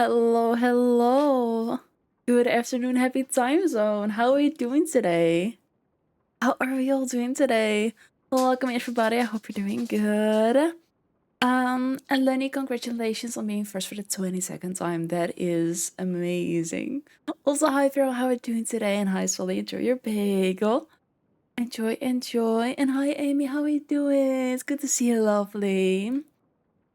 Hello, hello. Good afternoon, happy time zone. How are you doing today? How are we all doing today? Welcome everybody. I hope you're doing good. And Lenny, congratulations on being first for the 22nd time. That is amazing. Also, hi Vero, how are you doing today? And hi Solly, enjoy your bagel. Enjoy, enjoy. And hi Amy, how are you doing? It's good to see you, lovely.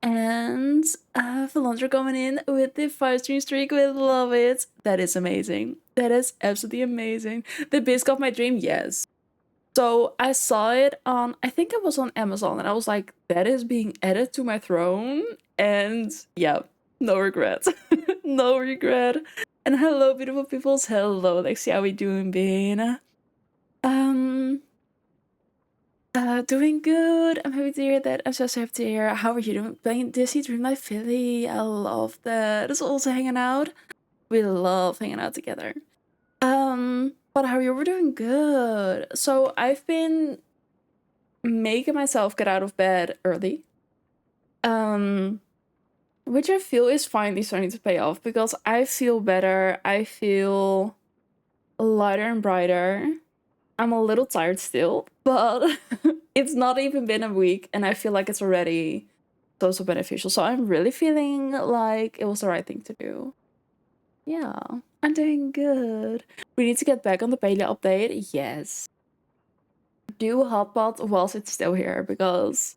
And Philandra coming in with the 5 stream streak. We love it. That is amazing. That is absolutely amazing. The Bisque of my dream, yes. So I saw it on, I think it was on Amazon, and I was like, that is being added to my throne. And yeah, no regret. No regret. And hello, beautiful peoples. Hello, Lexi. How we doing, Bane? Um, Doing good. I'm happy to hear that. I'm so happy to hear. How are you doing? Playing Disney Dreamlight Philly. I love that. It's also hanging out. We love hanging out together. But how are you? We're doing good. So I've been making myself get out of bed early. Which I feel is finally starting to pay off because I feel better. I feel lighter and brighter. I'm a little tired still, but it's not even been a week and I feel like it's already so beneficial. So I'm really feeling like it was the right thing to do. Yeah, I'm doing good. We need to get back on the Palia update. Yes. Do Hotpot whilst it's still here because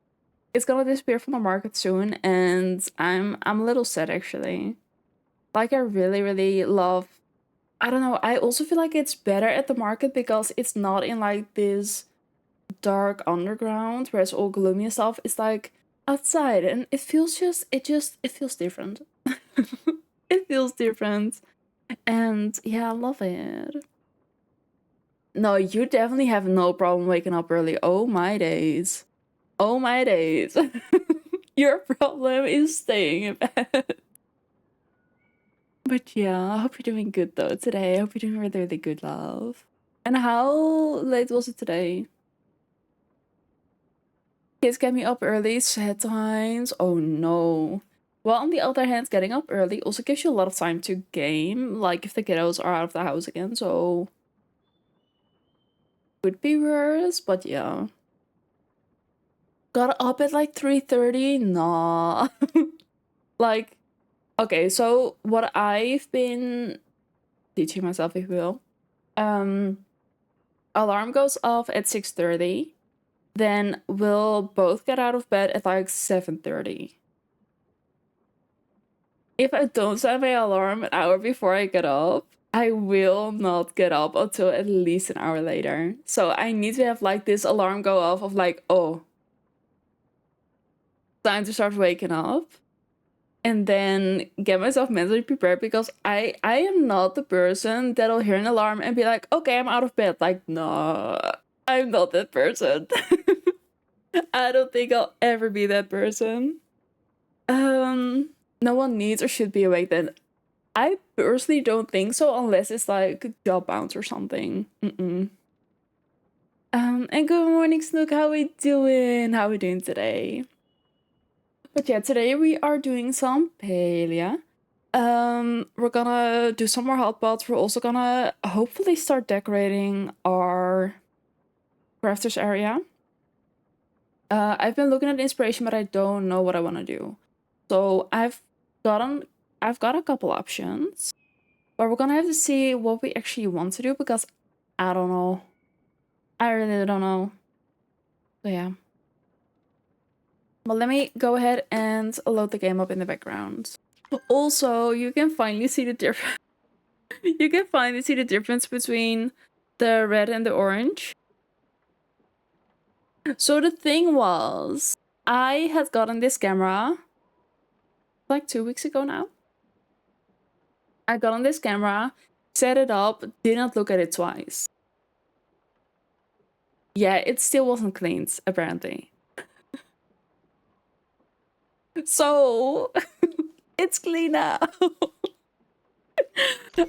it's gonna disappear from the market soon and I'm a little sad actually. Like I really love, I don't know, I also feel like it's better at the market because it's not in like this dark underground where it's all gloomy and stuff. It's like outside and it feels it feels different. It feels different. And yeah, I love it. No, you definitely have no problem waking up early. Oh my days. Oh my days. Your problem is staying in bed. But yeah, I hope you're doing good though today. I hope you're doing really good, love. And how late was it today? Kids get me up early, sad times. Oh no. Well, on the other hand, getting up early also gives you a lot of time to game, like if the kiddos are out of the house again, so could be worse, but yeah. Got up at like 3:30? Nah. Like, okay, so what I've been teaching myself, if you will, alarm goes off at 6:30, then we'll both get out of bed at like 7:30. If I don't set my alarm an hour before I get up, I will not get up until at least an hour later. So I need to have like this alarm go off of like, oh, time to start waking up. And then get myself mentally prepared because I am not the person that'll hear an alarm and be like, okay, I'm out of bed. Like, no, I'm not that person. I don't think I'll ever be that person. No one needs or should be awake then. I personally don't think so unless it's like job bounce or something. And good morning, Snook. How we doing? How we doing today? But yeah, today we are doing some Palia. We're gonna do some more hot pots. We're also gonna hopefully start decorating our crafters area. I've been looking at inspiration, but I don't know what I want to do. So I've got a couple options, but we're gonna have to see what we actually want to do because I don't know. I really don't know. So yeah. But let me go ahead and load the game up in the background. Also, you can finally see the difference. You can finally see the difference between the red and the orange. So the thing was, I had gotten this camera like 2 weeks ago now. I got on this camera, set it up, didn't look at it twice. Yeah, it still wasn't cleaned, apparently. So, it's clean now.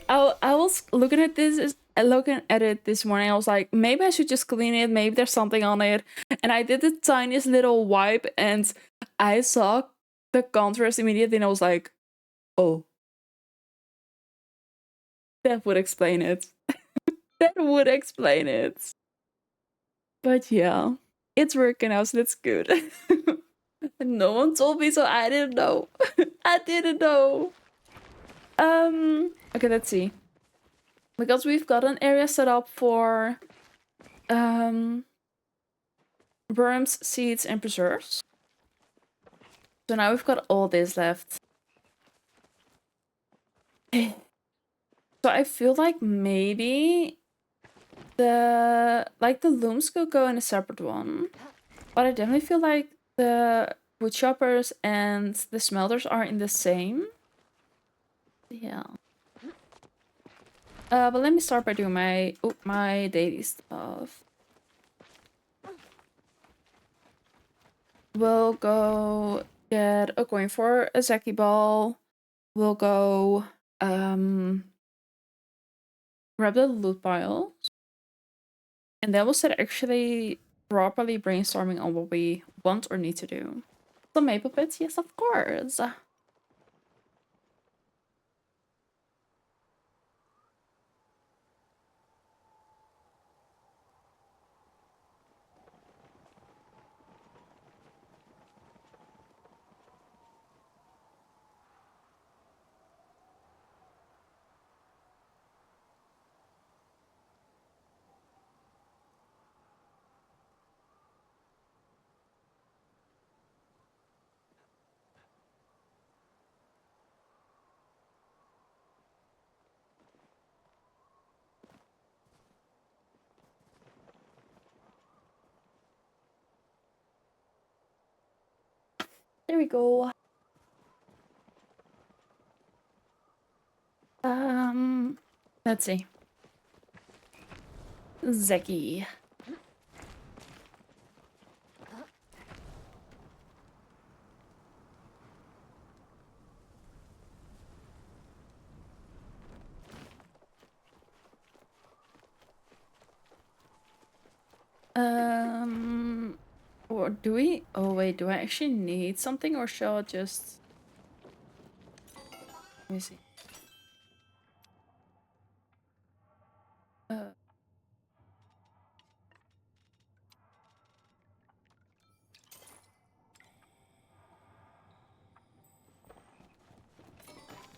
I was looking at it this morning. I was like, maybe I should just clean it. Maybe there's something on it. And I did the tiniest little wipe and I saw the contrast immediately and I was like, oh, That would explain it. That would explain it. But yeah, it's working out, so that's good. No one told me, so I didn't know. I didn't know. Okay, let's see. Because we've got an area set up for worms, seeds, and preserves. So now we've got all this left. So I feel like maybe the looms could go in a separate one. But I definitely feel like the wood choppers and the smelters are in the same. Yeah. But let me start by doing my daily stuff. We'll go get a coin for a Zeki ball. We'll go grab the loot piles. And then we'll start actually properly brainstorming on what we want or need to do. The maple pits, yes, of course. There we go. Let's see. Zeki. Or do we? Oh wait, do I actually need something, or shall I just? Let me see. Uh,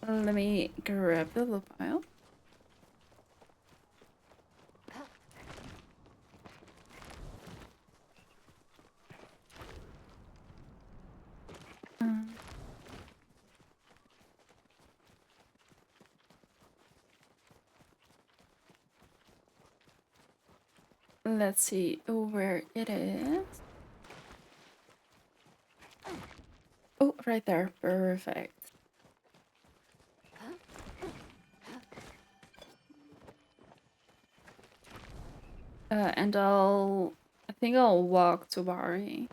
Let me grab the little pile. Let's see where it is. Oh, right there. Perfect. And I think I'll walk to Bari.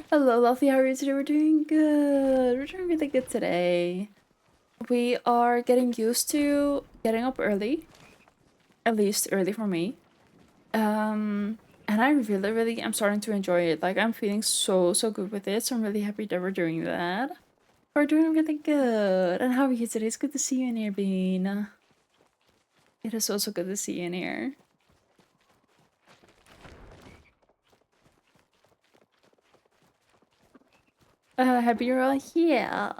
Hello, lovely. How are you today? We're doing good. We're doing really good today. We are getting used to getting up early. At least early for me. And I really am starting to enjoy it. Like, I'm feeling so good with it. So I'm really happy that we're doing that. We're doing really good. And how are you today? It's good to see you in here, Bean. It is also good to see you in here. Happy you're all here.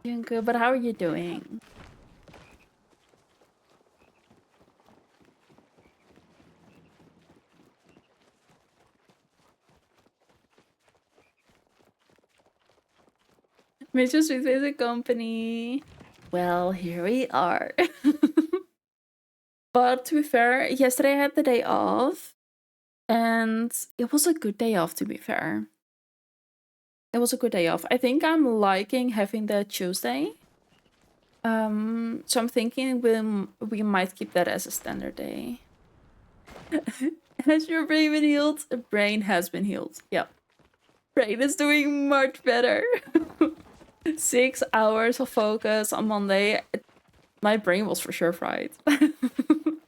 Doing good, but how are you doing? Mr. Sweet is a company. Well, here we are. But to be fair, yesterday I had the day off. And it was a good day off, to be fair. It was a good day off. I think I'm liking having the Tuesday. So I'm thinking we might keep that as a standard day. Has your brain been healed? Brain has been healed. Yep. Brain is doing much better. 6 hours of focus on Monday. My brain was for sure fried.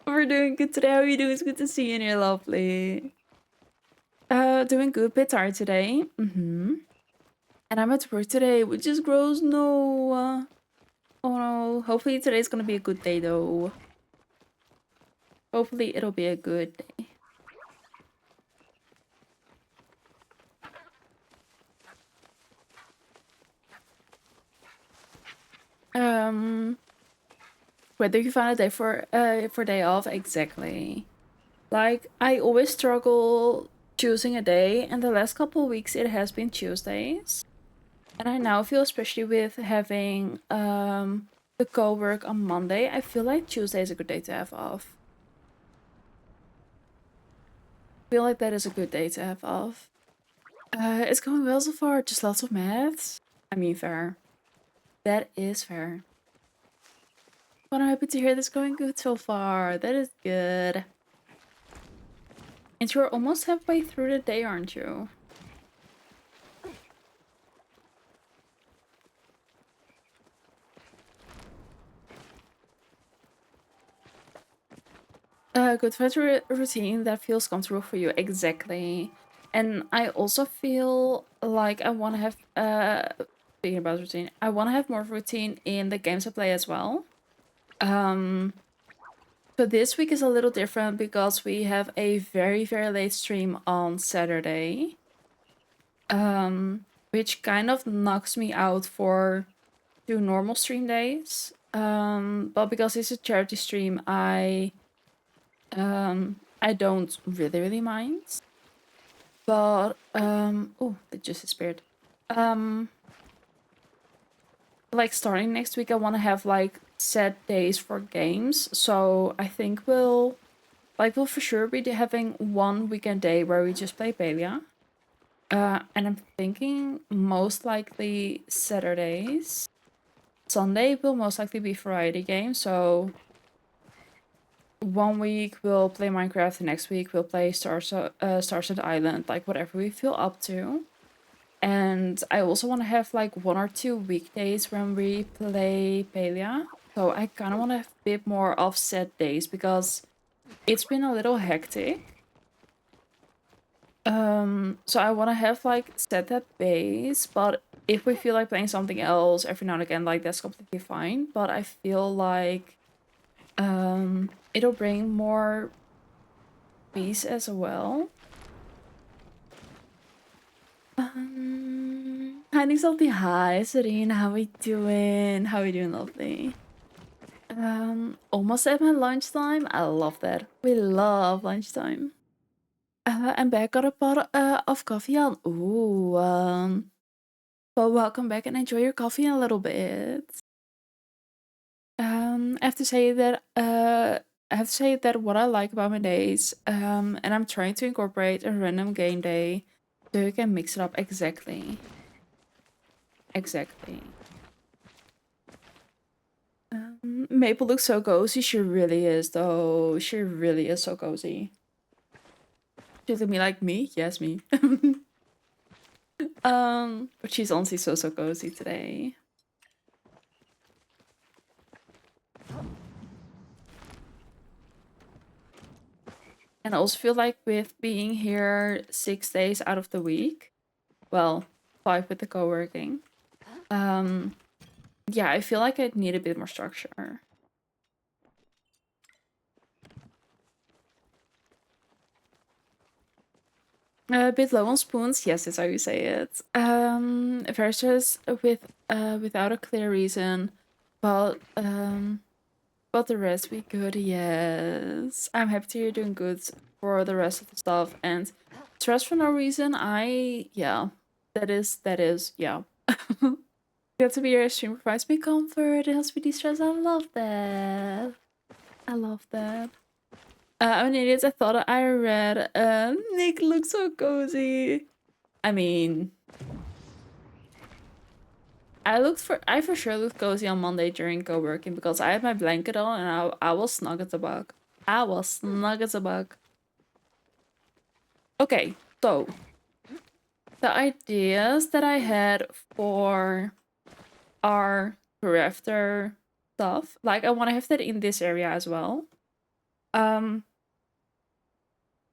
We're doing good today. How are you doing? It's good to see you, and you're lovely. Doing good. Bit tired today. And I'm at work today, which is gross. No. Oh no. Hopefully today's gonna be a good day, though. Hopefully it'll be a good day. Whether you find a day for day off, exactly. Like I always struggle choosing a day, and the last couple of weeks it has been Tuesdays. And I now feel, especially with having the co-work on Monday, I feel like Tuesday is a good day to have off. I feel like that is a good day to have off. It's going well so far, just lots of maths. I mean, fair. That is fair. But I'm happy to hear this going good so far. That is good. And you're almost halfway through the day, aren't you? Good fight routine that feels comfortable for you. Exactly. And I also feel like I want to have, speaking about routine, I want to have more routine in the games I play as well. So this week is a little different because we have a very, very late stream on Saturday. Which kind of knocks me out for 2 normal stream days. But because it's a charity stream, I don't really mind. But oh, it just disappeared. Like starting next week I want to have like set days for games. So I think we'll for sure be having one weekend day where we just play Palia. And I'm thinking most likely Saturdays. Sunday will most likely be variety games, so one week we'll play Minecraft, the next week we'll play Starset Island, like whatever we feel up to. And I also want to have like 1 or 2 weekdays when we play Palia. So I kind of want to have a bit more offset days because it's been a little hectic. So I want to have like set that base, but if we feel like playing something else every now and again, like that's completely fine. But I feel like it'll bring more peace as well. Hi Salty, hi Serene, how we doing? How we doing, lovely? Almost at my lunchtime. I love that. We love lunchtime. I'm back. Got a pot of coffee on. Ooh, well, welcome back and enjoy your coffee in a little bit. I have to say that what I like about my days, and I'm trying to incorporate a random game day so you can mix it up exactly. Exactly. Maple looks so cozy. She really is, though. She really is so cozy. She's me like me? Yes, me. But she's honestly so cozy today. And I also feel like with being here 6 days out of the week, well, 5 with the co-working, yeah, I feel like I need a bit more structure. A bit low on spoons, yes, is how you say it. Versus without a clear reason, but the rest we good, yes. I'm happy to hear you're doing good for the rest of the stuff, and stress for no reason, yeah, that is, yeah. Get to be your stream provides me comfort, it helps me de-stress, I love that. I love that. I'm an idiot. I thought I read. Nick looks so cozy. I mean, I for sure looked cozy on Monday during co-working because I had my blanket on and I was snug as a bug. I was snug as a bug. Okay, so the ideas that I had for our hereafter stuff. Like I want to have that in this area as well. Um,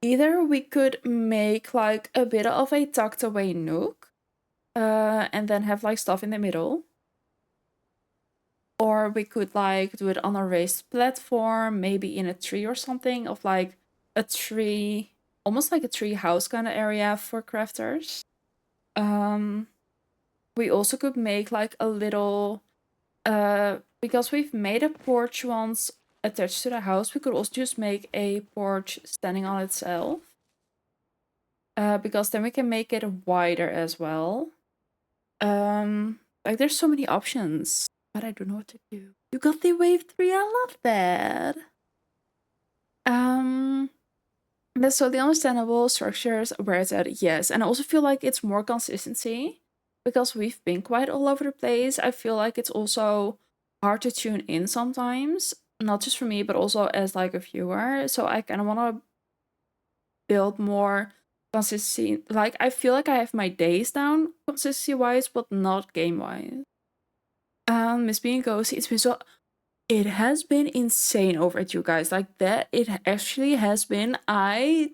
Either we could make like a bit of a tucked away nook, and then have like stuff in the middle. Or we could like do it on a raised platform, maybe in a tree or something, of like a tree, almost like a tree house kind of area for crafters. We also could make like a little, because we've made a porch once attached to the house, we could also just make a porch standing on itself. Because then we can make it wider as well. Like there's so many options, but I don't know what to do. You got the wave 3, I love that. That's totally understandable. Structures where it's at, yes. And I also feel like it's more consistency because we've been quite all over the place. I feel like it's also hard to tune in sometimes, not just for me, but also as like a viewer. So I kind of want to build more consistency. Like I feel like I have my days down consistency wise, but not game wise. Miss Being Ghosty, it's been so, it has been insane over at you guys. Like that, it actually has been. I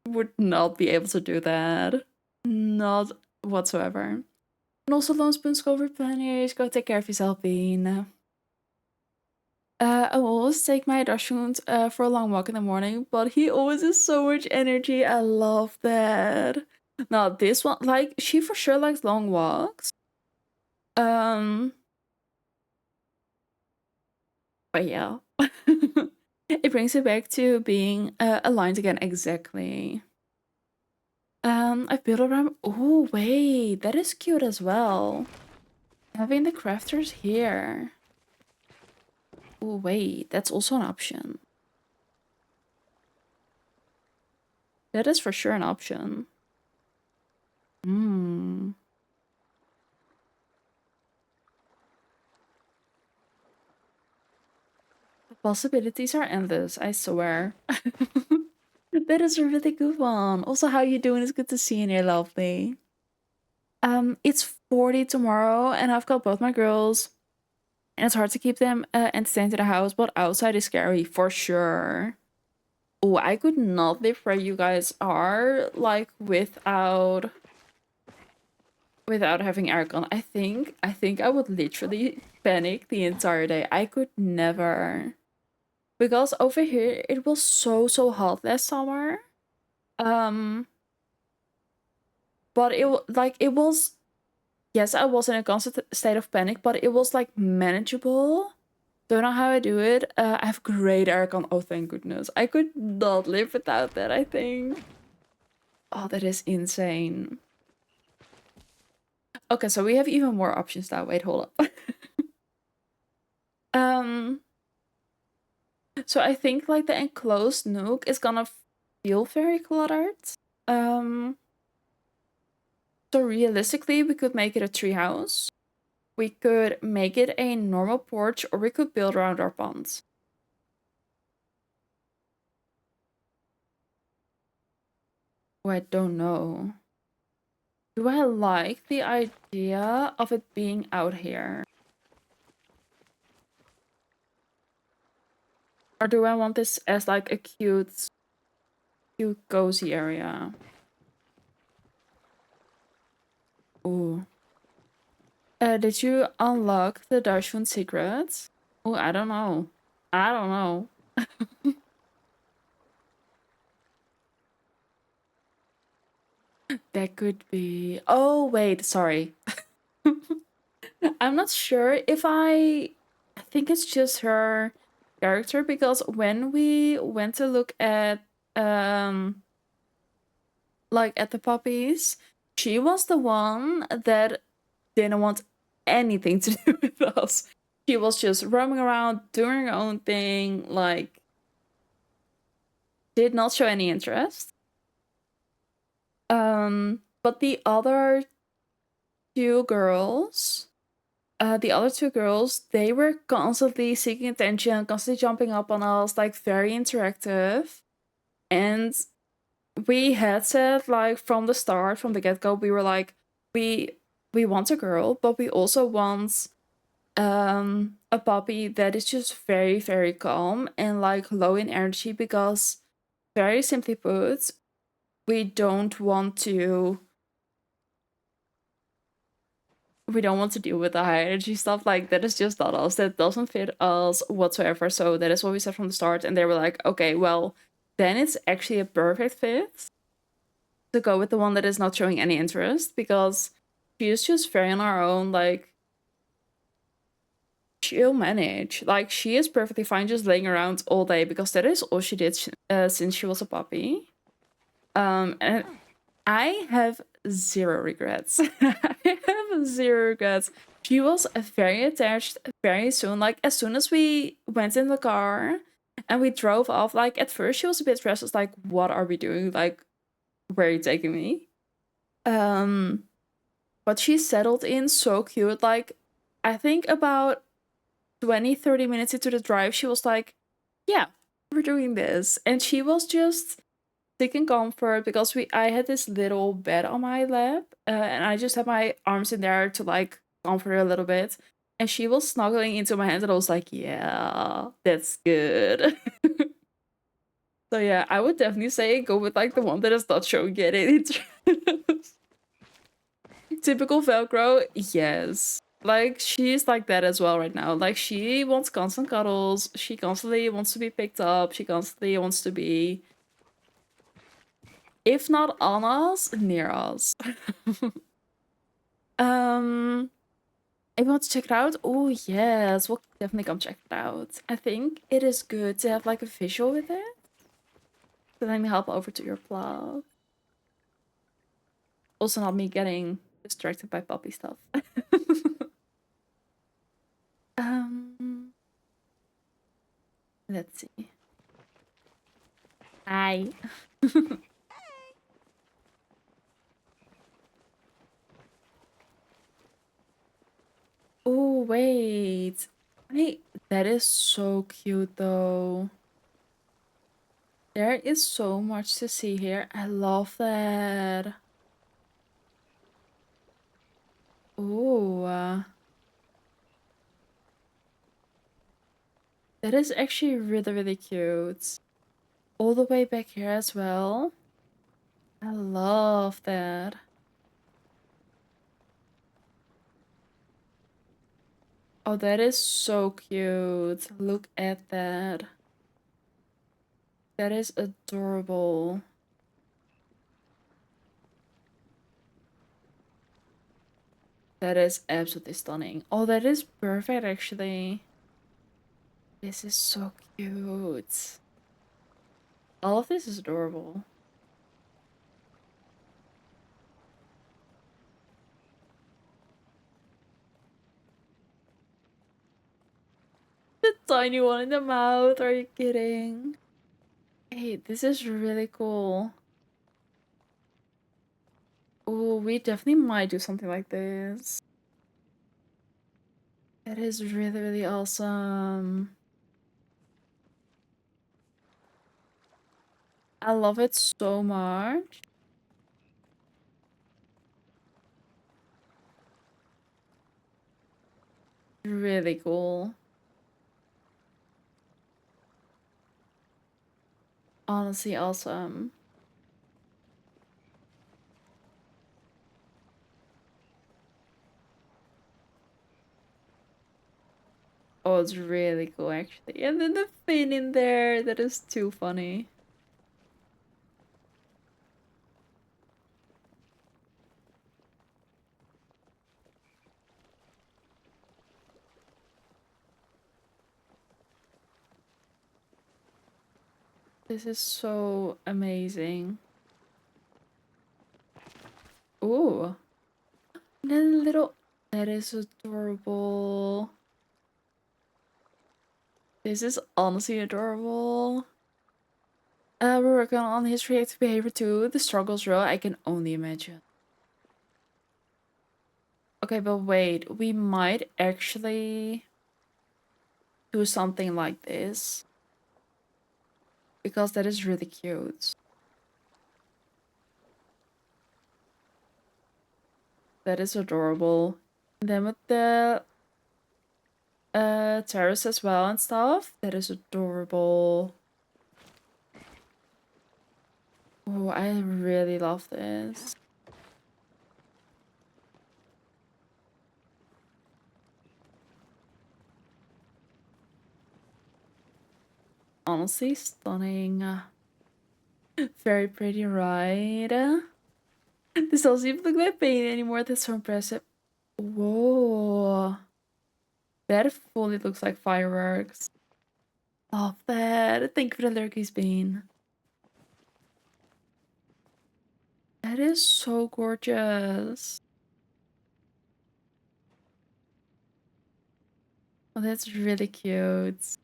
would not be able to do that. Not whatsoever. And also, Lone Spoon's go replenish. Go take care of yourself, Bean. I will always take my Dachshund for a long walk in the morning, but he always has so much energy. I love that. Now, this one, like, she for sure likes long walks. But yeah. It brings it back to being aligned again, exactly. I built around. Oh, wait, that is cute as well. Having the crafters here. Oh, wait, that's also an option. That is for sure an option. Hmm. The possibilities are endless, I swear. That is a really good one. Also, how you doing? It's good to see you here, lovely. It's 40 tomorrow, and I've got both my girls. And it's hard to keep them entertained in the house, but outside is scary for sure. Oh, I could not live where you guys are, like without having aircon. I think I would literally panic the entire day. I could never. Because over here it was so hot last summer. But it was, yes, I was in a constant state of panic, but it was like manageable. Don't know how I do it. I have great aircon. Oh, thank goodness. I could not live without that, I think. Oh, that is insane. Okay, so we have even more options now. Wait, hold up. So I think like the enclosed nook is gonna feel very cluttered. So realistically, we could make it a treehouse. We could make it a normal porch, or we could build around our ponds. Oh, I don't know. Do I like the idea of it being out here? Or do I want this as like a cute cozy area? Ooh. Did you unlock the Dachshund secrets? Oh, I don't know. I don't know. That could be. Oh, wait, sorry. I'm not sure if I think it's just her character, because when we went to look at like at the puppies, she was the one that didn't want anything to do with us. She was just roaming around doing her own thing, like did not show any interest. But the other two girls, they were constantly seeking attention, constantly jumping up on us, like very interactive. And we had said, like, from the start, from the get-go, we were like, we want a girl, but we also want A puppy that is just very, very calm and like low in energy because, very simply put, we don't want to deal with the high energy stuff. Like, that is just not us. That doesn't fit us whatsoever. So that is what we said from the start. And they were like, okay, well, then it's actually a perfect fit to go with the one that is not showing any interest, because she is just very on her own. Like, she'll manage. Like, she is perfectly fine just laying around all day, because that is all she did since she was a puppy. And I have zero regrets. I have zero regrets. She was very attached very soon. Like, as soon as we went in the car and we drove off, like, at first she was a bit restless, like, what are we doing? Like, where are you taking me? Um, but she settled in so cute. Like, I think about 20-30 minutes into the drive, she was like, yeah, we're doing this. And she was just seeking comfort because I had this little bed on my lap, and I just had my arms in there to like comfort her a little bit. And she was snuggling into my hands, and I was like, yeah, that's good. So yeah, I would definitely say go with like the one that is not showing any interest. Typical Velcro, yes. Like, she's like that as well right now. Like, she wants constant cuddles. She constantly wants to be picked up. She constantly wants to be, if not on us, near us. um, if you want to check it out, oh yes, we'll definitely come check it out. I think it is good to have like a visual with it. So let me hop over to your blog. Also, not me getting distracted by puppy stuff. um, let's see. Hi. Oh wait. Wait, that is so cute though. There is so much to see here. I love that. Oh, that is actually really, really cute. All the way back here as well. I love that. Oh, that is so cute. Look at that. That is adorable. That is absolutely stunning. Oh, that is perfect actually. This is so cute. All of this is adorable. The tiny one in the mouth, are you kidding? Hey, this is really cool. Oh, we definitely might do something like this. That is really, really awesome. I love it so much. Really cool. Honestly, awesome. Oh, it's really cool actually. And then the fin in there, that is too funny. This is so amazing. Ooh. And then a little, that is adorable. This is honestly adorable. We're working on his reactive behavior too. The struggle's real, I can only imagine. Okay, but wait, we might actually do something like this. Because that is really cute. That is adorable. And then with the terrace as well and stuff. That is adorable. Oh, I really love this. Honestly, stunning. Very pretty, right? This doesn't even look like paint anymore. That's so impressive. Whoa. That fully looks like fireworks. Love that. Thank you for the lurkies, Bean. That is so gorgeous. Oh, that's really cute.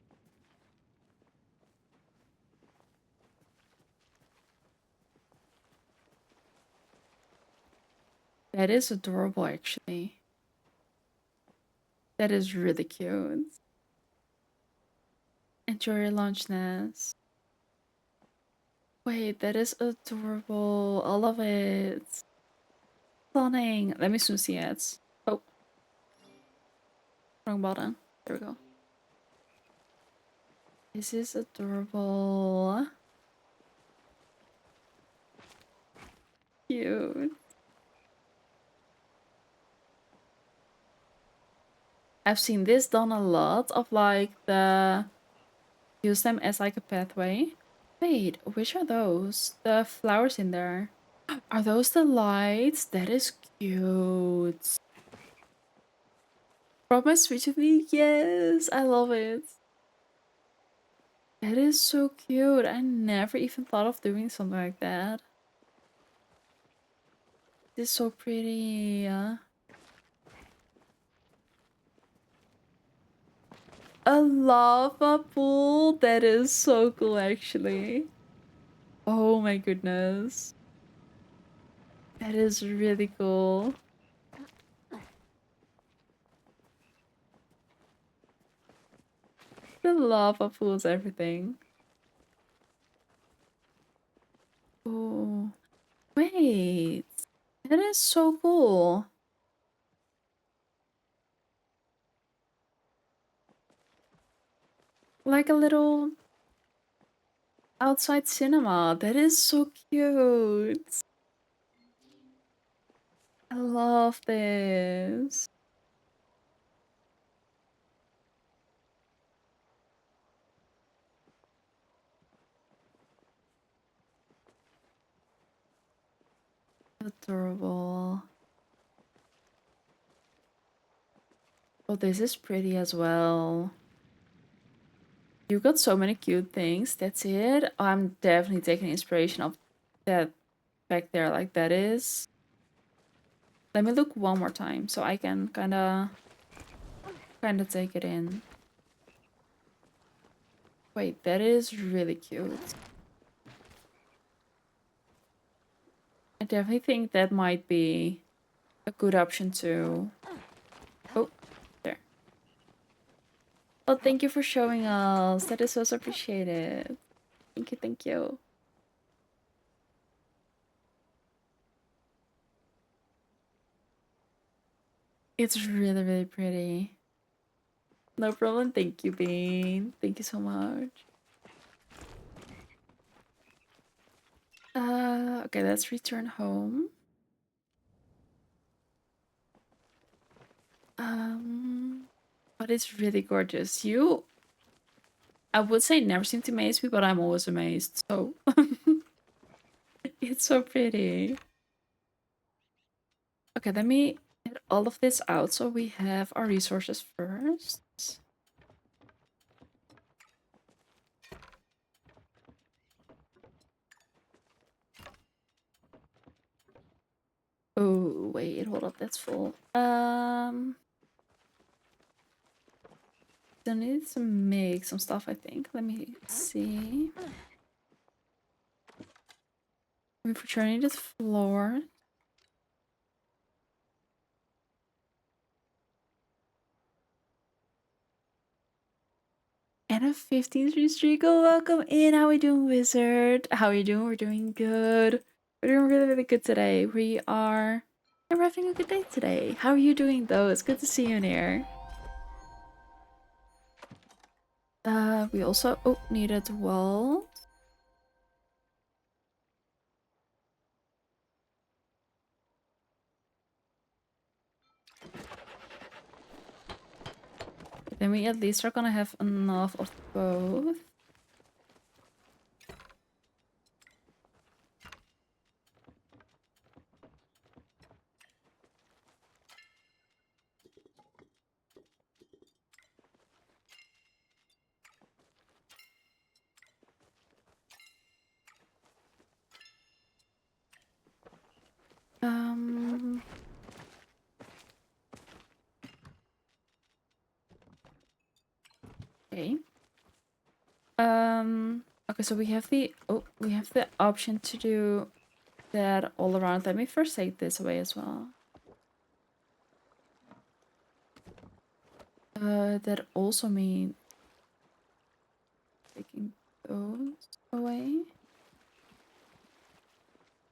That is adorable, actually. That is really cute. Enjoy your lunch, Ness. Wait, that is adorable. I love it. Stunning. Let me soon see ads. Oh, wrong button. There we go. This is adorable. Cute. I've seen this done a lot of like the use them as like a pathway. Wait, which are those? The flowers in there. Are those the lights? That is cute. Promise switch with me? Yes, I love it. That is so cute. I never even thought of doing something like that. This is so pretty. A lava pool? That is so cool, actually. Oh my goodness. That is really cool. The lava pool is everything. Oh, wait. That is so cool. Like a little outside cinema. That is so cute. I love this. Adorable. Oh, this is pretty as well. You got so many cute things. That's it. I'm definitely taking inspiration of that back there. Like that is. Let me look one more time so I can kinda take it in. Wait, that is really cute. I definitely think that might be a good option too. Oh, there. Well, thank you for showing us. That is also appreciated. Thank you, thank you. It's really, really pretty. No problem. Thank you, Bean. Thank you so much. Okay, let's return home. But it's really gorgeous. You, I would say never seem to amaze me, but I'm always amazed. So it's so pretty. Okay, let me get all of this out so we have our resources first. Oh, wait, hold up, that's full. Still need to make some stuff, I think. Let me see. We're returning to the floor. And a 15th streak. Oh, welcome in. How we doing, Wizard? How are you doing? We're doing good. We're doing really, really good today. We're having a good day today. How are you doing, though? It's good to see you in here. We also needed wall. Then we at least are gonna have enough of both. Okay. Okay, so we have the option to do that all around. Let me first take this away as well. That also means taking those away.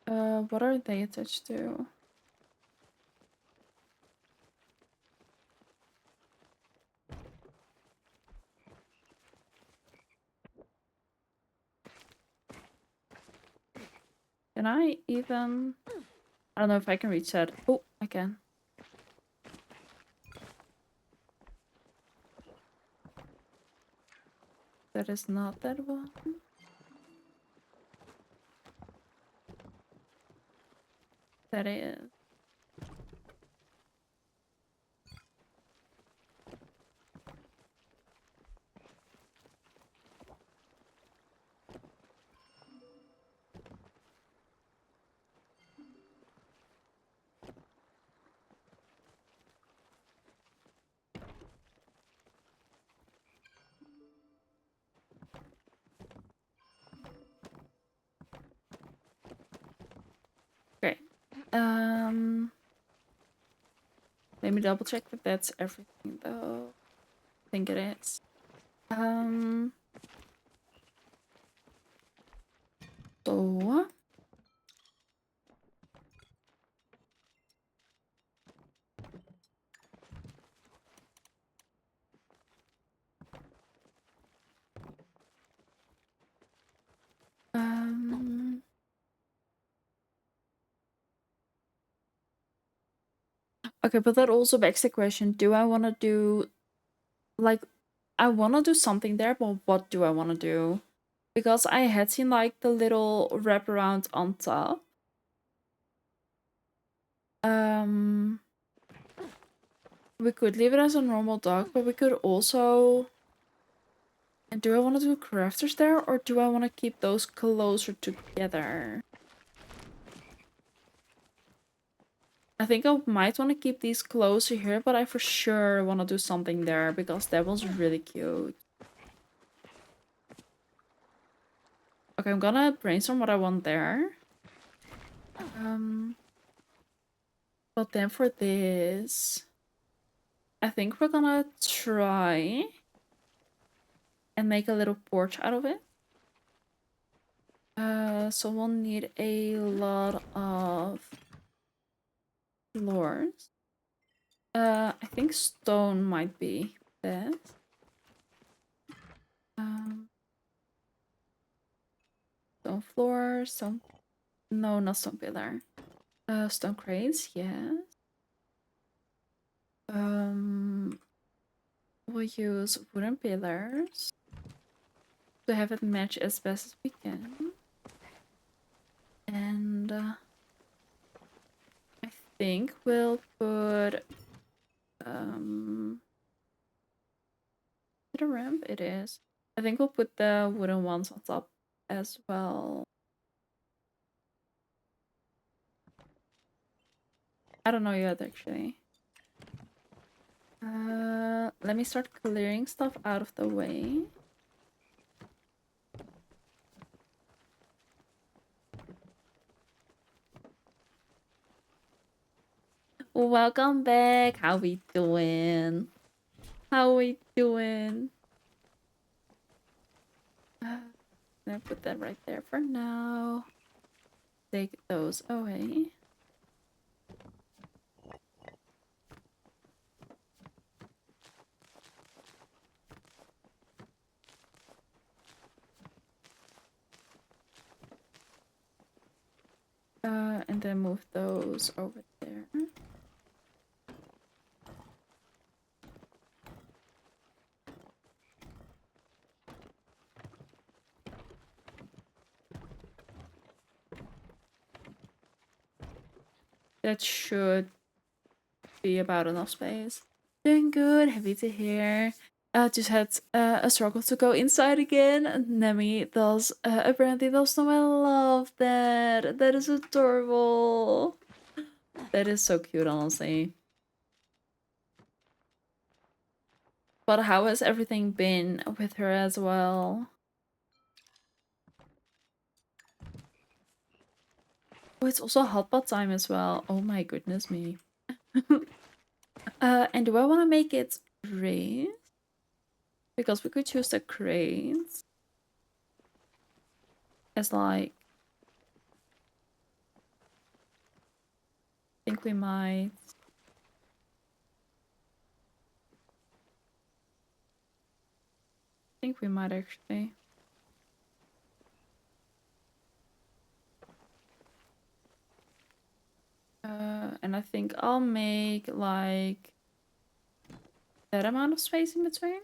What are they attached to? Can I even... I don't know if I can reach that. Oh, I can. That is not that one. That is. Great. Let me double check that that's everything though. I think it is. So okay, but that also begs the question, do I want to do, like, I want to do something there, but what do I want to do? Because I had seen, like, the little wraparound on top. We could leave it as a normal dock, but we could also... And do I want to do crafters there, or do I want to keep those closer together? I think I might want to keep these closer here, but I for sure want to do something there because that was really cute. Okay, I'm gonna brainstorm what I want there. But then for this, I think we're gonna try and make a little porch out of it. So we'll need a lot of floors. I think stone might be best. Stone floor, stone... No, not stone pillar. Stone crates, yes. We'll use wooden pillars to have it match as best as we can. And I think we'll put... Is it a ramp? It is. I think we'll put the wooden ones on top as well. I don't know yet, actually. Let me start clearing stuff out of the way. Welcome back. How we doing? How we doing? Gonna put that right there for now. Take those away. then move those over there. That should be about enough space. Doing good, happy to hear. Just had a struggle to go inside again. Nemi does apparently does know. I love that. That is adorable. That is so cute, honestly. But how has everything been with her as well? Oh, it's also hot pot time as well. Oh my goodness me. And do I want to make it rain? Because we could choose the cranes as like... I think we might... actually. And I think I'll make like that amount of space in between.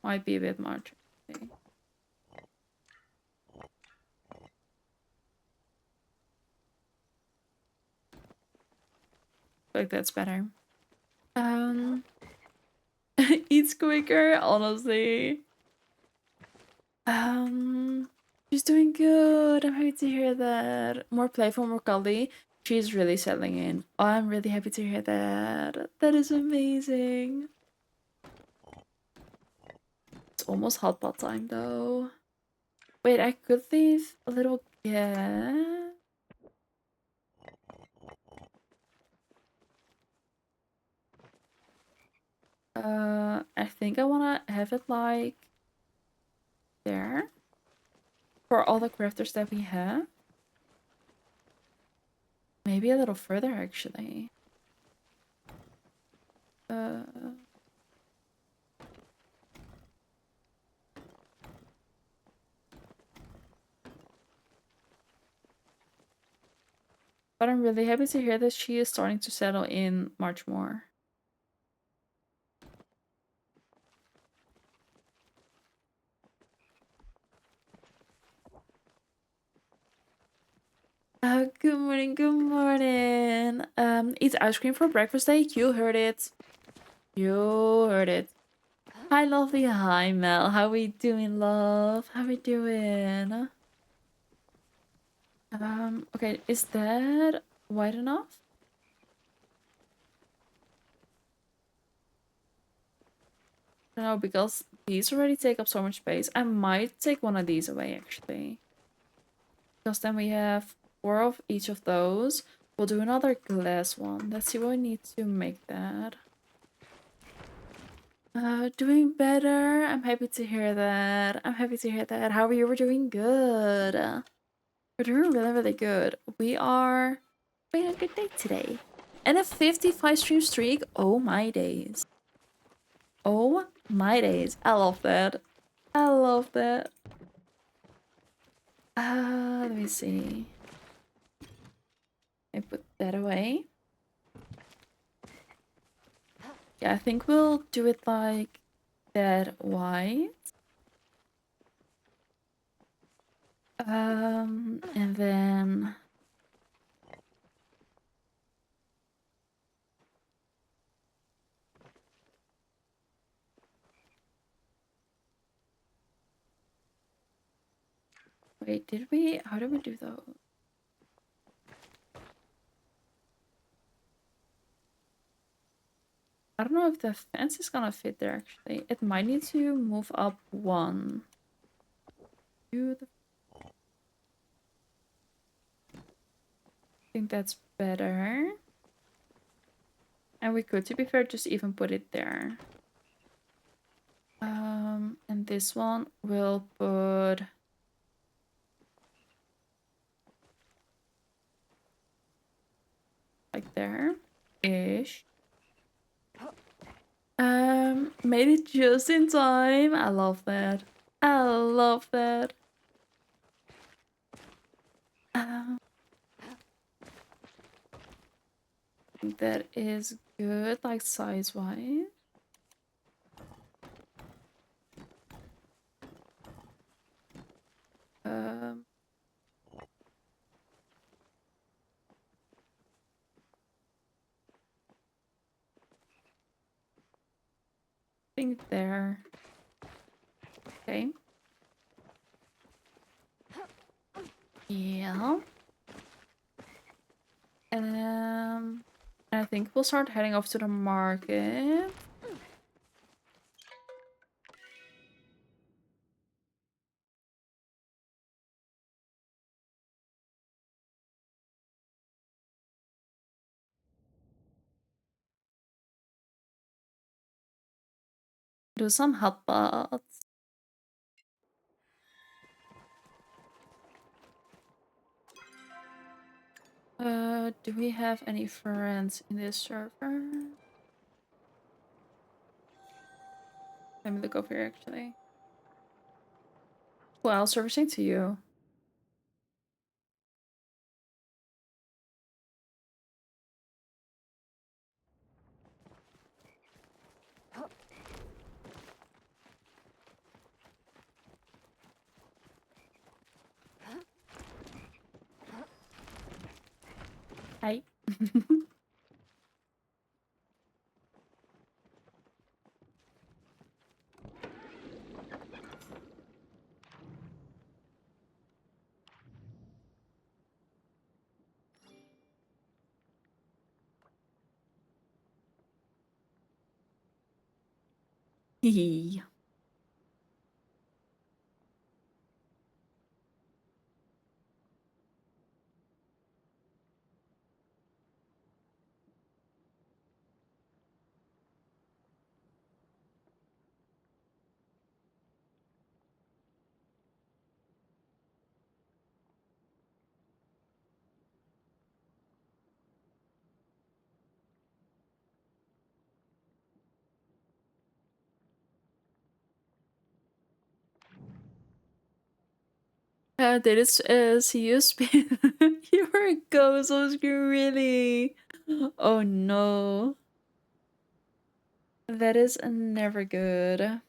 Might be a bit much. Actually. Like that's better. Eats quicker, honestly. She's doing good. I'm happy to hear that. More playful, more cuddly. She's really settling in. Oh, I'm really happy to hear that. That is amazing. It's almost hot pot time though. Wait, I could leave a little gap. I think I wanna have it like there for all the crafters that we have. Maybe a little further actually. But I'm really happy to hear that she is starting to settle in much more. Good morning, good morning. Eat ice cream for breakfast day. You heard it. You heard it. Hi, lovely. Hi, Mel. How we doing, love? How we doing? Okay, is that wide enough? No, because these already take up so much space. I might take one of these away, actually. Because then we have 4 of each of those. We'll do another glass one. Let's see what we need to make that. Doing better. I'm happy to hear that. I'm happy to hear that. How are you? We're doing good. We're doing really, really good. We are having a good day today. And a 55 stream streak. Oh my days. Oh my days. I love that. I love that. Let me see. I put that away. Yeah, I think we'll do it like that white. And then... Wait, did we... How did we do those? I don't know if the fence is gonna fit there, actually. It might need to move up 1. I think that's better. And we could, to be fair, just even put it there. And this one we'll put... like there-ish. Made it just in time. I love that. I love that. think that is good, like size-wise. Um, I think there. Okay. Yeah. I think we'll start heading off to the market. Do some hot pots. Do we have any friends in this server? Let me look over here actually. Well, servicing to you. Hi. Hee. Did it see you spin? Your ghost was really. Oh no. That is never good.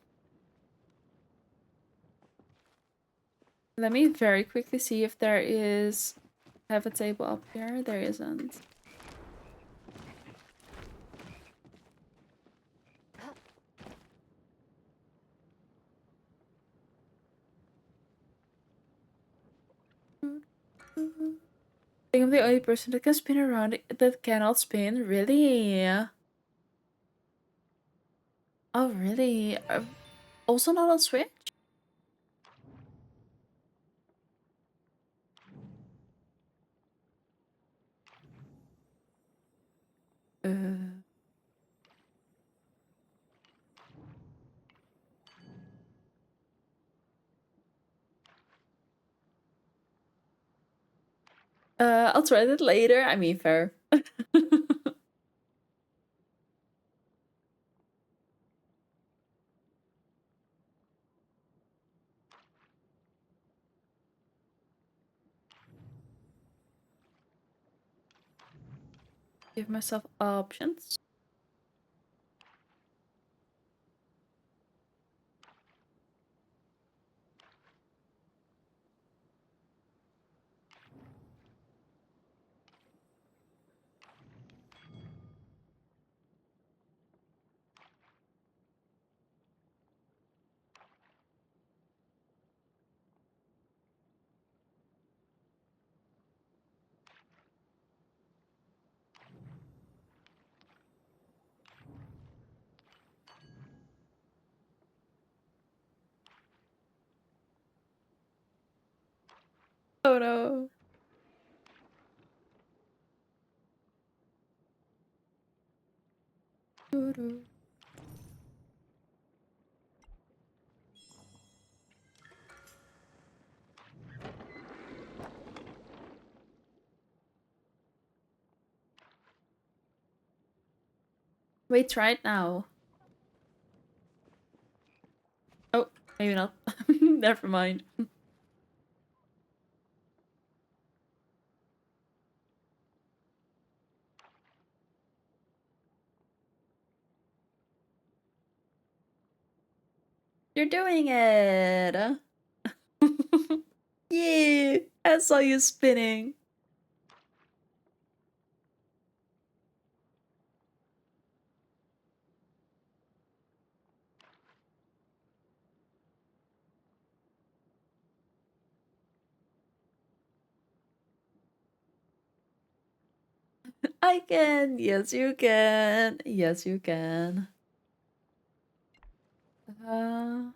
Let me very quickly see if there is have a table up here. There isn't. I think I'm the only person that can spin around that cannot spin. Really? Oh, really? Also not on Switch? Uh, I'll try that later. I mean, fair. Give myself options. Oh no. Doo-doo. Wait, try it now. Oh, maybe not. Never mind. You're doing it! Yeah! I saw you spinning. I can! Yes, you can! Yes, you can. Uh...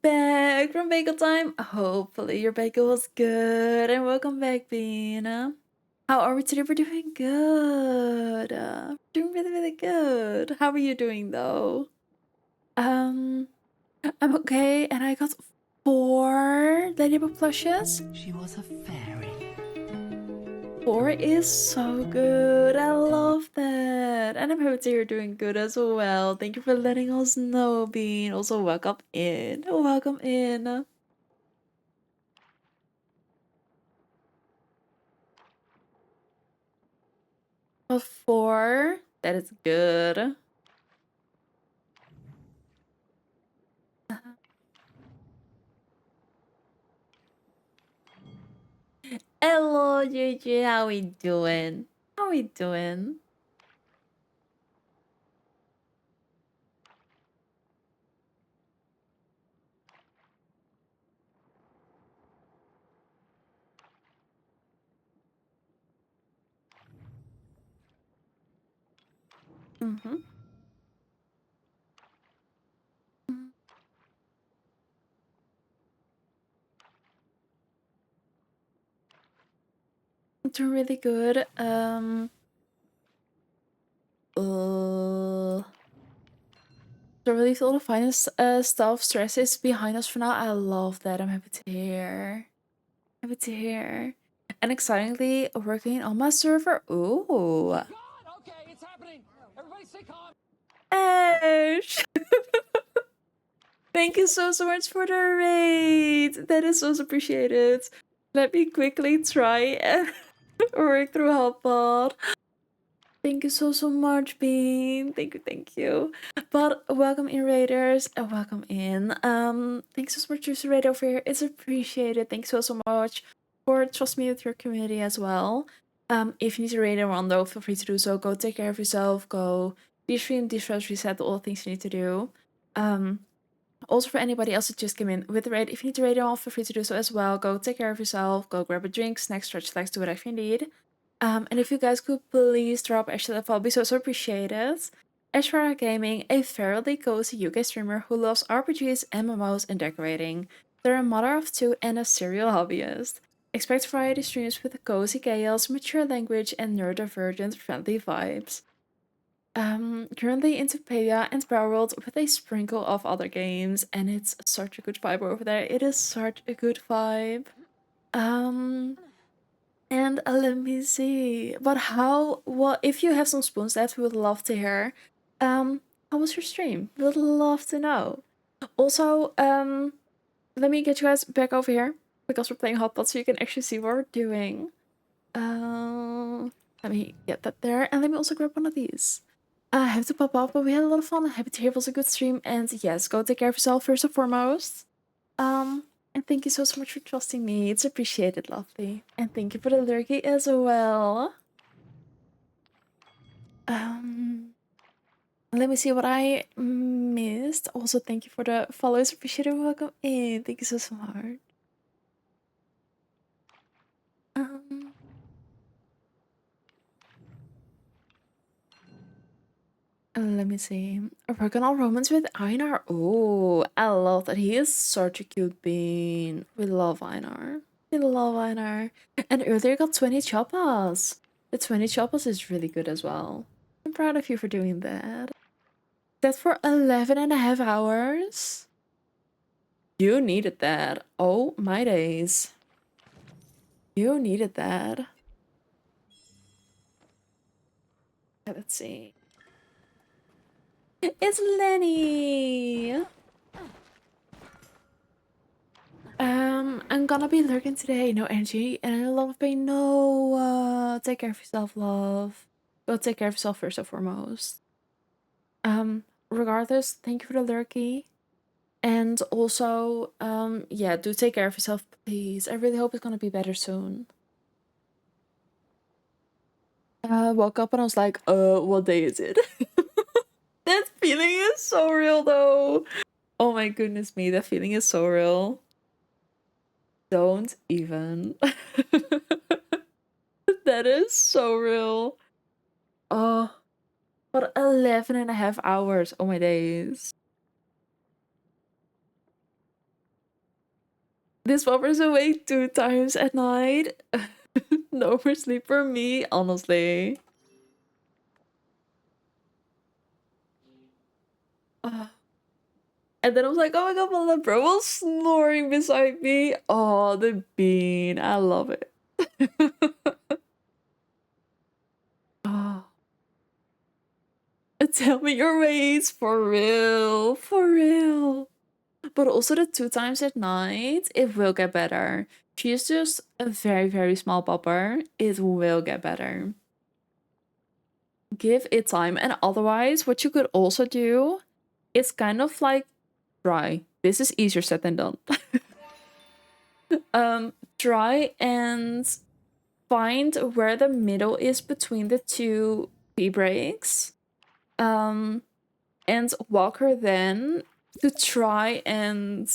Back from bagel time. Hopefully your bagel was good. And welcome back, Bean. How are we today? We're doing good. Doing really, really good. How are you doing though? Um, I'm okay, and I got 4 ladybug plushes. She was a fairy. 4 is so good. I love that. And I'm happy you're doing good as well. Thank you for letting us know, Bean. Also, welcome in. Welcome in. A 4. That is good. Hello, JJ. How we doing? How we doing? Mm-hmm. Doing really good. So really all the finance stuff, stress is behind us for now. I love that. I'm happy to hear. Happy to hear. And excitingly, working on my server. Ooh. God, okay, it's happening. Everybody stay calm. Ash! Thank you so much for the raid. That is so appreciated. Let me quickly try and work through Hotpot. Thank you so much, Bean. Thank you. But welcome in, Raiders. Welcome in. Thanks so much to Raid over here. It's appreciated. Thanks so much for trusting me with your community as well. If you need to raid a Rondo, feel free to do so. Go take care of yourself. Go de-stream, de-stress, reset, all the things you need to do. Also for anybody else that just came in with the raid, if you need to raid on, feel free to do so as well. Go take care of yourself. Go grab a drink, snack, stretch legs, do whatever you need. And if you guys could please drop Ash level, I'll be so appreciated. Ashfara Gaming, a fairly cozy UK streamer who loves RPGs, MMOs, and decorating. They're a mother of 2 and a serial hobbyist. Expect variety streams with cozy chaos, mature language, and neurodivergent friendly vibes. Currently into Palia and Power World with a sprinkle of other games, and it's such a good vibe over there. It is such a good vibe. And let me see. But what if you have some spoons left, we would love to hear. How was your stream? We would love to know. Also, let me get you guys back over here because we're playing Hotpot so you can actually see what we're doing. Let me get that there, and let me also grab one of these. I have to pop off, but we had a lot of fun. Happy to hear it was a good stream, and yes, go take care of yourself first and foremost. And thank you so much for trusting me. It's appreciated, lovely. And thank you for the lurky as well. Let me see what I missed. Also, thank you for the follows. Appreciate it. Welcome in. Thank you so much. Let me see. Working on romance with Einar. Oh, I love that. He is such a cute bean. We love Einar. We love Einar. And earlier got 20 choppas. The 20 choppas is really good as well. I'm proud of you for doing that. That's for 11.5 hours? You needed that. Oh my days. You needed that. Let's see. It's Lenny! I'm gonna be lurking today. No energy and a lot of pain. No, take care of yourself, love. Go take care of yourself first and foremost. Regardless, thank you for the lurky. And also, yeah, do take care of yourself, please. I really hope it's gonna be better soon. Woke up and I was like, what day is it? That feeling is so real though. Oh my goodness me, that feeling is so real. Don't even. That is so real. Oh, but 11 and a half hours. Oh my days. This buffer's awake 2 times at night. No more sleep for me, honestly. Ah. And then I was like, oh my god, my little bro was snoring beside me. Oh, the bean. I love it. Oh. Tell me your ways. For real. For real. But also the 2 times at night, it will get better. She's just a very, very small popper. It will get better. Give it time. And otherwise, what you could also do is kind of like try. This is easier said than done. Try and find where the middle is between the two pee breaks. And walk her then to try and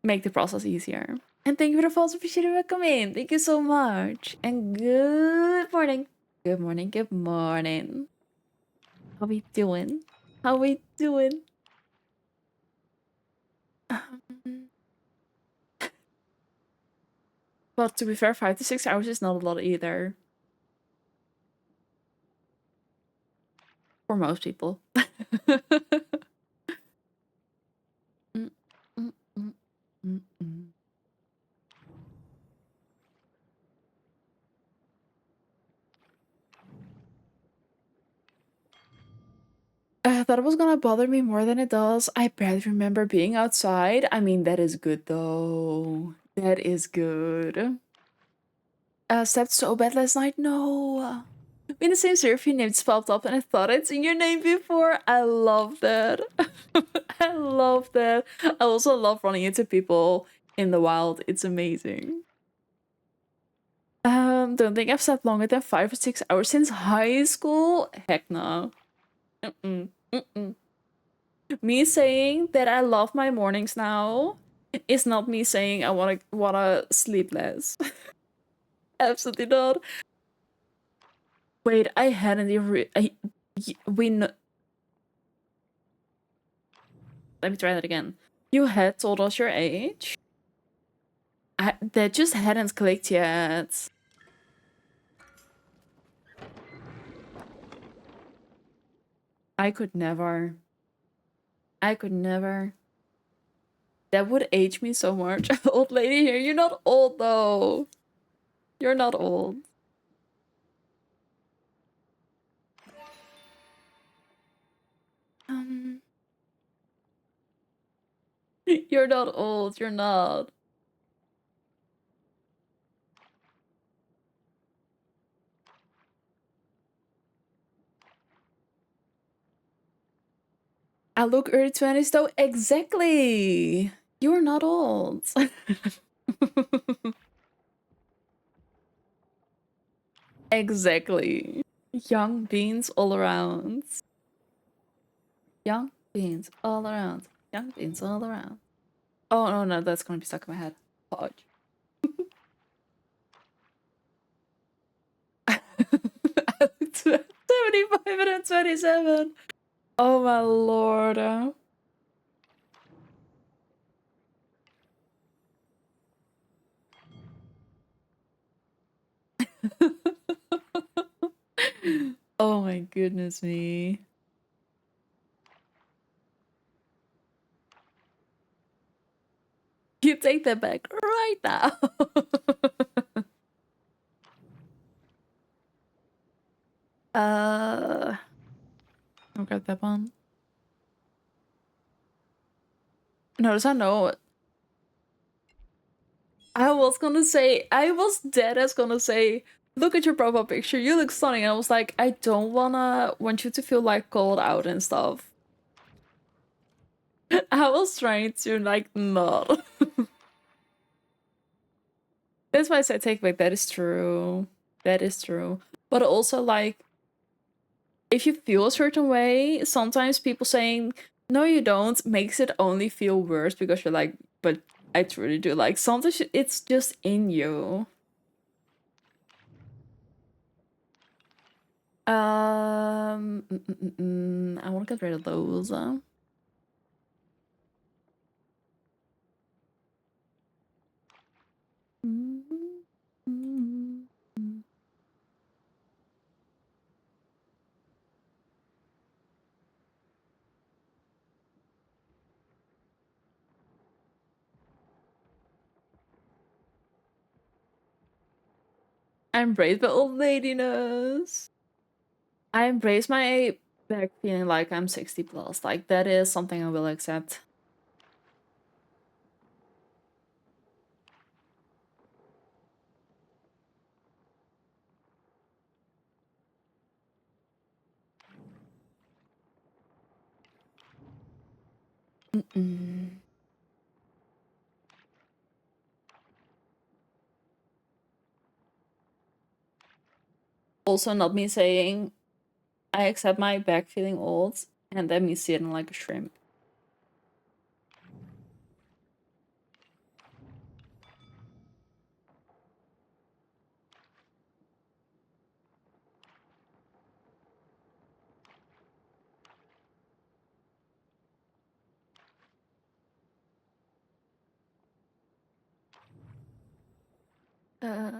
make the process easier. And thank you for the false appreciated welcome in. Thank you so much. And good morning. Good morning. Good morning. How we doing? How we doing? But to be fair, 5 to 6 hours is not a lot either. For most people. Mm, mm, mm, mm, mm. I thought it was gonna bother me more than it does. I barely remember being outside. I mean, that is good though. That is good. Slept so bad last night. No. In the same surfing names popped up and I thought I'd seen your name before. I love that. I love that. I also love running into people in the wild. It's amazing. Don't think I've slept longer than 5 or 6 hours since high school. Heck no. Mm-mm. Mm-mm. Me saying that I love my mornings now is not me saying I wanna sleep less. Absolutely not. Wait, I hadn't even. We know. Let me try that again. You had told us your age. That just hadn't clicked yet. I could never. I could never. That would age me so much. Old lady here, you're not old though. You're not old. Um, you're not old. You're not. I look early 20s though. Exactly. You're not old. Exactly. Young beans all around. Young beans all around. Young beans all around. Oh, no, no, that's gonna be stuck in my head. Fudge. 75 and 27. Oh my lord. Oh my goodness me. You take that back right now. I'll grab that one. Notice I know gonna say, I was dead as gonna say, look at your profile picture, you look stunning. And I was like, I don't want you to feel like called out and stuff. I was trying to like not. That's why I said take back. That is true. That is true. But also like, if you feel a certain way, sometimes people saying no you don't makes it only feel worse because you're like, but I truly do. Like sometimes it's just in you. I want to get rid of those. I embrace my old ladiness. I embrace my back feeling like I'm 60 plus. Like that is something I will accept. Also, not me saying I accept my back feeling old and then me sitting like a shrimp. Uh,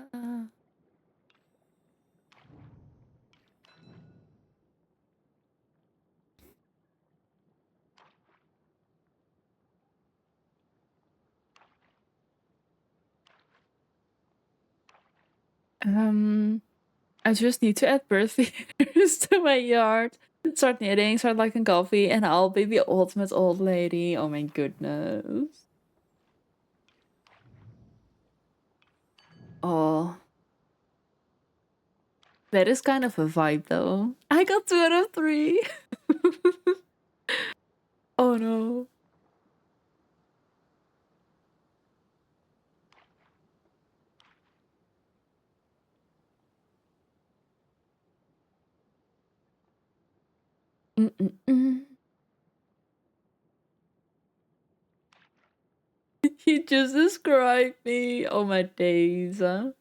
I just need to add bird feeders to my yard. Start knitting, start liking coffee, and I'll be the ultimate old lady. Oh my goodness. Oh. That is kind of a vibe though. I got 2 out of 3. Oh no. He just described me. Oh my days. I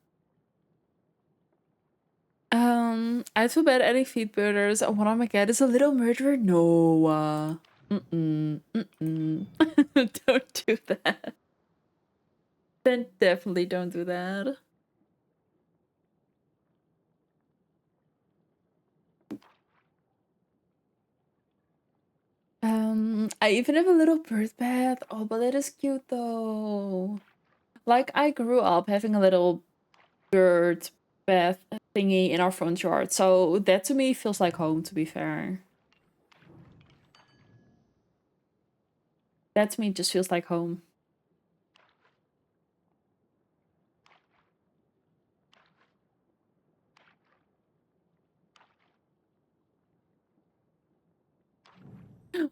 feel bad adding feed birders. One of my cat is a little murderer. No. Don't do that. Then definitely don't do that. I even have a little bird bath. Oh, but that is cute though. Like I grew up having a little bird bath thingy in our front yard, so that to me feels like home, to be fair. That to me just feels like home.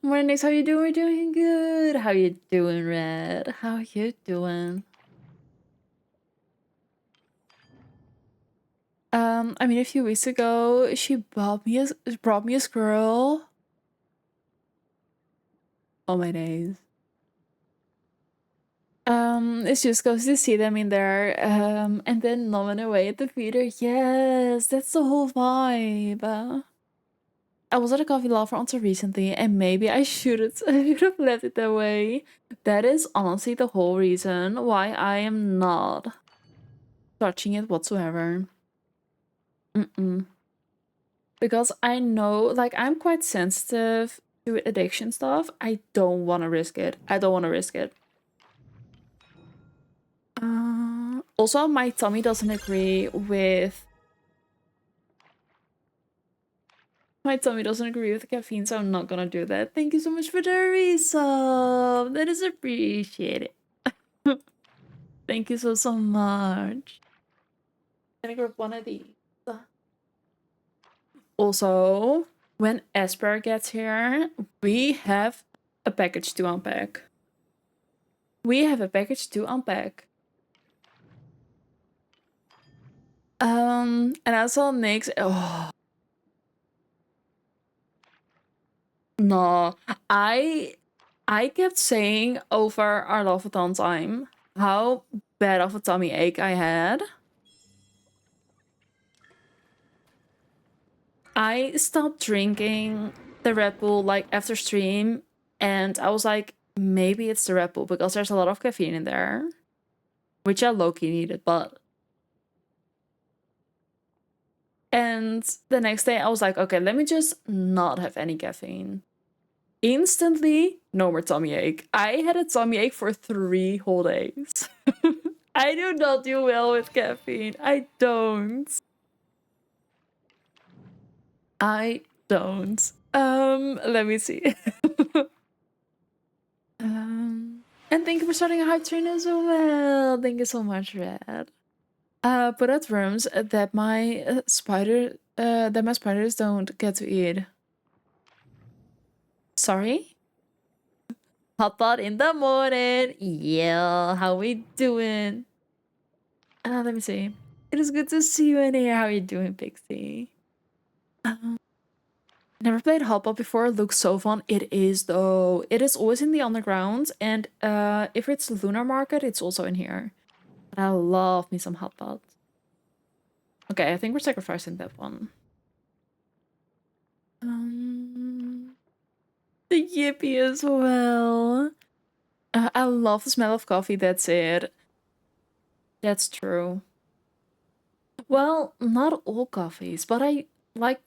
Mornings, how you doing? We're doing good. How you doing, Red? How you doing? I mean, a few weeks ago, she brought me a squirrel. Oh my days. It's just goes to see them in there, and then gnawing away at the feeder. Yes, that's the whole vibe. I was at a coffee lover until recently, and maybe I shouldn't I should have left it that way. That is honestly the whole reason why I am not touching it whatsoever. Because I know, like, I'm quite sensitive to addiction stuff. I don't want to risk it. I don't want to risk it. Also, my tummy doesn't agree with. My tummy doesn't agree with caffeine, so I'm not gonna do that. Thank you so much for the resub. That is appreciated. Thank you so much. Let me grab one of these. Also, when Esper gets here, we have a package to unpack. We have a package to unpack. And I saw Nick's. Oh no, I kept saying over our Loveathon time how bad of a tummy ache I had. I stopped drinking the Red Bull like after stream, and I was like, maybe it's the Red Bull because there's a lot of caffeine in there, which I low-key needed, but. And the next day I was like, okay, let me just not have any caffeine. Instantly, no more tummy ache. I had a tummy ache for 3 whole days. I do not do well with caffeine. I don't. I don't. Let me see. And thank you for starting a hype train as well. Thank you so much, Red. Put out worms that my spiders don't get to eat. Sorry? Hot pot in the morning. Yeah, how we doing? Let me see. It is good to see you in here. How are you doing, Pixie? Never played Hotpot before. It looks so fun. It is though. It is always in the underground, and if it's Lunar Market, it's also in here. But I love me some Hotpot. Okay, I think we're sacrificing that one. The Yippee as well. I love the smell of coffee. That's it. That's true. Well, not all coffees, but I like,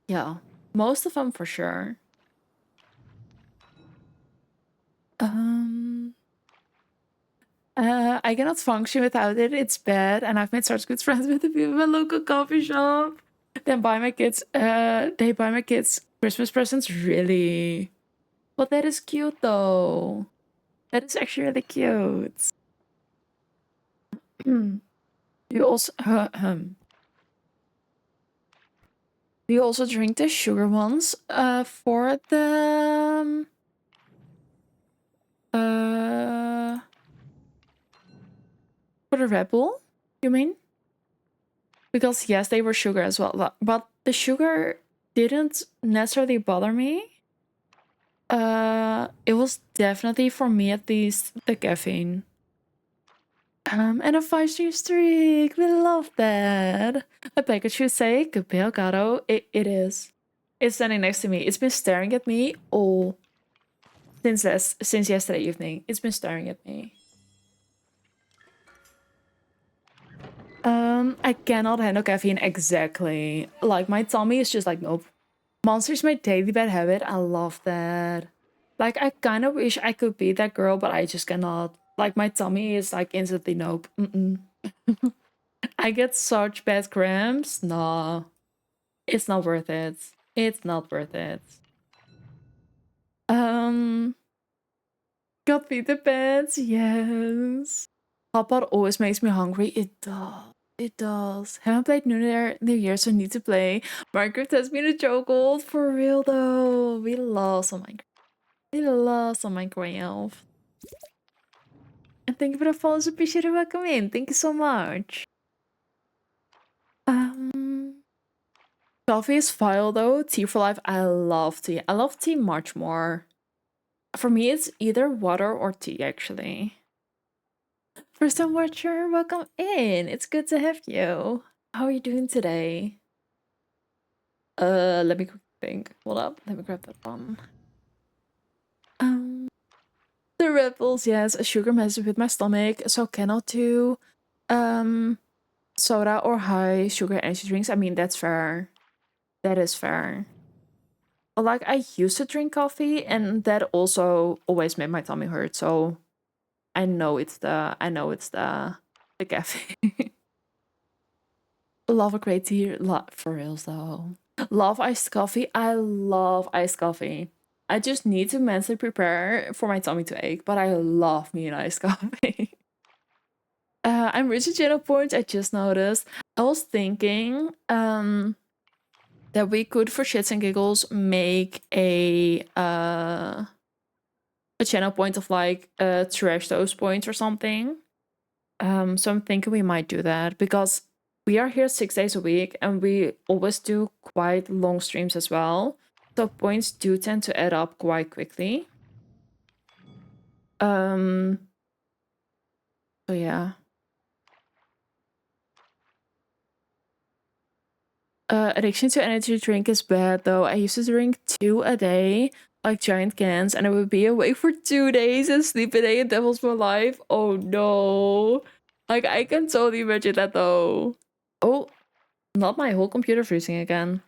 yeah, most of them for sure. I cannot function without it. It's bad, and I've made such good friends with the people in my local coffee shop. They buy my kids Christmas presents. Really? Well, that is cute though. That is actually really cute. You also do you also drink the sugar ones? For the for the Red Bull, you mean? Because yes, they were sugar as well, but the sugar didn't necessarily bother me. It was definitely, for me at least, the caffeine. And a 5-stream streak. We love that. A package should say, "Good Gato." It is. It's standing next to me. It's been staring at me all since yesterday evening. It's been staring at me. I cannot handle caffeine exactly. Like, my tummy is just like, nope. Monster's my daily bad habit. I love that. Like, I kind of wish I could be that girl, but I just cannot. Like, my tummy is like instantly nope. I get such bad cramps. No, it's not worth it. It's not worth it. Got feed the pets. Yes. Hotpot always makes me hungry. It does. It does. Haven't played New Year, so need to play. Minecraft has been a chokehold. For real though. We love some Minecraft. We love some Minecraft. And thank you for the follows. Appreciate it. Welcome in. Thank you so much. Coffee is file though. Tea for life. I love tea. I love tea much more. For me, it's either water or tea, actually. First time watcher, welcome in. It's good to have you. How are you doing today? Let me think. Hold up. Let me grab that one. The Red Bulls, yes. Sugar messes with my stomach, so cannot do soda or high sugar energy drinks. I mean, that's fair. That is fair. Like, I used to drink coffee, and that also always made my tummy hurt. So I know it's the caffeine. Love a great tea. For reals though. Love iced coffee. I love iced coffee. I just need to mentally prepare for my tummy to ache, but I love me an iced coffee. I'm reaching channel points. I just noticed. I was thinking that we could, for shits and giggles, make a channel point of like trash those points or something. So I'm thinking we might do that because we are here 6 days a week and we always do quite long streams as well. So points do tend to add up quite quickly. So yeah. Addiction to energy drink is bad though. I used to drink 2 a day, like giant cans, and I would be awake for 2 days and sleep a day, and that was my life. Oh no. Like I can totally imagine that though. Oh, not my whole computer freezing again.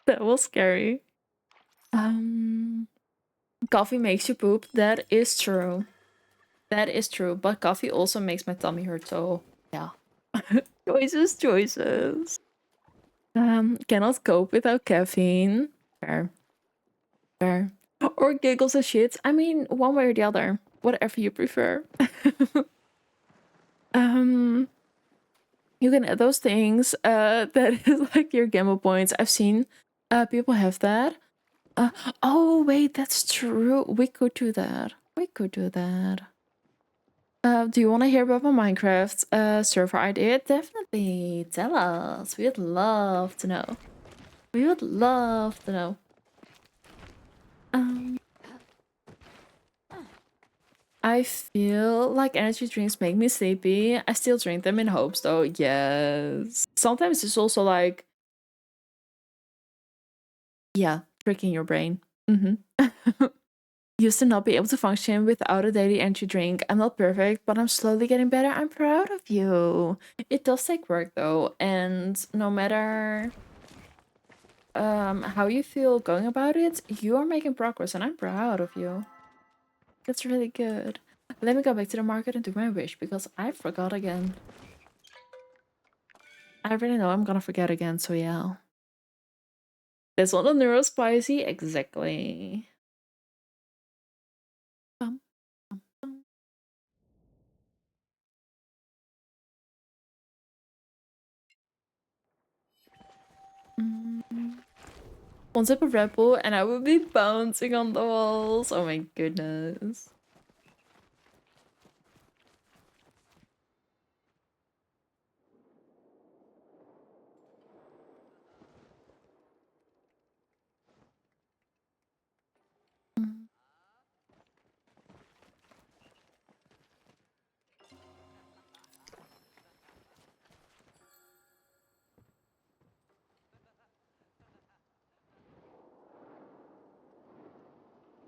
That was scary. Coffee makes you poop. That is true. That is true. But coffee also makes my tummy hurt, so yeah. Choices. Cannot cope without caffeine. Fair. Fair. Or giggles and shit. I mean, one way or the other. Whatever you prefer. You can add those things. That is like your gamma points. I've seen people have that. Oh wait, that's true. We could do that. We could do that. Do you want to hear about my Minecraft server idea? Definitely. Tell us. We would love to know. We would love to know. I feel like energy drinks make me sleepy. I still drink them in hopes though. Yes. Sometimes it's also like, yeah, tricking your brain. Used to not be able to function without a daily energy drink. I'm not perfect, but I'm slowly getting better. I'm proud of you. It does take work though, and no matter how you feel going about it, you are making progress, and I'm proud of you. That's really good. Let me go back to the market and do my wish because I forgot again. I already know I'm gonna forget again, so yeah. That's not a neurospicy, exactly. Bum, bum, bum. One sip of Red Bull and I would be bouncing on the walls. Oh my goodness.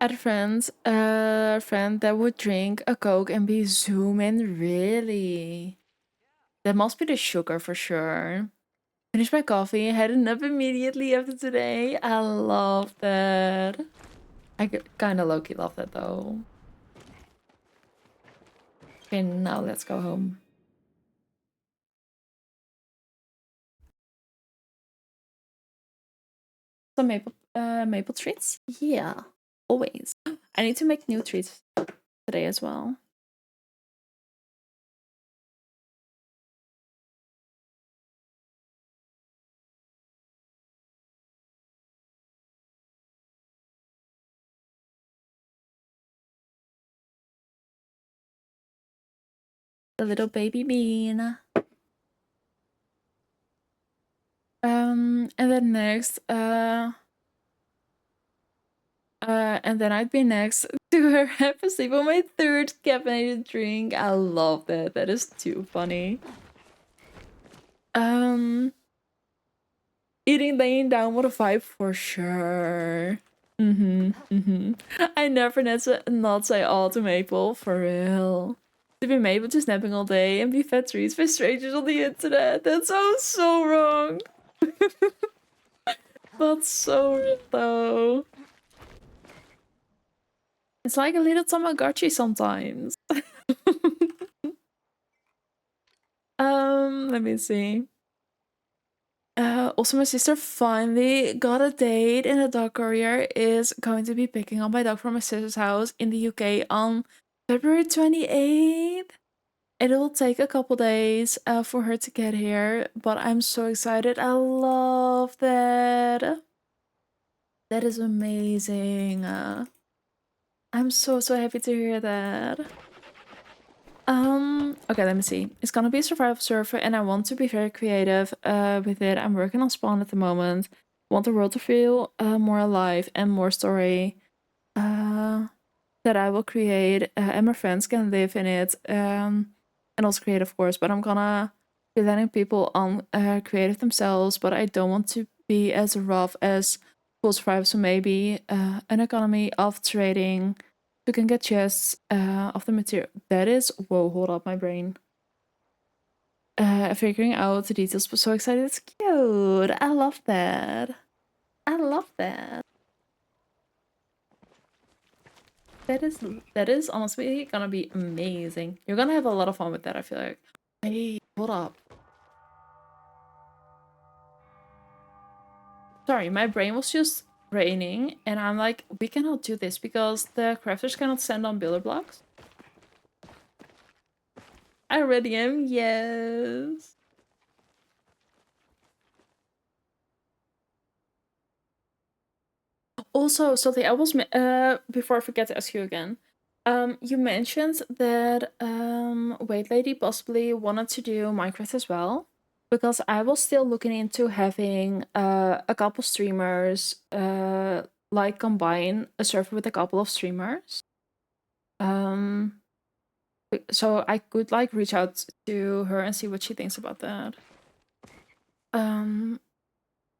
I had a friend that would drink a Coke and be zooming, really. That must be the sugar for sure. Finished my coffee, heading up immediately after today. I love that. I kind of low-key love that though. Okay, now let's go home. Some maple treats? Yeah, always. I need to make new treats today as well. The little baby bean. And then next, and then I'd be next to have a sip of my third caffeinated drink. I love that. That is too funny. Eating laying down, what a vibe for sure. I never not say all to Maple, for real. To be Maple just napping all day and be fed treats by strangers on the internet. That sounds so wrong. But so real though. It's like a little Tamagotchi sometimes. Let me see. Also, my sister finally got a date, and the dog courier is going to be picking up my dog from my sister's house in the UK on February 28th. It'll take a couple days for her to get here, but I'm so excited. I love that. That is amazing. I'm so happy to hear that. Okay, let me see. It's gonna be a survival server, and I want to be very creative with it. I'm working on Spawn at the moment. Want the world to feel more alive and more story that I will create, and my friends can live in it, and also create, of course. But I'm gonna be letting people on creative themselves, but I don't want to be as rough as full survival. So maybe an economy of trading. You can get chests of the material. That is, whoa, hold up, my brain. Figuring out the details, but so excited. It's cute. I love that. I love that. That is honestly gonna be amazing. You're gonna have a lot of fun with that, I feel like. Hey, hold up. Sorry, my brain was just raining, and I'm like, we cannot do this because the crafters cannot send on builder blocks. I already am, yes. Also, Salty, I was before I forget to ask you again. You mentioned that Wait Lady possibly wanted to do Minecraft as well, because I was still looking into having a couple streamers like combine a server with a couple of streamers. So I could like reach out to her and see what she thinks about that.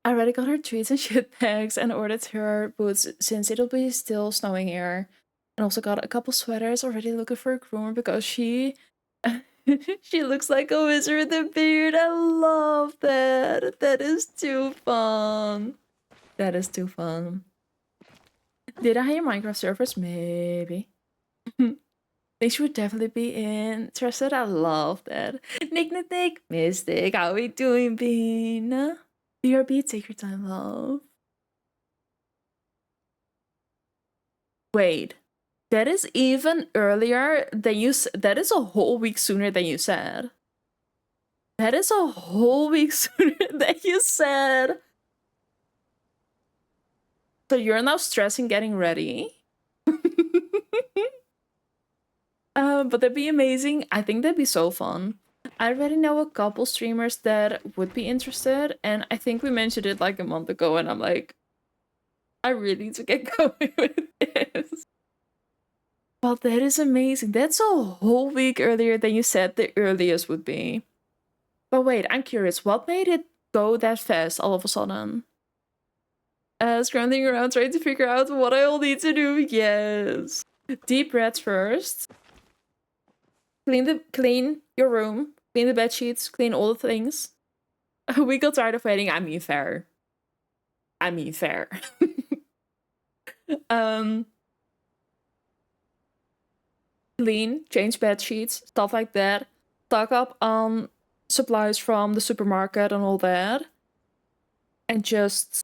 I already got her treats and shit bags and ordered her boots since it'll be still snowing here. And also got a couple sweaters, already looking for a groomer because she she looks like a wizard with a beard. I love that. That is too fun. That is too fun. Did I hire Minecraft servers? Maybe. They should definitely be interested. I love that. Nick, Mystic, how we doing, Bean? BRB, take your time, love. Wait, that is even earlier than you. That is a whole week sooner than you said. That is a whole week sooner than you said. So you're now stressing getting ready. But that'd be amazing. I think that'd be so fun. I already know a couple streamers that would be interested, and I think we mentioned it like a month ago, and I'm like, I really need to get going with this. Well, that is amazing. That's a whole week earlier than you said the earliest would be. But wait, I'm curious, what made it go that fast all of a sudden? Scrambling around trying to figure out what I all need to do. Yes. Deep breaths first. Clean your room. Clean the bed sheets. Clean all the things. We got tired of waiting. I mean, fair. Clean, change bed sheets, stuff like that. Stock up on supplies from the supermarket and all that. And just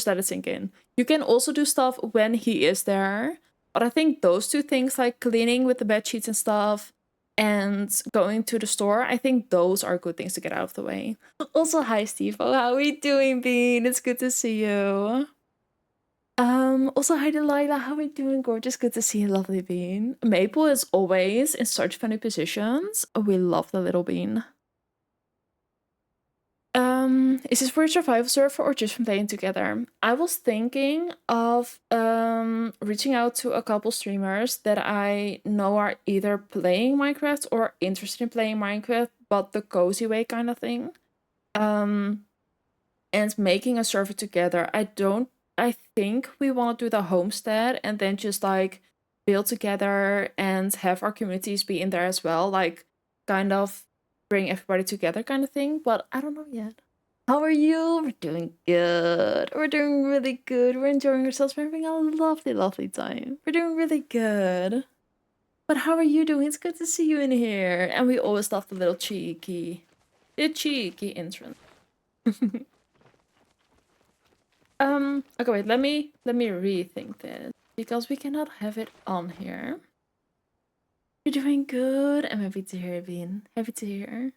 let it sink in. You can also do stuff when he is there. But I think those two things, like cleaning with the bed sheets and stuff and going to the store, I think those are good things to get out of the way. Also, hi Steve. How are we doing, Bean? It's good to see you. Also, hi Delilah. How are we doing? Gorgeous. Good to see you, lovely Bean. Maple is always in such funny positions. We love the little Bean. Is this for a survival server or just from playing together? I was thinking of reaching out to a couple streamers that I know are either playing Minecraft or interested in playing Minecraft, but the cozy way kind of thing. And making a server together. I think we want to do the homestead and then just like build together and have our communities be in there as well, like kind of bring everybody together kind of thing, but I don't know yet. How are you? We're doing good. We're doing really good. We're enjoying ourselves. We're having a lovely, lovely time. We're doing really good. But how are you doing? It's good to see you in here. And we always love the little cheeky entrance. Okay, wait, let me rethink this because we cannot have it on here. You're doing good. I'm happy to hear, Bean. Happy to hear.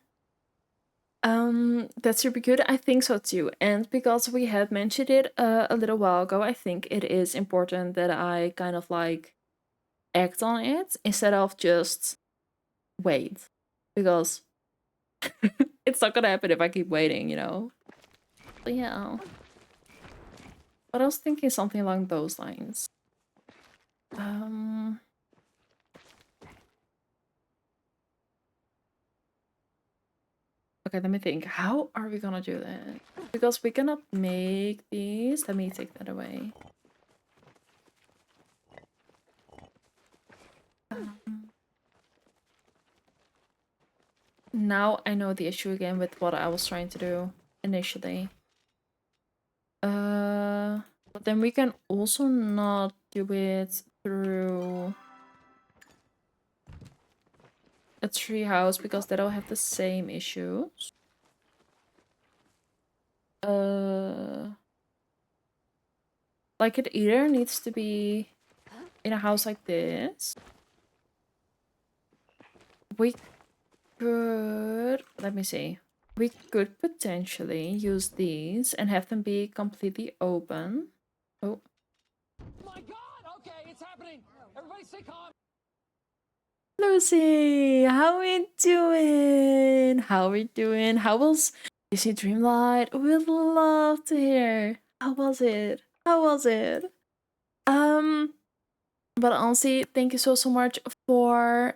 That's super good. I think so too. And because we had mentioned it a little while ago, I think it is important that I kind of like act on it instead of just wait. Because it's not gonna happen if I keep waiting, you know? So yeah. But I was thinking something along those lines. Okay, let me think. How are we gonna do that? Because we cannot make these. Let me take that away. Now I know the issue again with what I was trying to do initially. But then we can also not do it through a tree house because that'll have the same issues. Like it either needs to be in a house like this. We could, let me see. We could potentially use these and have them be completely open. Oh. My God! Okay, it's happening. Everybody stay calm. Lucy, how we doing? How we doing? How was Disney Dreamlight? We'd love to hear. How was it? How was it? But honestly, thank you so much for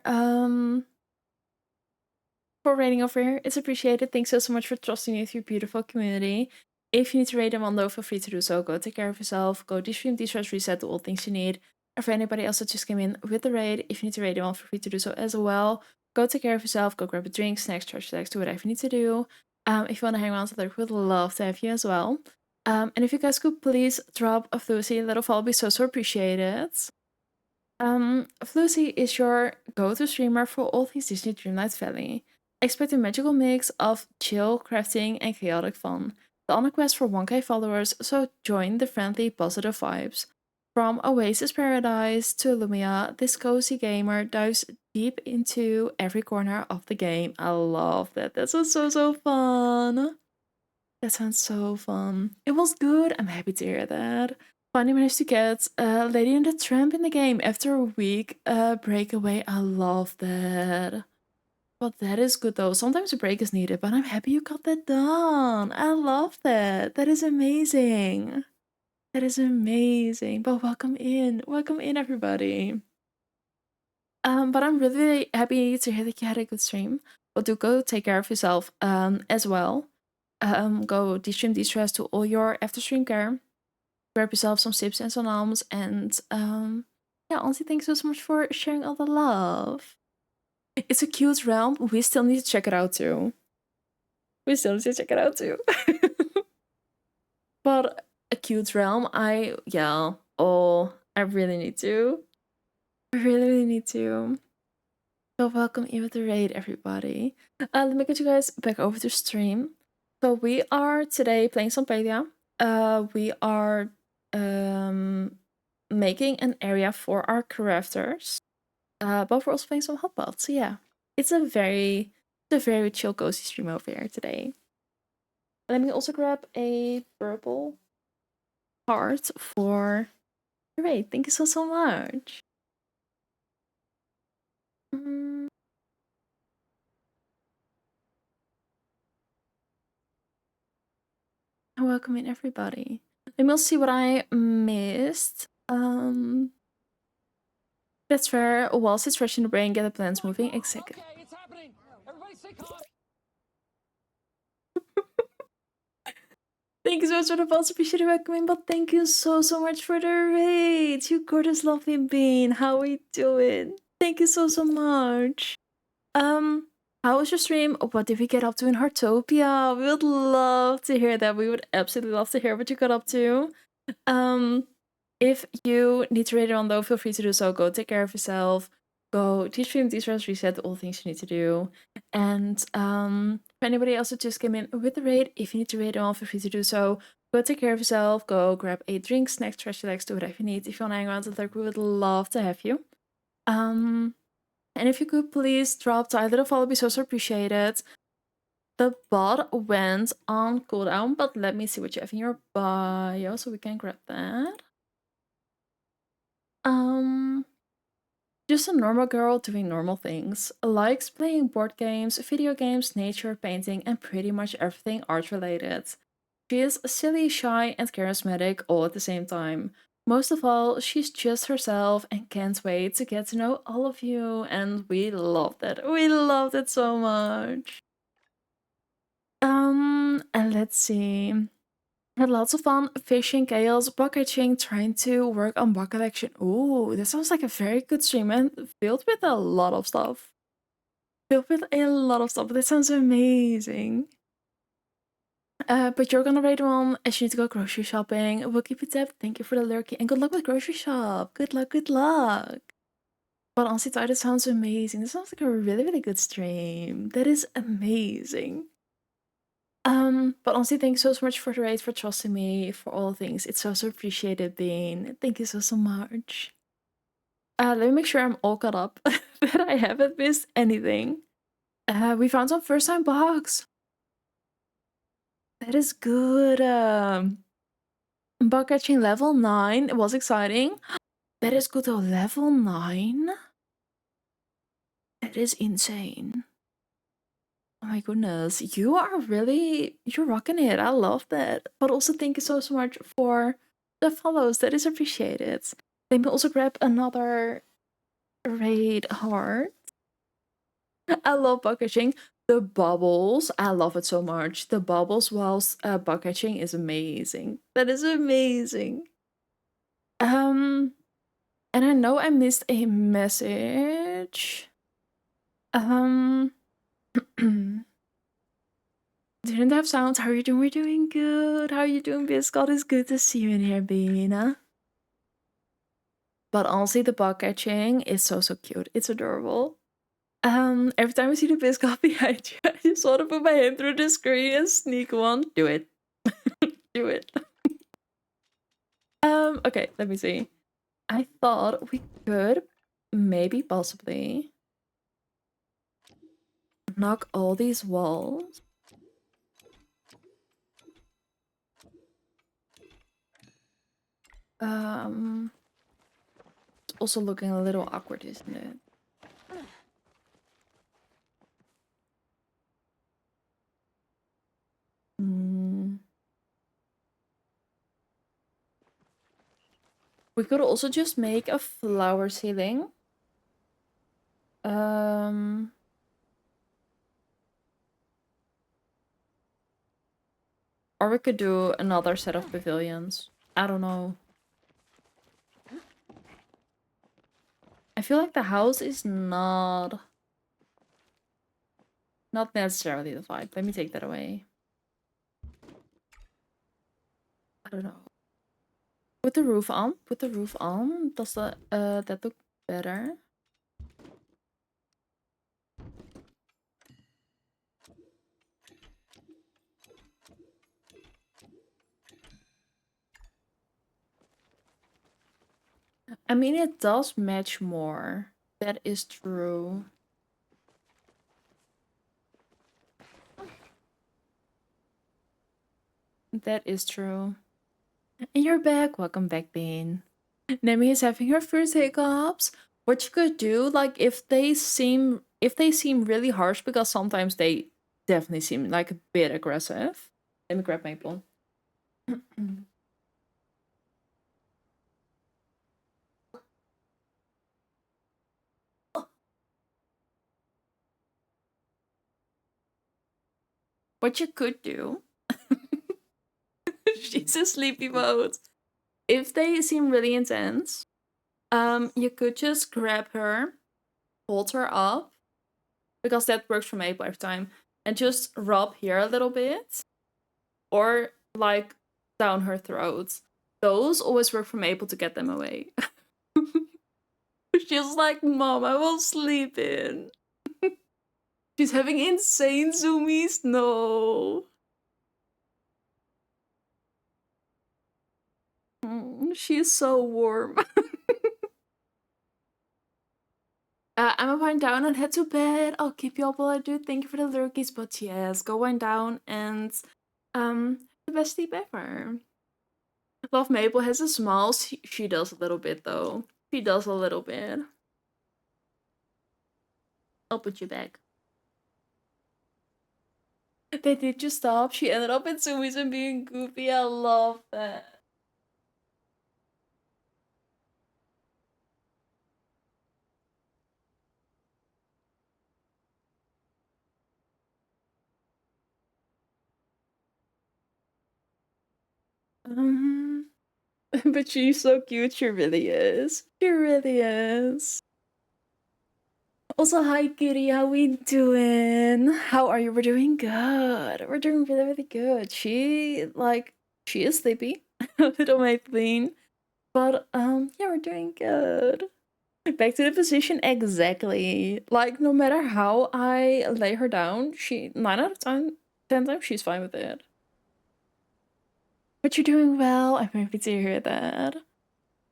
rating over here. It's appreciated. Thanks so much for trusting me with your beautiful community. If you need to rate them on low, feel free to do so. Go take care of yourself. Go de-stream, de-stress, reset, do all things you need. And for anybody else that just came in with the raid, if you need to rate them on, feel free to do so as well. Go take care of yourself. Go grab a drink, snacks, charge relax, do whatever you need to do. If you want to hang around, I would love to have you as well. And if you guys could please drop a Lucy, a little follow, be so appreciated. Flucy is your go-to streamer for all things Disney Dreamlight Valley. Expect a magical mix of chill, crafting, and chaotic fun. The on a quest for 1k followers, so join the friendly, positive vibes. From Oasis Paradise to Lumia, this cozy gamer dives deep into every corner of the game. I love that. That was so fun. That sounds so fun. It was good. I'm happy to hear that. Finally managed to get Lady and the Tramp in the game after a week breakaway. I love that. But that is good though. Sometimes a break is needed, but I'm happy you got that done. I love that. That is amazing. That is amazing. But welcome in. Welcome in, everybody. But I'm really happy to hear that you had a good stream. But do go take care of yourself as well. Go de-stream, de-stress, to all your after stream care. Grab yourself some sips and some alms, and yeah, honestly, thanks so much for sharing all the love. It's a cute realm. We still need to check it out too. But a cute realm, I really need to. I really need to. So welcome in with the raid, everybody. Let me get you guys back over to stream. So we are today playing some Palia. We are making an area for our crafters. But we're also playing some hotpots. So yeah, it's a very chill, cozy stream over here today. Let me also grab a purple heart for the raid. Thank you so much. Welcome in, everybody. Let me see what I missed. That's fair. Whilst it's fresh in the brain, get the plans moving. Exactly. Okay, it's happening. Everybody stay calm. Thank you so much for the pulse. Appreciate it, welcoming, but thank you so much for the raid. You gorgeous, lovely bean. How we doing? Thank you so much. How was your stream? What did we get up to in Heartopia? We would love to hear that. We would absolutely love to hear what you got up to. If you need to rate it on though, feel free to do so. Go take care of yourself. Go de-stream, de-stress, reset, all the things you need to do. And for anybody else that just came in with the raid, if you need to rate it on, feel free to do so. Go take care of yourself. Go grab a drink, snack, trash, relax, do whatever you need. If you want to hang around, we would love to have you. And if you could please drop the little follow, be so appreciated. The bot went on cooldown, but let me see what you have in your bio so we can grab that. Just a normal girl doing normal things. Likes playing board games, video games, nature, painting, and pretty much everything art related. She is silly, shy, and charismatic all at the same time. Most of all, she's just herself and can't wait to get to know all of you, and we love that. We loved it so much. And let's see. Had lots of fun fishing, chaos, bucketing, trying to work on bug collection. Ooh, this sounds like a very good stream and filled with a lot of stuff. Filled with a lot of stuff. This sounds amazing. But you're gonna rate one as you need to go grocery shopping. We'll keep it up. Thank you for the lurking and good luck with grocery shop. Good luck, good luck. But honestly, that sounds amazing. This sounds like a really, really good stream. That is amazing. But honestly, thank you so much for the rate, for trusting me, for all things. It's so appreciated, Bean. Thank you so much. Let me make sure I'm all caught up, that I haven't missed anything. We found some first time bugs. That is good. Bug catching level 9. It was exciting. That is good though. Level 9? That is insane. Oh my goodness. You're rocking it. I love that. But also thank you so much for the follows. That is appreciated. Let me also grab another raid heart. I love bug catching. The bubbles, I love it so much. The bubbles whilst bug catching is amazing. That is amazing. And I know I missed a message. Didn't have sounds. How are you doing? We're doing good. How are you doing, Biscuit? It's good to see you in here, Bina. But honestly, the bug catching is so cute. It's adorable. Every time I see the Biscuit behind you, I just want to put my hand through the screen and sneak one. Do it. Do it. Okay, let me see. I thought we could maybe possibly knock all these walls. It's also looking a little awkward, isn't it? We could also just make a flower ceiling. Or we could do another set of pavilions. I don't know. I feel like the house is not necessarily the vibe. Let me take that away. I don't know. Put the roof on. Put the roof on. Does that look better? I mean, it does match more. That is true. That is true. And you're back. Welcome back, Bean. Nemi is having her first hiccups. What you could do, like if they seem really harsh, because sometimes they definitely seem like a bit aggressive. Let me grab Maple. What you could do, she's a sleepy mode. If they seem really intense, you could just grab her, hold her up, because that works for Maple every time, and just rub here a little bit, or like down her throat. Those always work for Maple to get them away. She's like, Mom, I will sleep in. She's having insane zoomies. No. She is so warm. I'm gonna wind down and head to bed. I'll keep you up while I do. Thank you for the lurkies, but yes, go wind down and the best sleep ever. Love Maple has a smile. She does a little bit though. She does a little bit. I'll put you back. They did just stop. She ended up in zoomies and being goofy. I love that. Um, but she's so cute. She really is. She really is. Also, hi Kitty, how we doing? How are you? We're doing good. We're doing really, really good. She is sleepy, a little Maybelline, but yeah, we're doing good. Back to the position exactly. Like no matter how I lay her down, she 9 out of 10 times she's fine with it. But you're doing well. I'm happy to hear that.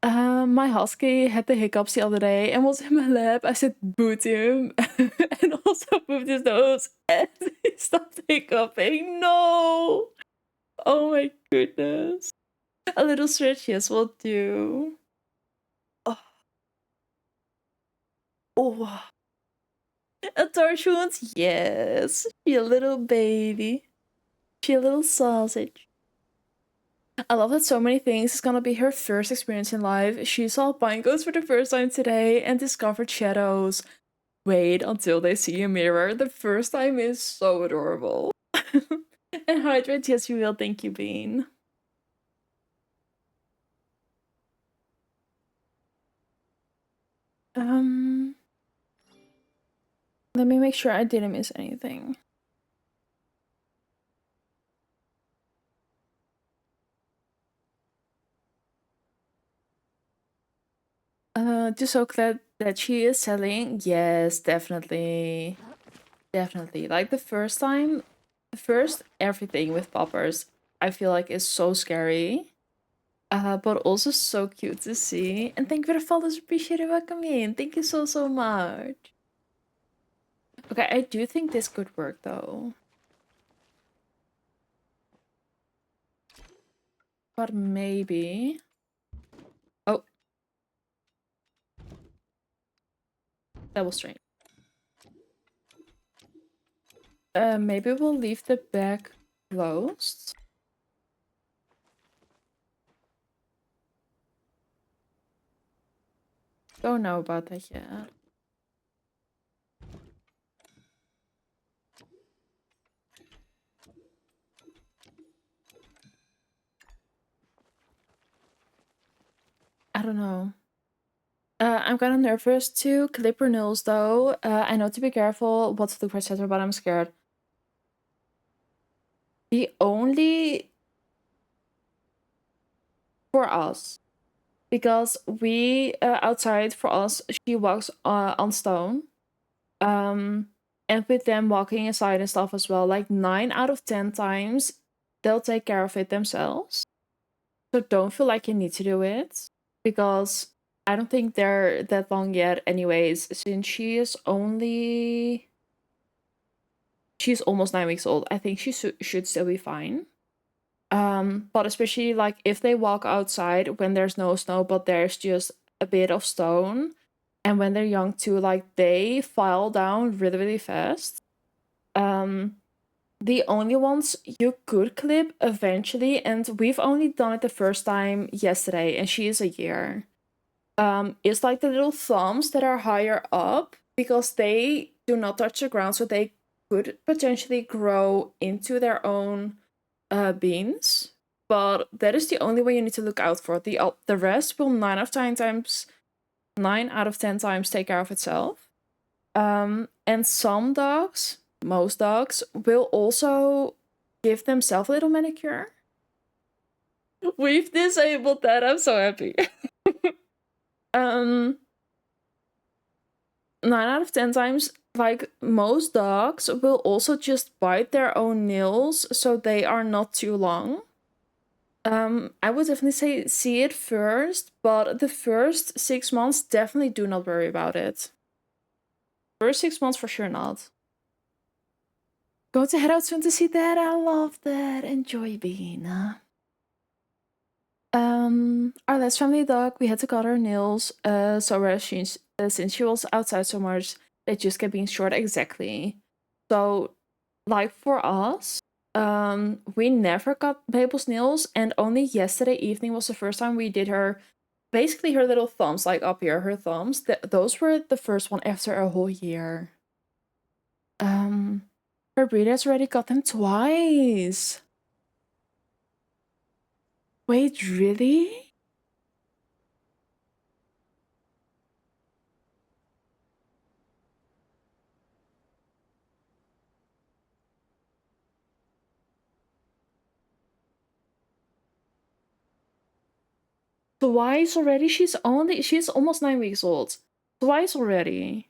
My husky had the hiccups the other day and was in my lap. I said boo to him and also moved his nose and he stopped hiccuping. No! Oh my goodness. A little stretch, yes, will do. Oh, oh. A torch wound, yes. She a little baby. She a little sausage. I love that so many things is gonna be her first experience in life. She saw pine cones for the first time today and discovered shadows. Wait until they see a mirror. The first time is so adorable. And hydrate, yes, you will. Thank you, Bean. Let me make sure I didn't miss anything. Just so glad that she is selling. Yes, definitely. Definitely. Like the first time, first everything with poppers, I feel like is so scary. But also so cute to see. And thank you for the followers. Appreciate it. Welcome in. Thank you so, so much. Okay, I do think this could work though. But maybe. Oh. That was strange. Maybe we'll leave the back closed. Don't know about that yet. I don't know. I'm kind of nervous to clip her nails though. I know to be careful what to look for, etc., but I'm scared. The only for us, because we outside for us, she walks on stone. And with them walking inside and stuff as well, like 9 out of 10 times, they'll take care of it themselves. So don't feel like you need to do it, because I don't think they're that long yet anyways, since she's almost 9 weeks old. I think she should still be fine. But especially like if they walk outside when there's no snow, but there's just a bit of stone, and when they're young too, like they file down really, really fast. The only ones you could clip eventually, and we've only done it the first time yesterday, and she is a year, is like the little thumbs that are higher up, because they do not touch the ground, so they could potentially grow into their own beans. But that is the only way you need to look out for. The rest will 9 out of 10 times take care of itself. And some dogs, most dogs, will also give themselves a little manicure. We've disabled that. I'm so happy. 9 out of 10 times, like most dogs will also just bite their own nails, so they are not too long. I would definitely say see it first, but the first 6 months, definitely do not worry about it. First 6 months for sure not. Going to head out soon to see that. I love that. Enjoy being. Our last family dog, we had to cut her nails. So since she was outside so much, they just kept being short. Exactly. So, like for us, we never cut Mabel's nails, and only yesterday evening was the first time we did her. Basically, her little thumbs, like up here, her thumbs. Those were the first one after a whole year. Her breeder's already got them twice. Wait, really? Twice already? She's almost 9 weeks old. Twice already.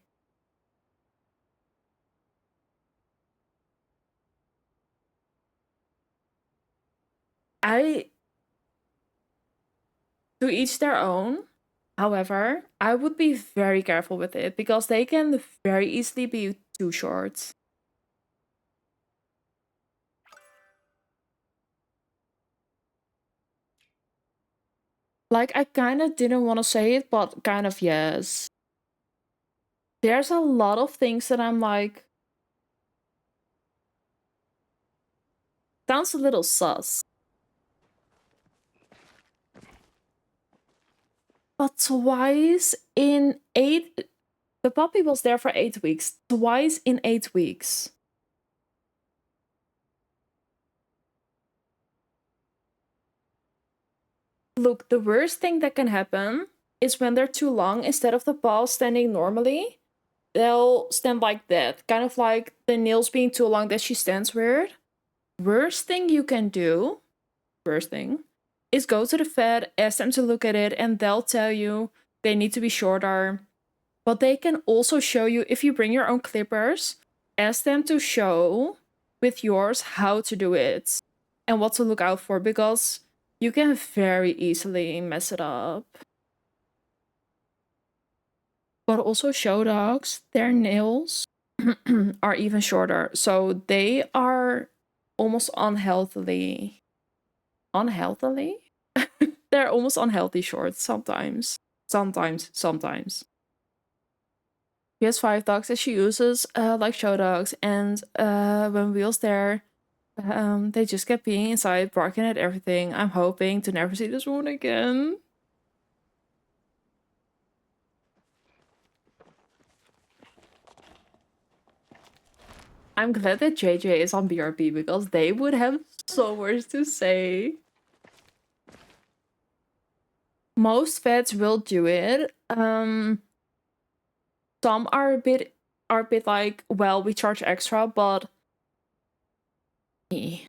To each their own. However, I would be very careful with it because they can very easily be too short. Like, I kind of didn't want to say it, but kind of yes. There's a lot of things that I'm like, sounds a little sus. But twice in 8, the puppy was there for 8 weeks. Twice in 8 weeks. Look, the worst thing that can happen is when they're too long, instead of the paws standing normally, they'll stand like that. Kind of like the nails being too long that she stands weird. Worst thing you can do, worst thing, is go to the vet, ask them to look at it, and they'll tell you they need to be shorter. But they can also show you, if you bring your own clippers, ask them to show with yours how to do it and what to look out for, because you can very easily mess it up. But also show dogs, their nails are even shorter. So they are almost unhealthily. Unhealthily? They're almost unhealthy short sometimes. Sometimes. She has 5 dogs that she uses like show dogs, and when Wheel's there, they just kept being inside, barking at everything. I'm hoping to never see this woman again. I'm glad that JJ is on BRB because they would have so much to say. Most vets will do it. Some are a bit like, well, we charge extra, but we're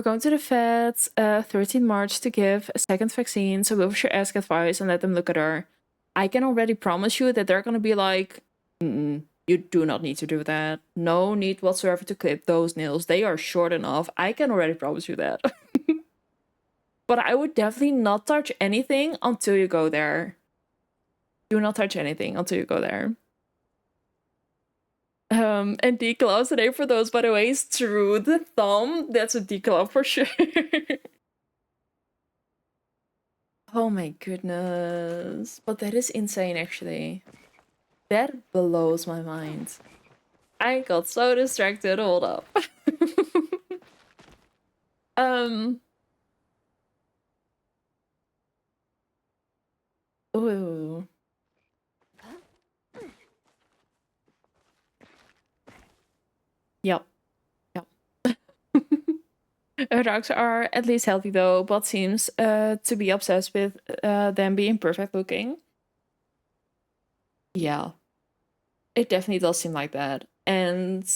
going to the vet 13 March to give a second vaccine, so we'll for sure ask advice and let them look at her. I can already promise you that they're gonna be like, you do not need to do that. No need whatsoever to clip those nails. They are short enough. I can already promise you that. But I would definitely not touch anything until you go there. Do not touch anything until you go there. And declaws today for those, by the way, is true. The thumb, that's a declaw for sure. Oh my goodness. But that is insane, actually. That blows my mind. I got so distracted. Hold up. Ooh. Yep. Yep. Her dogs are at least healthy though, but seems to be obsessed with them being perfect looking. Yeah. It definitely does seem like that. And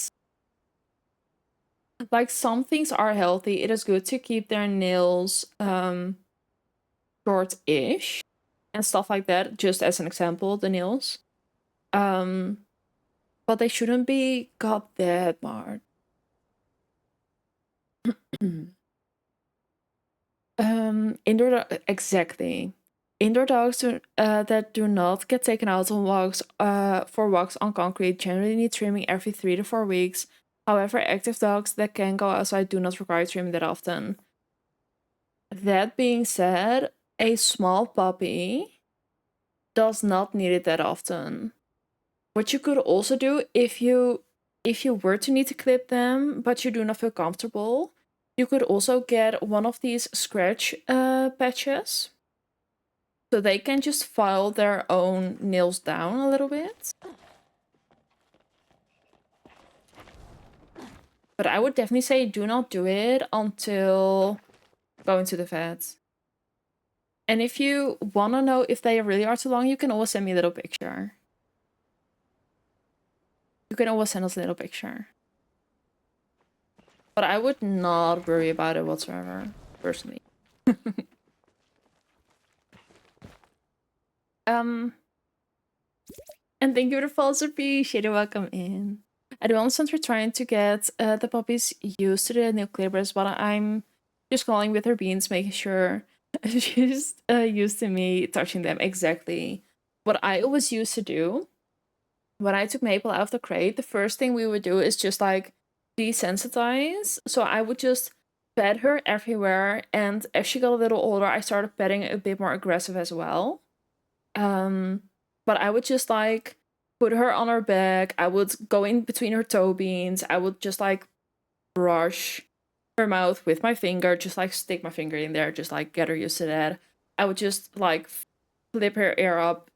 like, some things are healthy. It is good to keep their nails short-ish and stuff like that, just as an example, the nails. But they shouldn't be got that much. Indoor, exactly. Indoor dogs that do not get taken out on walks for walks on concrete generally need trimming every 3 to 4 weeks. However, active dogs that can go outside do not require trimming that often. That being said, a small puppy does not need it that often. What you could also do if you were to need to clip them but you do not feel comfortable, you could also get one of these scratch patches. So they can just file their own nails down a little bit. But I would definitely say do not do it until going to the vet. And if you want to know if they really are too long, you can always send me a little picture. You can always send us a little picture. But I would not worry about it whatsoever, personally. And thank you for the false appreciate. Welcome in. I do understand we're trying to get the puppies used to the new clippers, but I'm just calling with her beans, making sure she's used to me touching them. Exactly. What I always used to do when I took Maple out of the crate, the first thing we would do is just like desensitize. So I would just pet her everywhere, and as she got a little older, I started petting a bit more aggressive as well. But I would just like put her on her back. I would go in between her toe beans. I would just like brush her mouth with my finger, just like stick my finger in there, just like get her used to that. I would just like flip her ear up,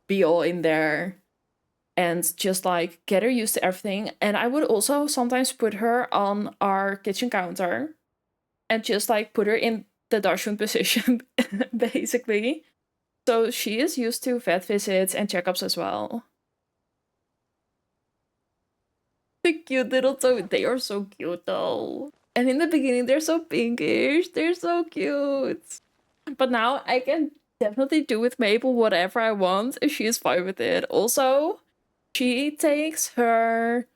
be all in there, and just like get her used to everything. And I would also sometimes put her on our kitchen counter and just like put her in the Darshun position, basically. So she is used to vet visits and checkups as well. The cute little toad. They are so cute though. And in the beginning, they're so pinkish. They're so cute. But now I can definitely do with Mabel whatever I want if she is fine with it. Also, she takes her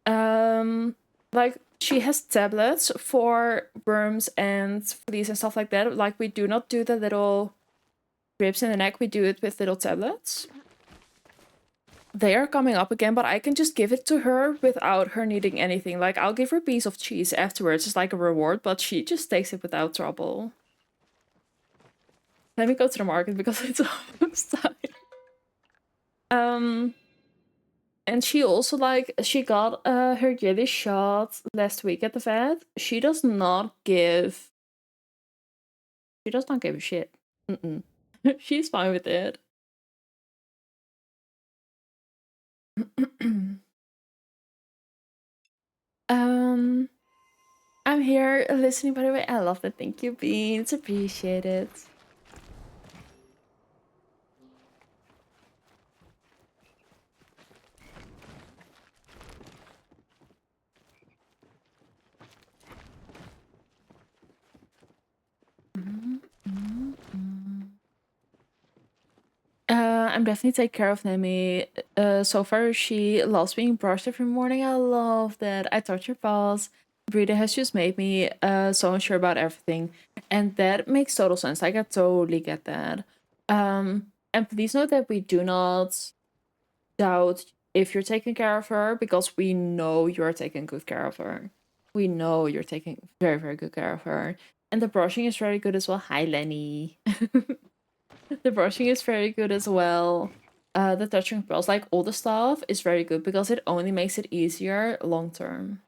like she has tablets for worms and fleas and stuff like that. Like we do not do the little ribs in the neck, we do it with little tablets. They are coming up again, but I can just give it to her without her needing anything. Like, I'll give her a piece of cheese afterwards as like a reward, but she just takes it without trouble. Let me go to the market because it's almost time. And she also like she got her yearly shot last week at the vet. She does not give a shit. She's fine with it. I'm here listening, by the way. I love that. Thank you, Beans. Appreciate it. I'm definitely take care of Nemi. So far, she loves being brushed every morning. I love that. I touch her paws. Brita has just made me so unsure about everything, and that makes total sense. Like I totally get that. And please note that we do not doubt if you're taking care of her because we know you're taking good care of her. We know you're taking very, very good care of her. And the brushing is very good as well. Hi, Lenny. The brushing is very good as well. The touching pearls, like all the stuff, is very good because it only makes it easier long term.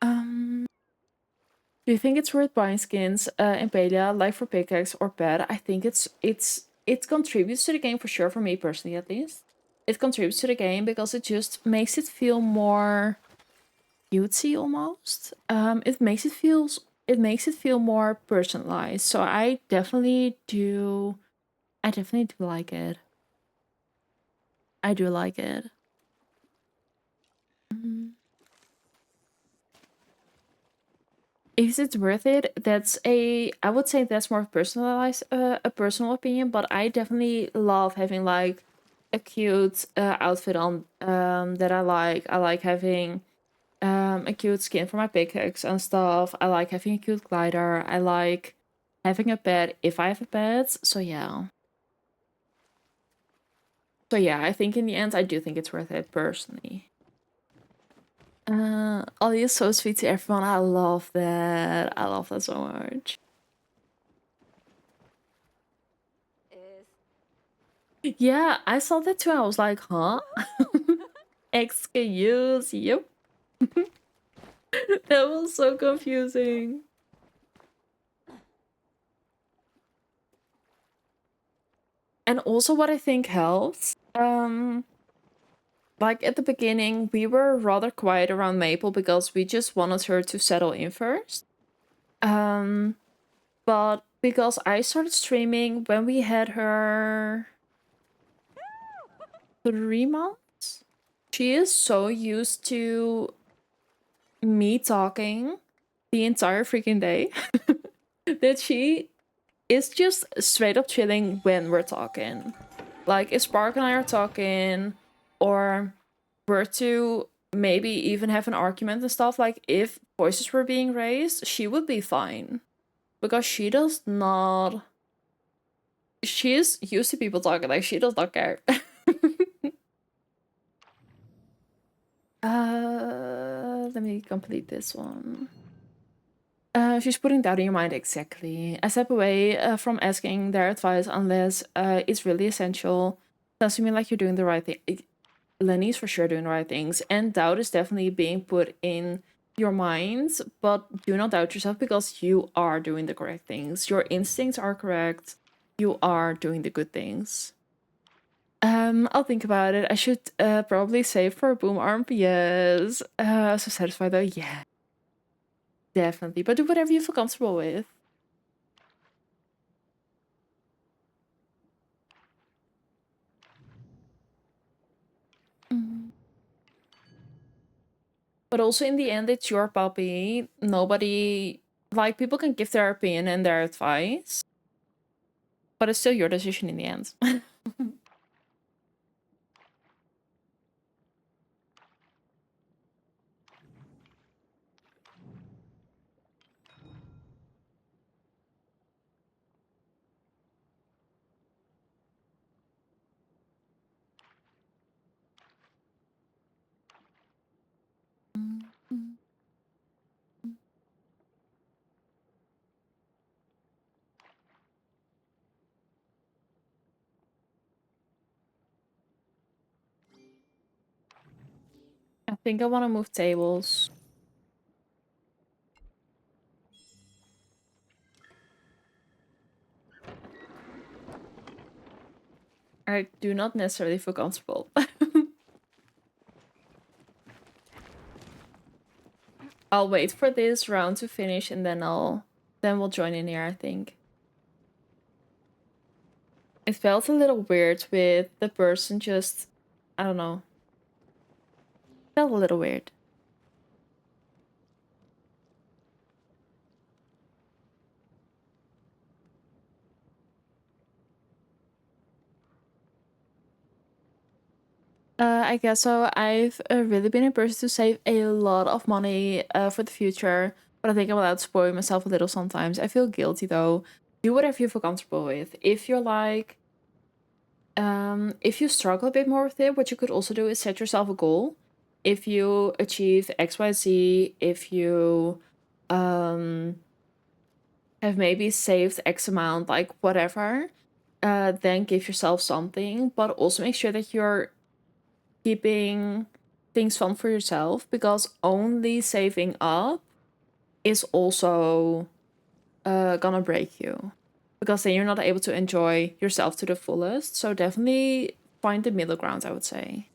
Do you think it's worth buying skins in Palia, like for pickaxe or pet? I think it contributes to the game for sure, for me personally at least. It contributes to the game because it just makes it feel more cutesy almost. It makes it feel more personalized. So I definitely do like it. I do like it. Is it worth it? I would say that's more personalized, a personal opinion, but I definitely love having like a cute outfit on that I like. I like having a cute skin for my pickaxe and stuff. I like having a cute glider. I like having a pet if I have a pet. So yeah. So yeah, I think in the end, I do think it's worth it personally. Ollie is so sweet to everyone. I love that. I love that so much. Yeah, I saw that too. I was like, huh? Excuse, yep. That was so confusing. And also what I think helps, like at the beginning, we were rather quiet around Maple because we just wanted her to settle in first. But because I started streaming when we had her 3 months, she is so used to me talking the entire freaking day that she is just straight up chilling when we're talking. Like if Spark and I are talking, or were to maybe even have an argument and stuff, like if voices were being raised, she would be fine. Because she does not. She is used to people talking, like she does not care. Let me complete this one. She's putting doubt in your mind, exactly. I step away from asking their advice unless it's really essential. Sounds to me like you're doing the right thing. Lenny's for sure doing the right things, and doubt is definitely being put in your minds, but do not doubt yourself because you are doing the correct things. Your instincts are correct. You are doing the good things. I'll think about it. I should probably save for a boom arm. Yes. So satisfied though. Yeah, definitely. But do whatever you feel comfortable with. Mm. But also in the end, it's your puppy. Nobody, like, people can give their opinion and their advice, but it's still your decision in the end. I think I want to move tables. I do not necessarily feel comfortable. I'll wait for this round to finish and then we'll join in here, I think. It felt a little weird with the person just, I don't know. Felt a little weird. I guess so. I've really been a person to save a lot of money for the future, but I think I'm allowed to spoil myself a little sometimes. I feel guilty though. Do whatever you feel comfortable with. If you're like, if you struggle a bit more with it, what you could also do is set yourself a goal. If you achieve XYZ, if you have maybe saved X amount, like whatever, then give yourself something, but also make sure that you're keeping things fun for yourself, because only saving up is also gonna break you, because then you're not able to enjoy yourself to the fullest. So definitely find the middle ground, I would say.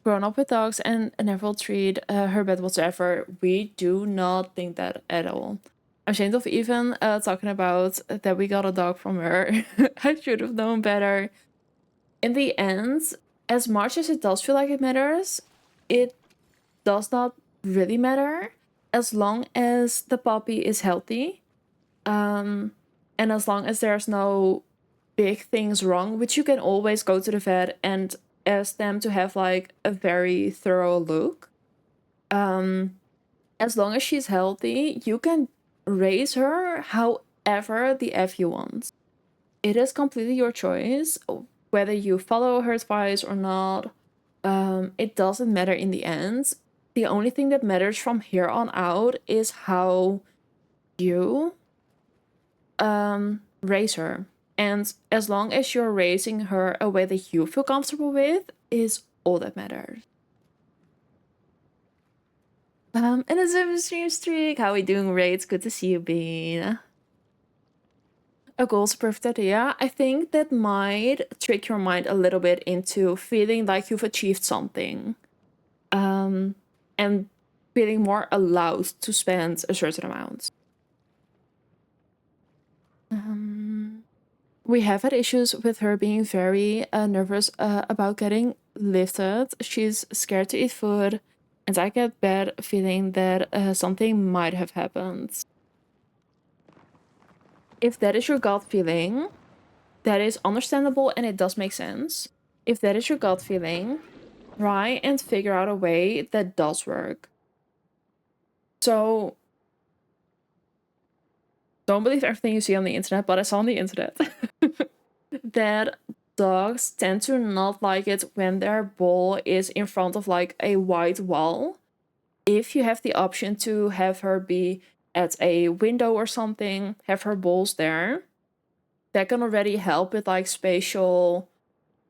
Grown up with dogs and never will treat her bed whatsoever. We do not think that at all. I'm ashamed of even talking about that we got a dog from her. I should have known better. In the end, as much as it does feel like it matters, it does not really matter as long as the puppy is healthy. And as long as there's no big things wrong, which you can always go to the vet and ask them to have like a very thorough look. As long as she's healthy, you can raise her whatever the F you want. It is completely your choice whether you follow her advice or not. It doesn't matter in the end. The only thing that matters from here on out is how you raise her. And as long as you're raising her a way that you feel comfortable with, is all that matters. And a Zoom stream streak. How we doing, Ray? It's good to see you, Bean. A goal's a perfect idea. I think that might trick your mind a little bit into feeling like you've achieved something. And feeling more allowed to spend a certain amount. We have had issues with her being very nervous about getting lifted. She's scared to eat food, and I get bad feeling that something might have happened. If that is your gut feeling, that is understandable and it does make sense. If that is your gut feeling, try and figure out a way that does work. So, don't believe everything you see on the internet, but I saw on the internet that dogs tend to not like it when their bowl is in front of like a white wall. If you have the option to have her be at a window or something, have her bowls there, that can already help with like spatial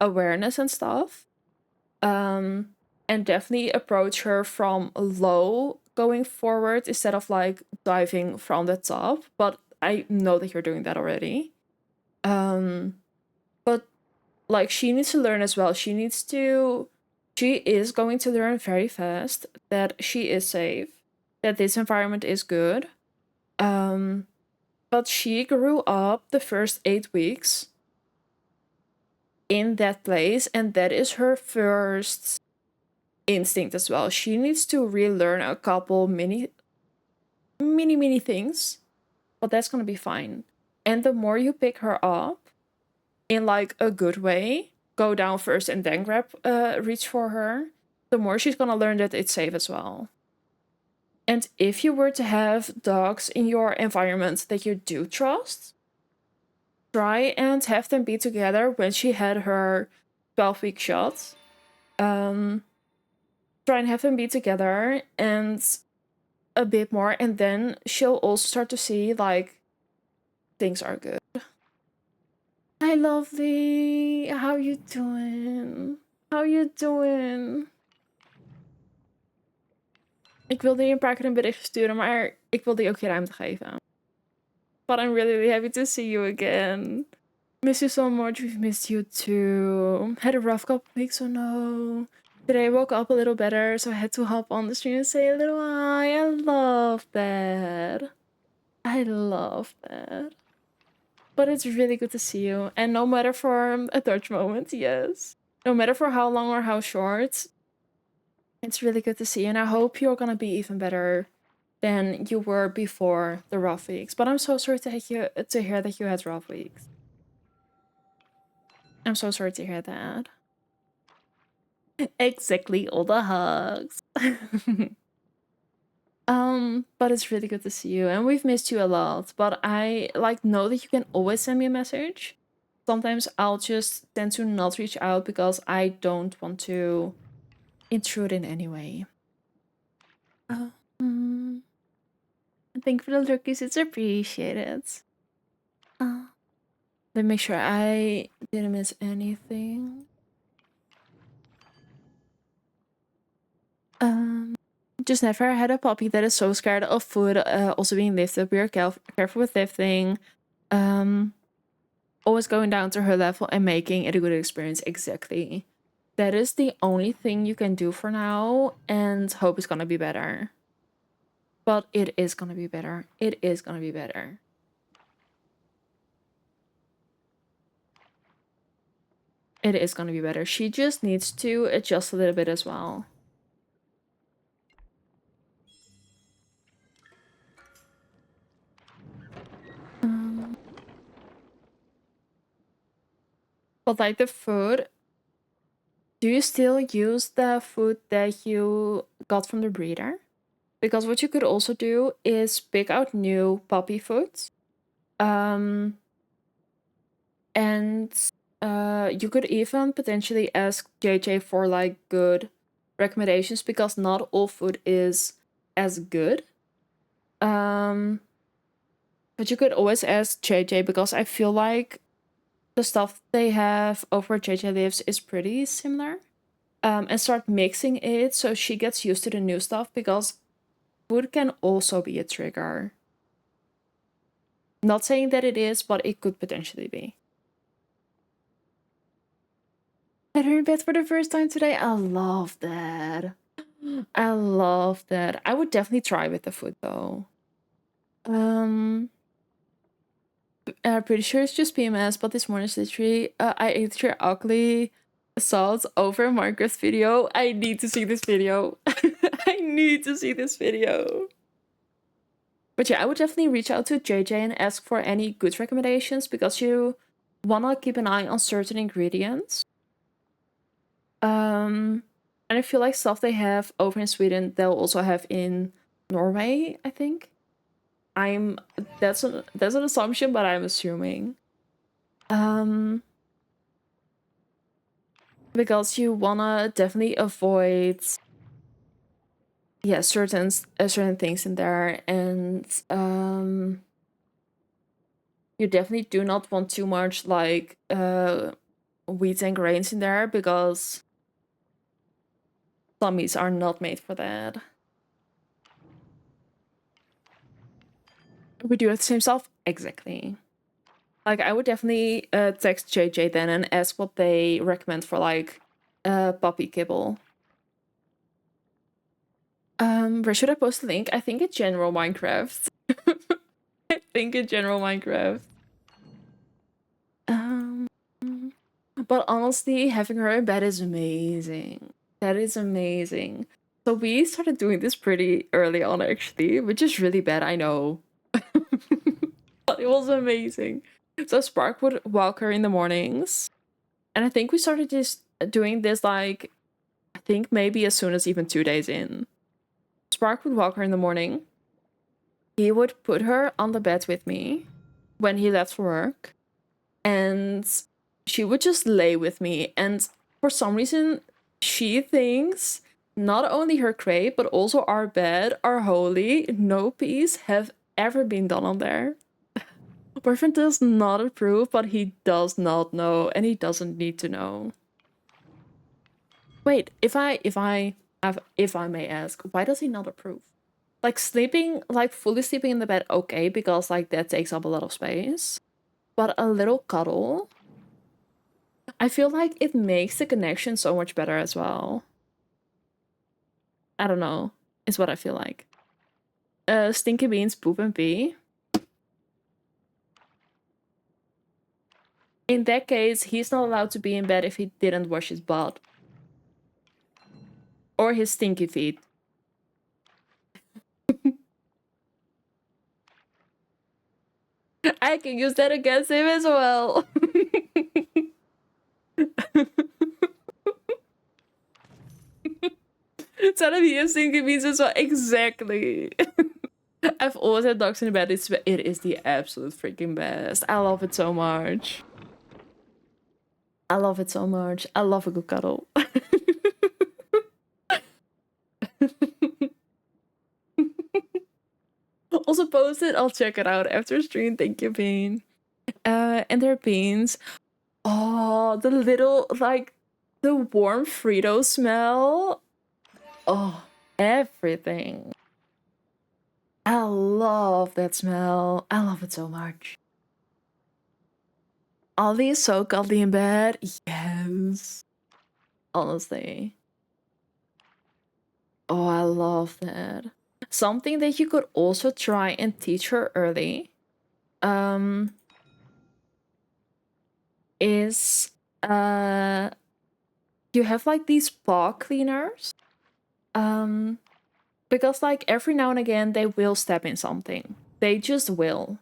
awareness and stuff. And definitely approach her from low going forward instead of like diving from the top. But I know that you're doing that already. But like she needs to learn as well. She is going to learn very fast that she is safe, that this environment is good. But she grew up the first 8 weeks in that place, and that is her first instinct as well. She needs to relearn a couple mini things, but that's gonna be fine. And the more you pick her up in like a good way, go down first and then reach for her, the more she's gonna learn that it's safe as well. And if you were to have dogs in your environment that you do trust, try and have them be together when she had her 12-week shot. Try and have them be together and a bit more, and then she'll also start to see like things are good. Hi, lovely. How you doing? How you doing? Ik wilde je een paar keer een bericht sturen, maar ik wilde je ook je ruimte geven. But I'm really, really happy to see you again. Miss you so much. We've missed you too. Had a rough couple weeks, so no. Today I woke up a little better, so I had to hop on the stream and say a little hi. I love that. I love that. But it's really good to see you. And no matter for a Dutch moment, yes. No matter for how long or how short, it's really good to see you. And I hope you're gonna be even better than you were before the rough weeks. But I'm so sorry to hear that you had rough weeks. I'm so sorry to hear that. Exactly, all the hugs. But it's really good to see you, and we've missed you a lot. But I like know that you can always send me a message. Sometimes I'll just tend to not reach out because I don't want to intrude in any way. Thank you for the lurkies, it's appreciated. Let me make sure I didn't miss anything. Just never had a puppy that is so scared of food also being lifted. We are careful with lifting. Always going down to her level and making it a good experience. Exactly. That is the only thing you can do for now, and hope it's gonna be better. But it is gonna be better. It is gonna be better. It is gonna be better. She just needs to adjust a little bit as well. But like the food, do you still use the food that you got from the breeder? Because what you could also do is pick out new puppy foods Um, and you could even potentially ask JJ for like good recommendations because not all food is as good. But you could always ask JJ because I feel like the stuff they have over where JJ lives is pretty similar. And start mixing it so she gets used to the new stuff because food can also be a trigger. Not saying that it is, but it could potentially be. Better in bed for the first time today. I love that. I love that. I would definitely try with the food though. I'm pretty sure it's just PMS, but this morning is literally I ate your ugly sauce over a Minecraft video. I need to see this video. I need to see this video. But yeah, I would definitely reach out to JJ and ask for any good recommendations because you wanna keep an eye on certain ingredients. And I feel like stuff they have over in Sweden, they'll also have in Norway, I think. That's an assumption, but I'm assuming. Because you wanna definitely avoid certain things in there, and you definitely do not want too much like wheat and grains in there because some meats are not made for that. We do have the same stuff? Exactly. Like, I would definitely text JJ then and ask what they recommend for, like, puppy kibble. Where should I post the link? I think it's general Minecraft. I think it's general Minecraft. But honestly, having her in bed is amazing. That is amazing. So we started doing this pretty early on, actually, which is really bad, I know. But it was amazing. So Spark would walk her in the mornings. And I think we started just doing this, like, I think maybe as soon as even 2 days in. Spark would walk her in the morning. He would put her on the bed with me when he left for work. And she would just lay with me. And for some reason, she thinks not only her crate, but also our bed are holy. No piece have ever been done on there. Boyfriend does not approve, but he does not know, and he doesn't need to know. Wait, if I may ask, why does he not approve? Like sleeping, like fully sleeping in the bed, okay, because like that takes up a lot of space. But a little cuddle, I feel like it makes the connection so much better as well. I don't know, is what I feel like. Stinky beans, poop and pee. In that case, he's not allowed to be in bed if he didn't wash his butt. Or his stinky feet. I can use that against him as well. Tell him he has stinky beans as well. Exactly. I've always had dogs in bed. It is the absolute freaking best. I love it so much. I love it so much. I love a good cuddle. Also post it. I'll check it out after stream. Thank you, Bean. And their beans. Oh, the little, like, the warm Frito smell. Oh, everything. I love that smell. I love it so much. Ollie is so cuddly in bed. Yes. Honestly. Oh, I love that. Something that you could also try and teach her early is you have like these paw cleaners. Because like every now and again they will step in something. They just will.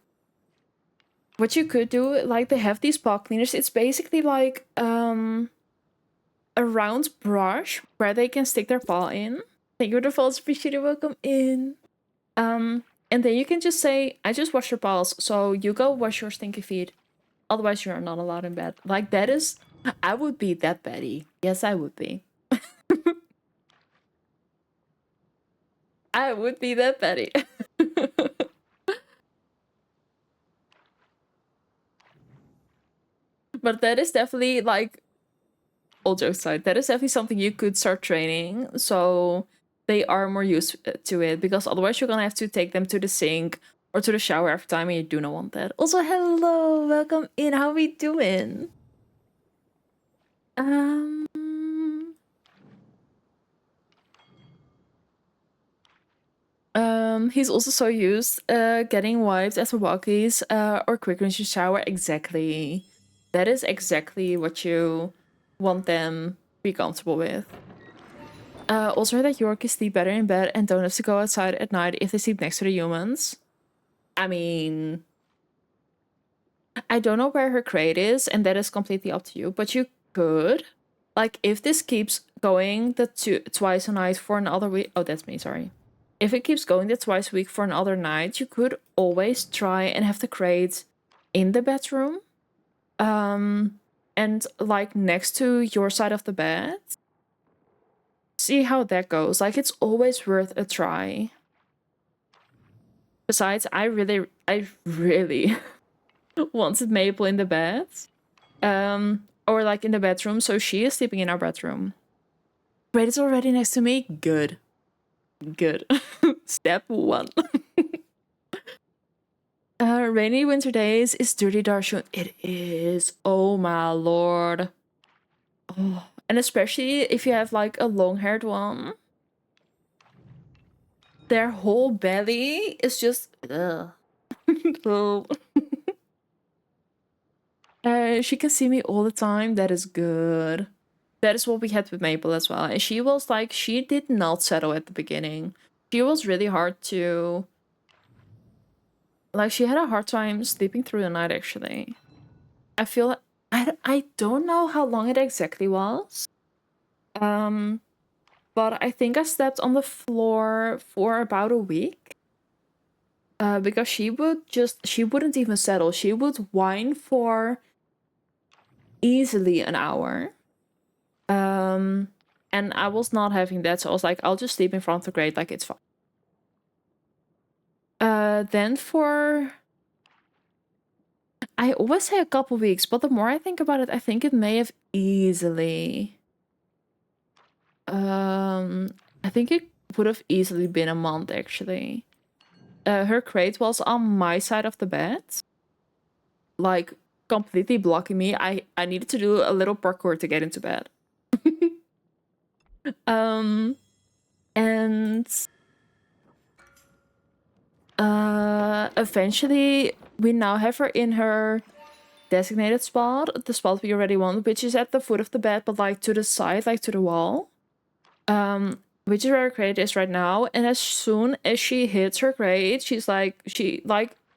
What you could do, like they have these paw cleaners, it's basically like a round brush where they can stick their paw in. Thank you for the false appreciated welcome in. And then you can just say, I just washed your paws, so you go wash your stinky feet. Otherwise, you are not allowed in bed. Like, that is... I would be that Betty. Yes, I would be. I would be that Betty. But that is definitely, like... All jokes aside, that is definitely something you could start training, so they are more used to it, because otherwise you're gonna have to take them to the sink or to the shower every time, and you do not want that. Also, hello, welcome in. How we doing? Um, he's also so used getting wiped after walkies or quick rinse your shower. Exactly. That is exactly what you want them be comfortable with. Also that Yorkies sleep better in bed and don't have to go outside at night if they sleep next to the humans. I mean, I don't know where her crate is, and that is completely up to you, but you could. Like, if this keeps going twice a night for another week... Oh, that's me, sorry. If it keeps going the twice a week for another night, you could always try and have the crate in the bedroom. And, like, next to your side of the bed. See how that goes. Like, it's always worth a try. Besides, I really wanted Maple in the bed. Or like in the bedroom, so she is sleeping in our bedroom. Great, it's already next to me. Good. Good. Step 1. Rainy winter days is dirty Darshoon. It is. Oh my lord. Oh. And especially if you have like a long-haired one. Their whole belly is just... Ugh. She can see me all the time. That is good. That is what we had with Maple as well. And she was like, she did not settle at the beginning. She was really hard to... Like, she had a hard time sleeping through the night, actually. I feel like... I don't know how long it exactly was. But I think I slept on the floor for about a week. Because she wouldn't even settle. She would whine for easily an hour. And I was not having that, so I was like, I'll just sleep in front of the grate, like, it's fine. Then for... I always say a couple weeks, but the more I think about it, I think it may have easily... I think it would have easily been a month, actually. Her crate was on my side of the bed. Like, completely blocking me. I needed to do a little parkour to get into bed. And eventually we now have her in her designated spot, the spot we already wanted, which is at the foot of the bed, but like to the side, like to the wall. Which is where her crate is right now. And as soon as she hits her crate, she's like,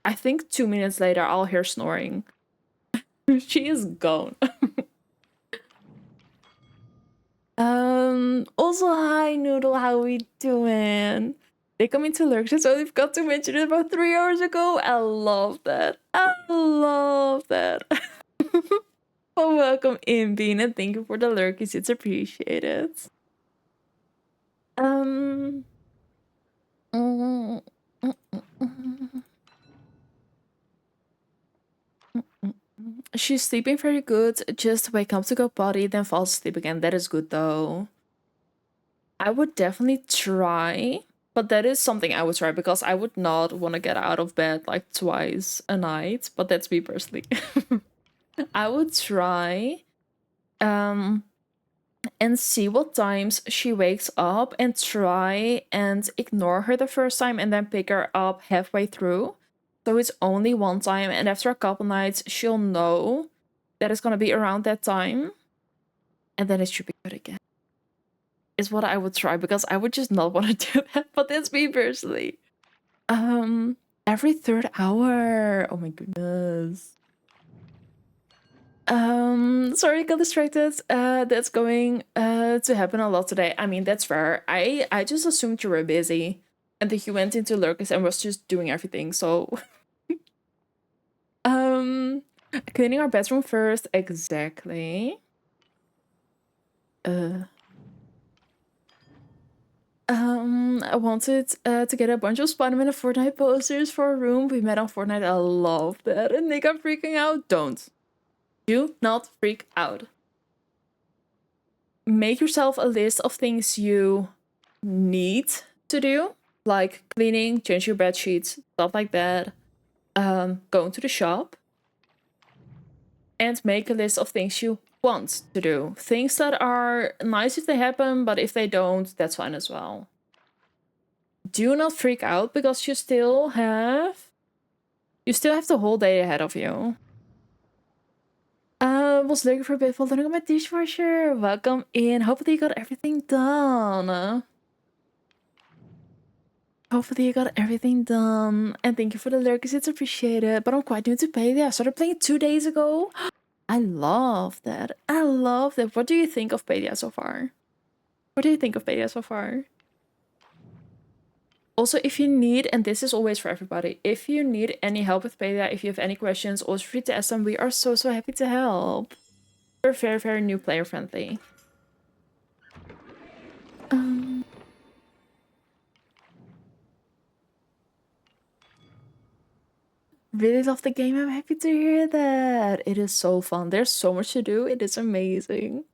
I think 2 minutes later, I'll hear snoring. She is gone. Also, hi Noodle, how we doing? They come into lurk, so we've got to mention it about 3 hours ago. I love that. I love that. Well, welcome in, Bean, and thank you for the lurkies. It's appreciated. She's sleeping very good. Just wake up to go potty, then falls asleep again. That is good, though. I would definitely try, but that is something I would try, because I would not want to get out of bed like twice a night, but that's me personally. I would try and see what times she wakes up and try and ignore her the first time and then pick her up halfway through. So it's only one time, and after a couple nights, she'll know that it's gonna be around that time. And then it should be good again. Is what I would try, because I would just not want to do that, but that's me personally. Every third hour. Oh my goodness. Sorry, got distracted. That's going to happen a lot today. I mean, that's fair. I just assumed you were busy. And then he went into Lurkus and was just doing everything, so... Cleaning our bedroom first, exactly. I wanted to get a bunch of Spider-Man and Fortnite posters for a room. We met on Fortnite. I love that. And Nick, I'm freaking out. Don't. Do not freak out. Make yourself a list of things you need to do, like cleaning, change your bed sheets, stuff like that. Going to the shop. And make a list of things you want to do. Things that are nice if they happen, but if they don't, that's fine as well. Do not freak out because you still have the whole day ahead of you. Was looking for a bit while doing my dishwasher. Welcome in. Hopefully you got everything done. Hopefully you got everything done. And thank you for the lurkers, it's appreciated. But I'm quite new to Palia. I started playing 2 days ago. I love that. I love that. What do you think of Palia so far? What do you think of Palia so far? Also, if you need, and this is always for everybody, if you need any help with Palia, if you have any questions, also free to ask them. We are so happy to help. We're very new player friendly. Really love the game. I'm happy to hear that. It is so fun. There's so much to do. It is amazing.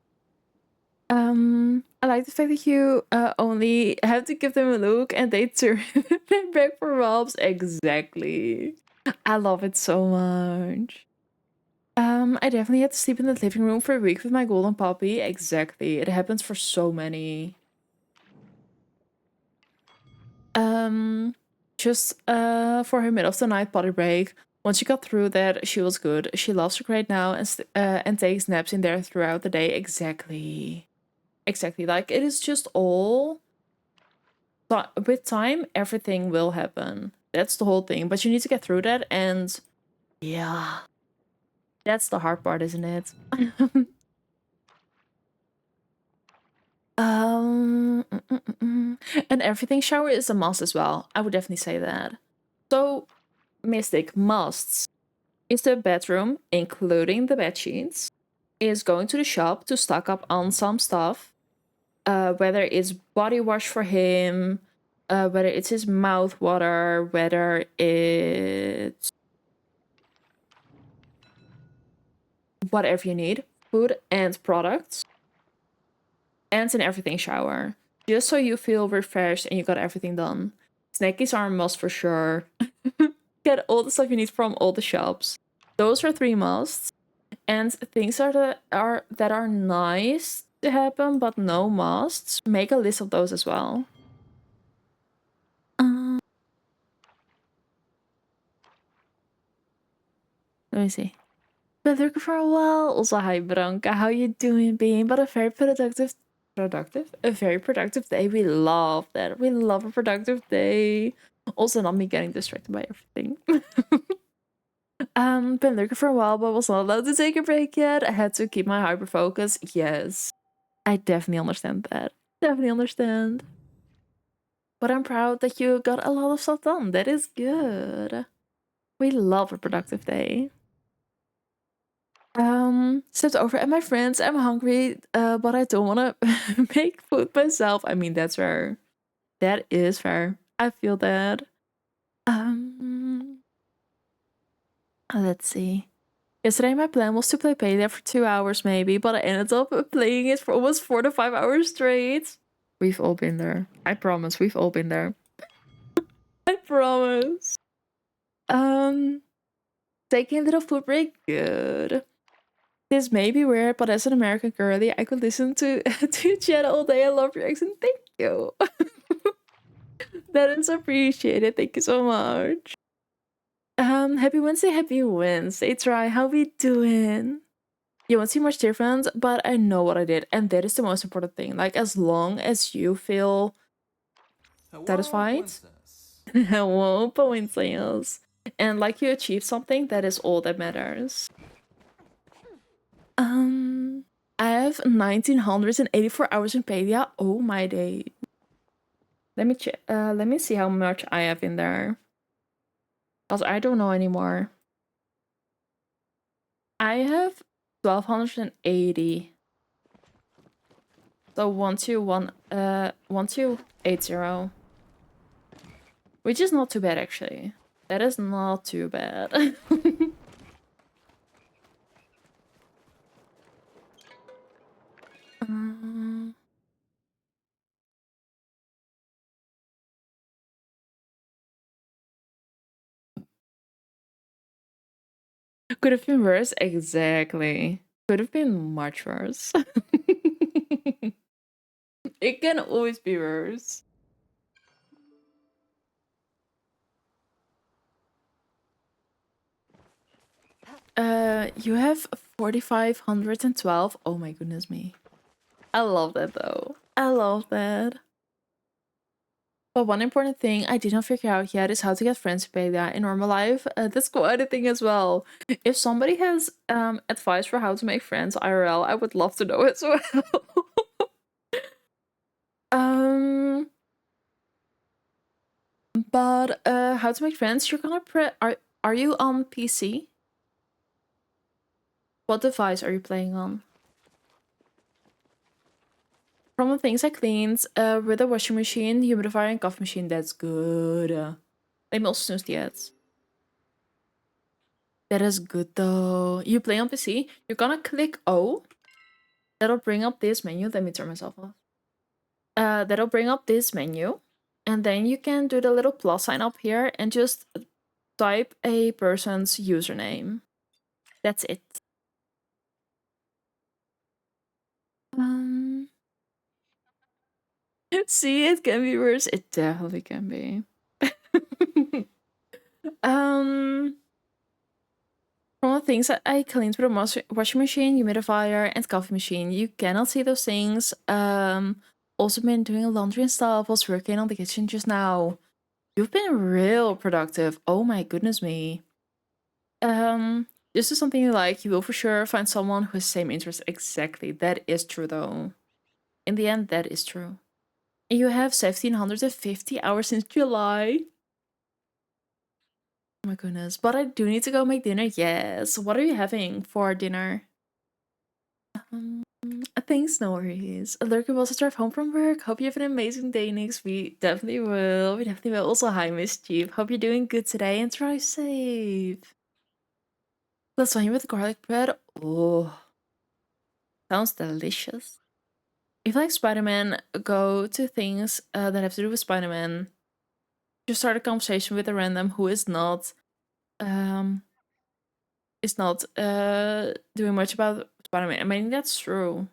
I like the fact that you only have to give them a look and they turn back for Robs. Exactly. I love it so much. I definitely had to sleep in the living room for a week with my golden puppy. Exactly. It happens for so many. Just for her middle of the night potty break. Once she got through that, she was good. She loves her crate now and takes naps in there throughout the day. Exactly. Exactly. Like, it is just all... But with time, everything will happen. That's the whole thing. But you need to get through that, and... Yeah. That's the hard part, isn't it? An everything shower is a must as well. I would definitely say that. So, Mystic musts is the bedroom, including the bed sheets, is going to the shop to stock up on some stuff, whether it's body wash for him, whether it's his mouth water, whether it's whatever you need, food and products, and an everything shower, just so you feel refreshed and you got everything done. Snackies are a must for sure. Get all the stuff you need from all the shops. Those are 3 musts. And things that are nice to happen, but no musts. Make a list of those as well. Let me see. Been looking for a while. Also, hi Branka, how you doing, being? But a very productive, a very productive day. We love that. We love a productive day. Also, not me getting distracted by everything. Been looking for a while, but was not allowed to take a break yet. I had to keep my hyper focus. Yes, I definitely understand that. Definitely understand. But I'm proud that you got a lot of stuff done. That is good. We love a productive day. Stepped over at my friends. I'm hungry, but I don't want to make food myself. I mean, that's fair. That is fair. I feel that. Let's see. Yesterday, my plan was to play Palia for 2 hours maybe, but I ended up playing it for almost 4 to 5 hours straight. We've all been there. I promise, we've all been there. I promise. Taking a little food break, good. This may be weird, but as an American girly, I could listen to chat all day. I love your accent. Thank you. That is appreciated. Thank you so much. Happy Wednesday, happy Wednesday. Try, how we doing? You won't see much difference, but I know what I did, and that is the most important thing. Like, as long as you feel satisfied, hello, princess, and like you achieved something, that is all that matters. I have 1984 hours in Palia. Oh my day. Let me check. Let me see how much I have in there. Because I don't know anymore. I have 1280. So 1280. Which is not too bad actually. That is not too bad. um, could have been worse, exactly. Could have been much worse. It can always be worse. You have 4512. Oh my goodness me. I love that though. I love that. But one important thing I did not figure out yet is how to get friends to Palia in normal life. That's quite a thing as well. If somebody has advice for how to make friends IRL, I would love to know as well. um, but how to make friends? You're gonna are you on PC? What device are you playing on? From the things I cleaned, with a washing machine, humidifier, and coffee machine. That's good. Let me also snooze the ads. That is good though. You play on PC, you're gonna click O. That'll bring up this menu. Let me turn myself off. That'll bring up this menu. And then you can do the little plus sign up here and just type a person's username. That's it. Um, see, it can be worse. It definitely can be. um, From the things that I cleaned with a washing machine, humidifier, and coffee machine, you cannot see those things. Also been doing laundry and stuff. Was working on the kitchen just now. You've been real productive. Oh my goodness me. This is something you like. You will for sure find someone who has the same interests. Exactly. That is true though. In the end, that is true. You have 1750 hours since July. Oh my goodness. But I do need to go make dinner. Yes. What are you having for dinner? Thanks, no worries. Lurker will also drive home from work. Hope you have an amazing day next week. Definitely will. We definitely will. Also, hi, Mischief. Hope you're doing good today and drive safe. Lasagna with garlic bread. Oh, sounds delicious. If like Spider-Man, go to things that have to do with Spider-Man. Just start a conversation with a random who um is not doing much about Spider-Man. I mean that's true.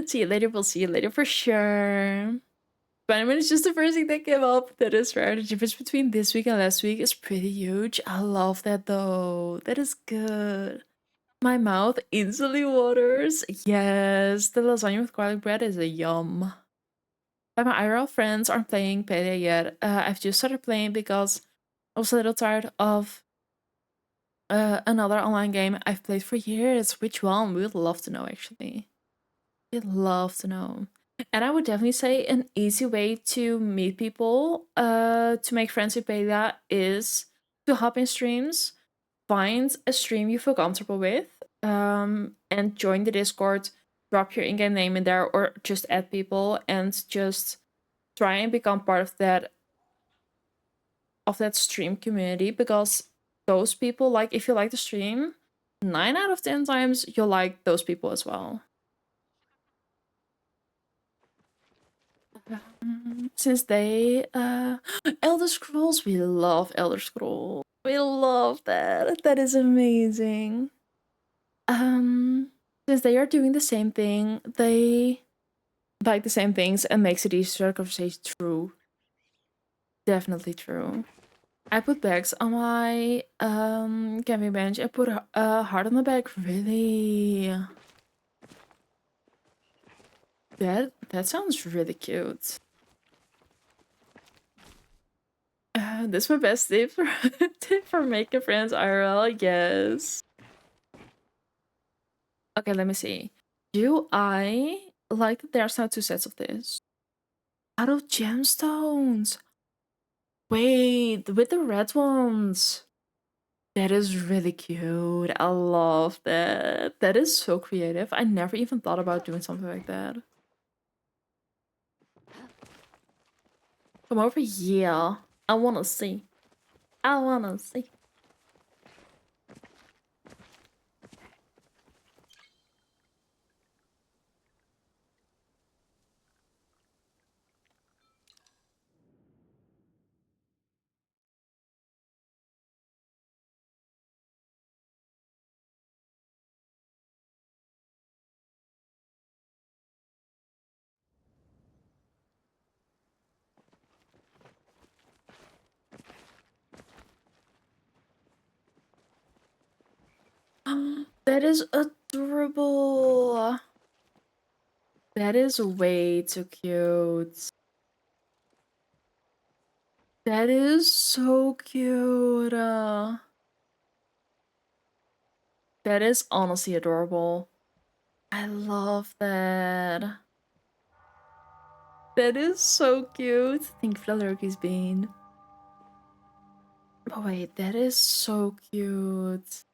See you later. We'll see you later for sure. Spider-Man is just the first thing that came up. That is rare. The difference between this week and last week is pretty huge. I love that though. That is good. My mouth instantly waters. Yes, the lasagna with garlic bread is a yum. But my IRL friends aren't playing Palia yet. I've just started playing because I was a little tired of another online game I've played for years. Which one? We would love to know actually. We'd love to know. And I would definitely say an easy way to meet people, to make friends with Palia is to hop in streams, find a stream you feel comfortable with, and join the Discord, drop your in-game name in there, or just add people and just try and become part of that stream community, because those people, like, if you like the stream, 9 out of 10 times you'll like those people as well. Since they Elder Scrolls, we love Elder Scrolls. We love that. That is amazing. Since they are doing the same thing, they like the same things and makes it easier to start a conversation. True. Definitely true. I put bags on my camping bench. I put a heart on the bag. Really? That sounds really cute. This is my best tip for, tip for making friends IRL. Yes. Okay, let me see. Do I like that there's now 2 sets of this. Out of gemstones! Wait, with the red ones! That is really cute. I love that. That is so creative. I never even thought about doing something like that. Come over here. I wanna see. I wanna see. That is adorable. That is way too cute. That is so cute. That is honestly adorable. I love that. That is so cute. Thank you for the Lurky's Bean. Oh wait, that is so cute.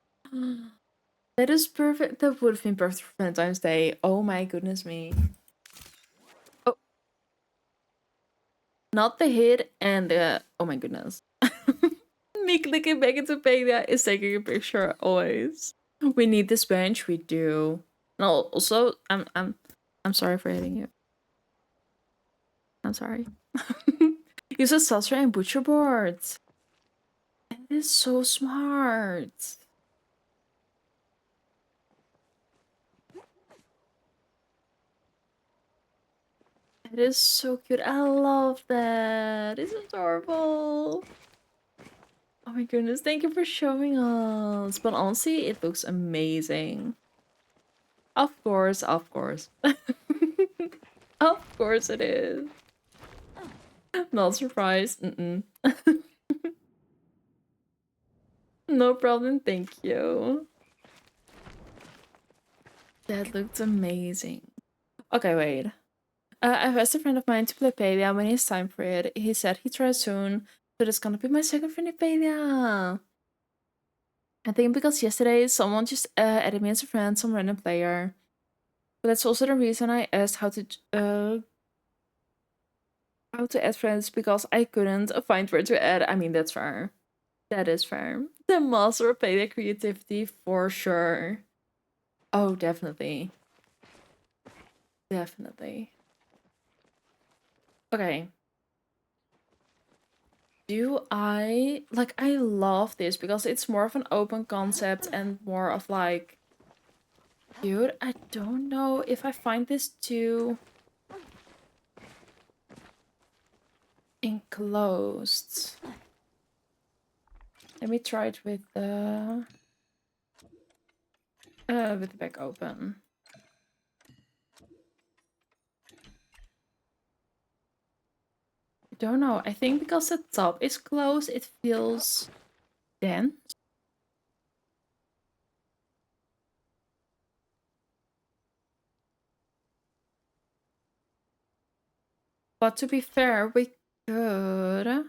That is perfect. That would have been perfect for Valentine's Day. Oh my goodness me. Oh, not the hit and the... Oh my goodness. Me clicking back into Palia is taking a picture always. We need this bench. We do. No, also, I'm sorry for hitting you. I'm sorry. Use a saucer and butcher boards. That is so smart. It is so cute. I love that. It's adorable. Oh my goodness, thank you for showing us. But honestly, it looks amazing. Of course, of course. Of course it is. Not surprised. No problem, thank you. That looked amazing. Okay, wait. I've asked a friend of mine to play Palia when it's time for it. He said he'd try soon, so that's gonna be my second friend in Palia. I think because yesterday someone just added me as a friend, some random player. But that's also the reason I asked how to add friends, because I couldn't find where to add. I mean, that's fair. That is fair. The master of Palia creativity for sure. Oh, definitely. Definitely. Okay. Do I like I love this because it's more of an open concept and more of like cute. I don't know if I find this too enclosed. Let me try it with the back open. I don't know. I think because the top is closed, it feels dense. But to be fair, we could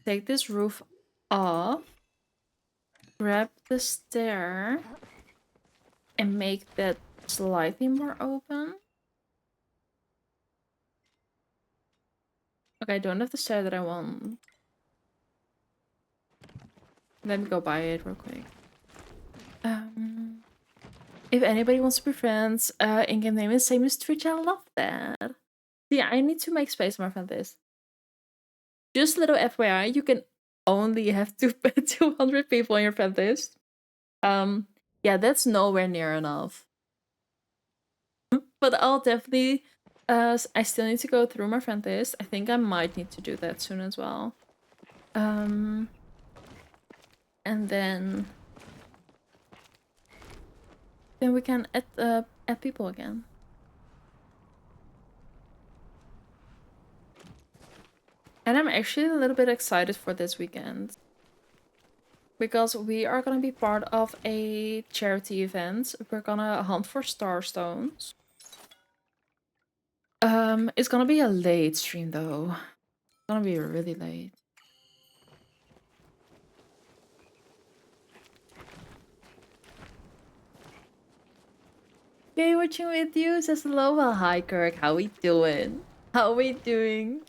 take this roof off, grab the stair, and make that slightly more open. Okay, I don't have the stair that I want. Let me go buy it real quick. If anybody wants to be friends, in-game name is same as Twitch. I love that. Yeah, I need to make space on my friend list. Just little FYI, you can only have 200 people on your friend list. Yeah, that's nowhere near enough. But I'll definitely, I still need to go through my friend list. I think I might need to do that soon as well. And then we can add people again. And I'm actually a little bit excited for this weekend, because we are gonna be part of a charity event. We're gonna hunt for star stones. It's gonna be a late stream though. It's gonna be really late. Okay, watching with you says hello. Well, hi Kirk. How we doing? How we doing?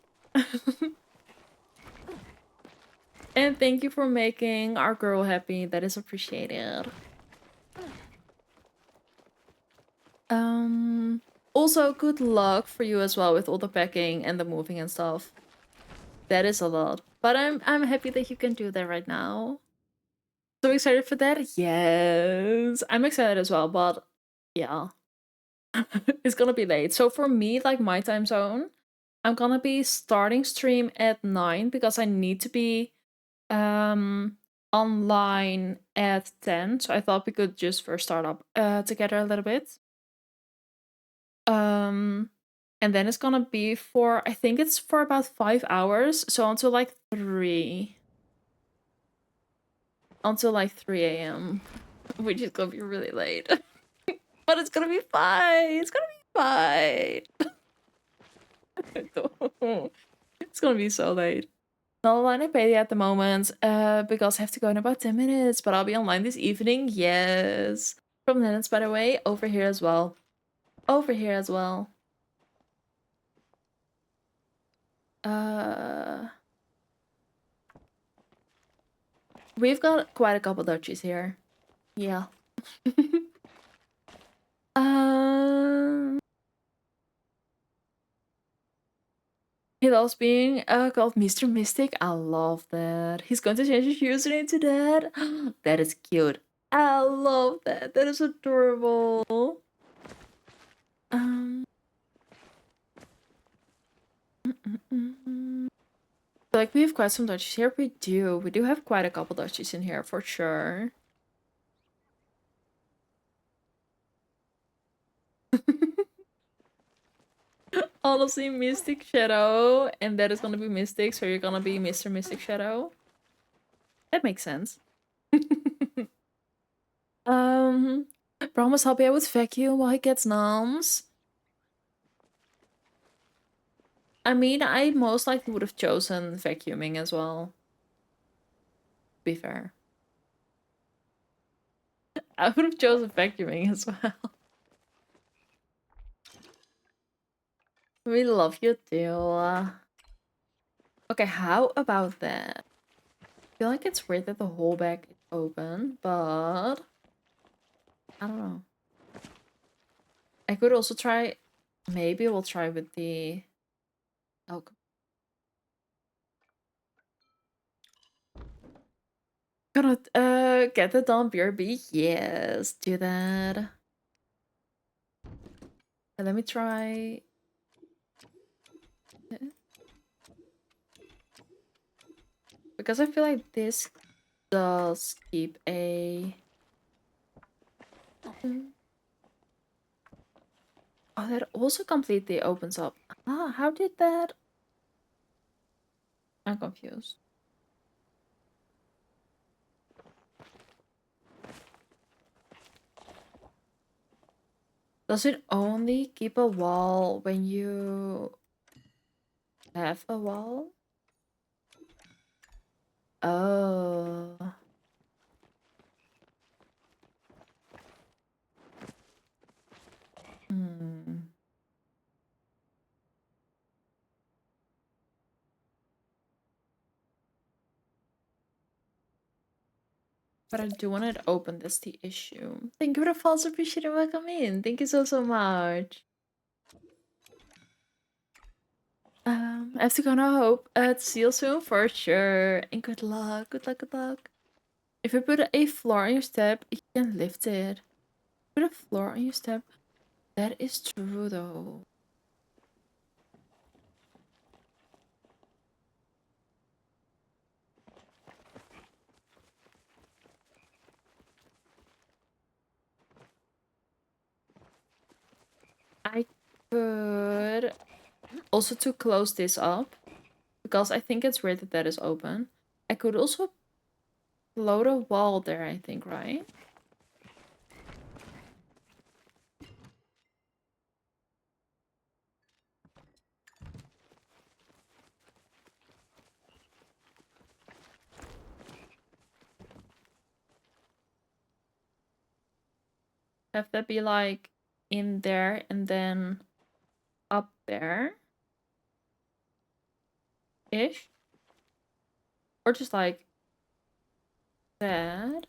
And thank you for making our girl happy. That is appreciated. Also good luck for you as well with all the packing and the moving and stuff. That is a lot. But I'm happy that you can do that right now. So excited for that? Yes. I'm excited as well, but yeah. It's gonna be late. So for me, like my time zone, I'm gonna be starting stream at 9 because I need to be online at 10. So I thought we could just first start up together a little bit. And then it's gonna be for, I think it's for about 5 hours, so until like 3. Until like 3 a.m. Which is gonna be really late. But it's gonna be fine. It's gonna be fine. It's gonna be so late. Not online at Palia at the moment, because I have to go in about 10 minutes, but I'll be online this evening. Yes. From Netherlands, by the way, over here as well. Over here as well. We've got quite a couple Dutchies here. Yeah. um He loves being called Mr. Mystic. I love that. He's going to change his username to that. That is cute. I love that. That is adorable. Like, we have quite some Dutchies here. We do. We do have quite a couple Dutchies in here, for sure. Honestly, Mystic Shadow. And that is gonna be Mystic, so you're gonna be Mr. Mystic Shadow. That makes sense. Promise help you out with vacuum while he gets numbs. I mean, I most likely would have chosen vacuuming as well. To be fair. I would have chosen vacuuming as well. We love you too. Okay, how about that? I feel like it's weird that the whole bag is open, but I don't know. I could also try, maybe we'll try with the, oh, gonna get the Dawn BRB. Yes, do that. Let me try. Because I feel like this does keep a. Oh, that also completely opens up. Ah, how did that? I'm confused. Does it only keep a wall when you have a wall? Oh. But I do want to open this the issue. Thank you for the false appreciating welcome in. Thank you so much. I have to go now. Hope to see you soon for sure. And good luck. Good luck. Good luck. If you put a floor on your step, you can lift it. Put a floor on your step. That is true though. I could also, to close this up, because I think it's weird that that is open. I could also float a wall there, I think, right? Have that be like in there and then up there ish, or just like that.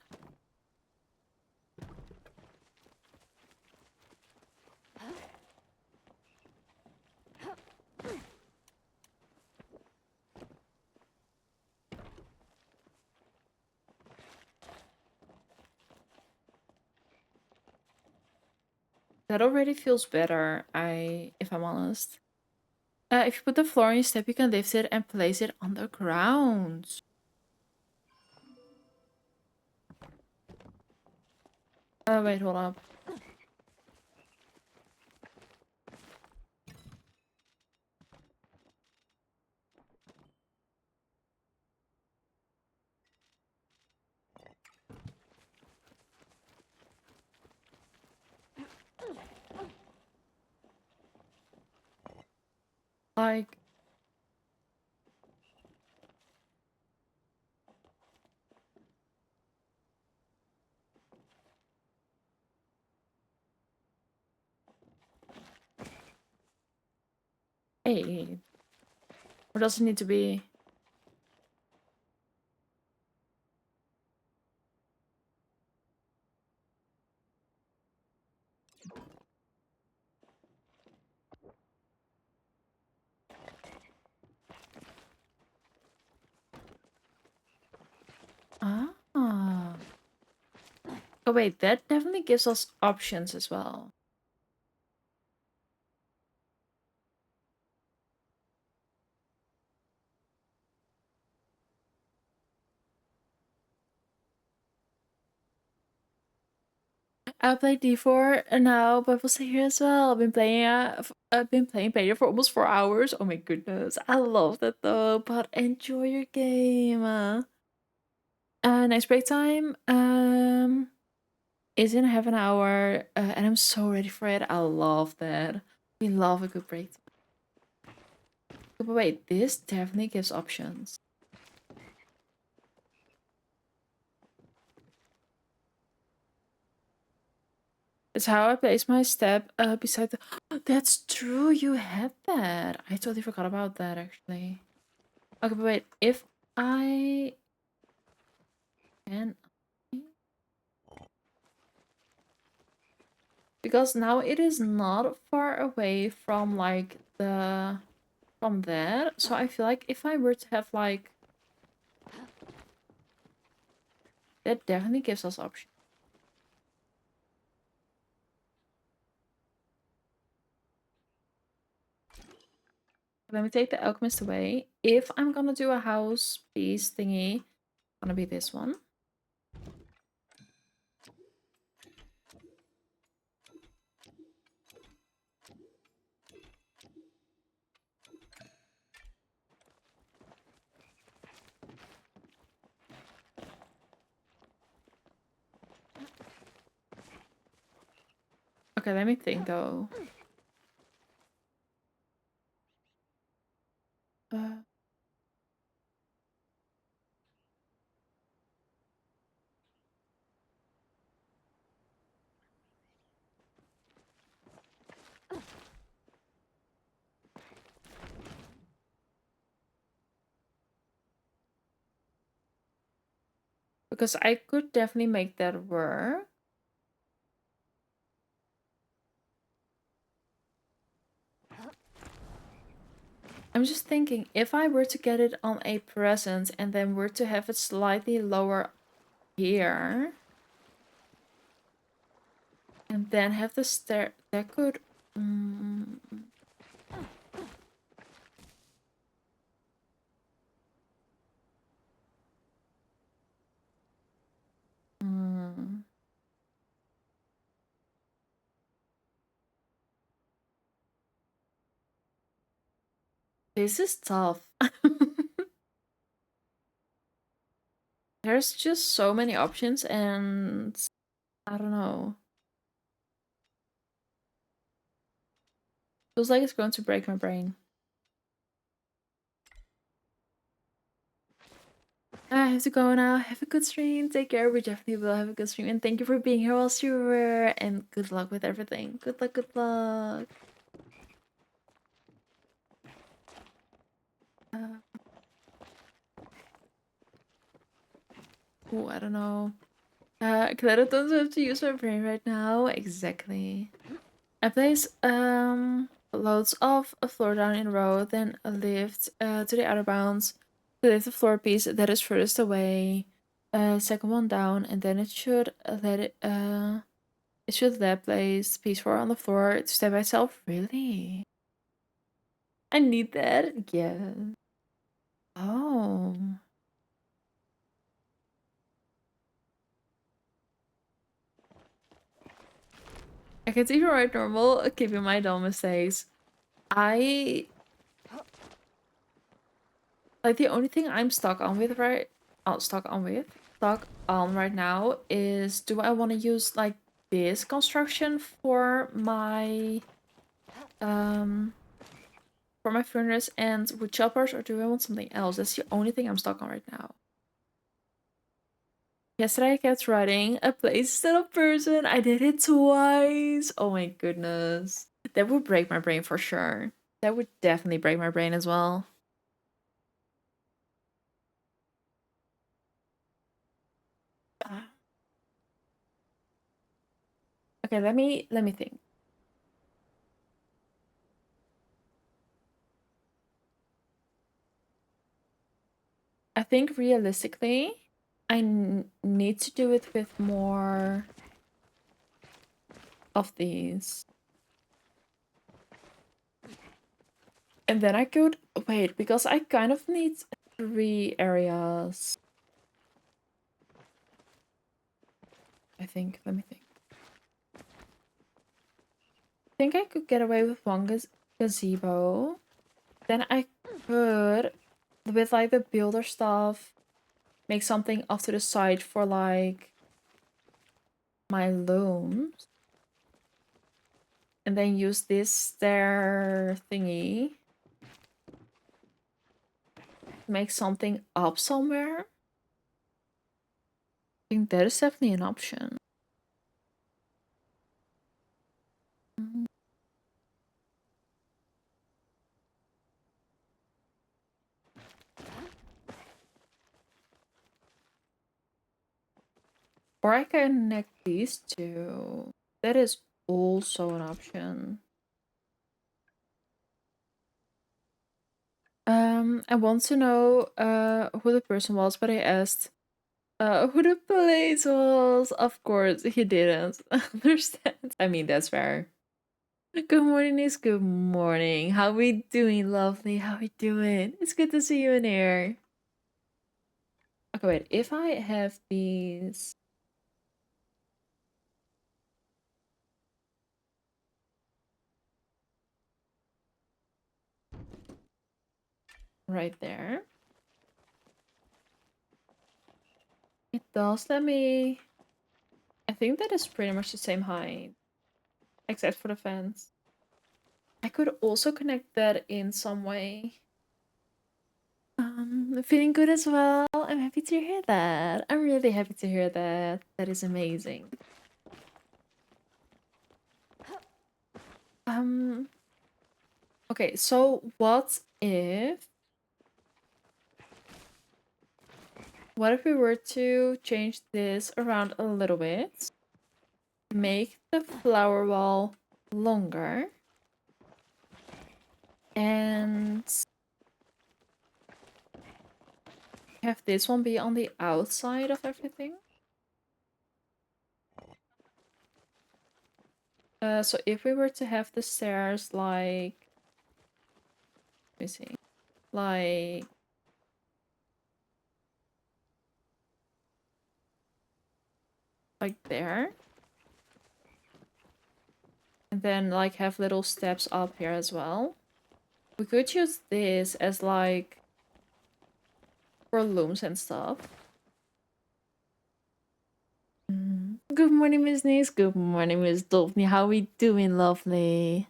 That already feels better, if I'm honest. If you put the floor on your step, you can lift it and place it on the ground. Wait, hold up. Like, hey, or does it need to be? Ah. Oh wait, that definitely gives us options as well. I played D4 and now Bubbles here as well. I've been playing Palia for almost 4 hours. Oh my goodness, I love that though. But enjoy your game. Next break time is in half an hour, and I'm so ready for it. I love that. We love a good break time. But wait, this definitely gives options. It's how I place my step beside the. That's true. You had that. I totally forgot about that actually. Okay, but wait. If I can, because now it is not far away from like the from there. So I feel like if I were to have like that, definitely gives us options. Let me take the alchemist away. If I'm gonna do a house piece thingy, gonna be this one. Okay, let me think though. Uh, because I could definitely make that work. I'm just thinking, if I were to get it on a present and then were to have it slightly lower here, and then have the stair, that could. Mm, mm. This is tough. There's just so many options, and I don't know. Feels like it's going to break my brain. have to go now. Have a good stream. Take care. We definitely will have a good stream. And thank you for being here whilst you were. And good luck with everything. Good luck, good luck. Oh, I don't know. Glad I don't have to use my brain right now. Exactly. I place loads of a floor down in a row, then a lift to the outer bounds to lift the floor piece that is furthest away. Second one down, and then it should let place piece 4 on the floor to stay by itself. Really? I need that. Yeah. Oh. I can see you right normal, keeping my dumb mistakes. I like the only thing I'm stuck on right now is, do I want to use like this construction for my furnace and wood choppers, or do I want something else? That's the only thing I'm stuck on right now. Yesterday I kept writing a place set up person. I did it twice. Oh my goodness. That would break my brain for sure. That would definitely break my brain as well. Okay, let me think. I think realistically, I need to do it with more of these. And then I could wait, because I kind of need 3 areas. I think, let me think. I think I could get away with one gazebo. Then I could, with like the builder stuff, make something off to the side for like my looms. And then use this stair thingy to make something up somewhere. I think that is definitely an option. Or I can connect these two. That is also an option. I want to know who the person was, but I asked who the place was. Of course, he didn't understand. I mean, that's fair. Good morning, Nice. Good morning. How we doing, lovely? How we doing? It's good to see you in here. Okay, wait. If I have these right there, it does let me. I think that is pretty much the same height, except for the fence. I could also connect that in some way. Feeling good as well. I'm happy to hear that. I'm really happy to hear that. That is amazing. Okay, so what if we were to change this around a little bit? Make the flower wall longer. And have this one be on the outside of everything. So if we were to have the stairs like, let me see, like there. And then like have little steps up here as well. We could use this as like for looms and stuff. Good morning, Miss Nice. Good morning, Miss Dolphy. How we doing, lovely?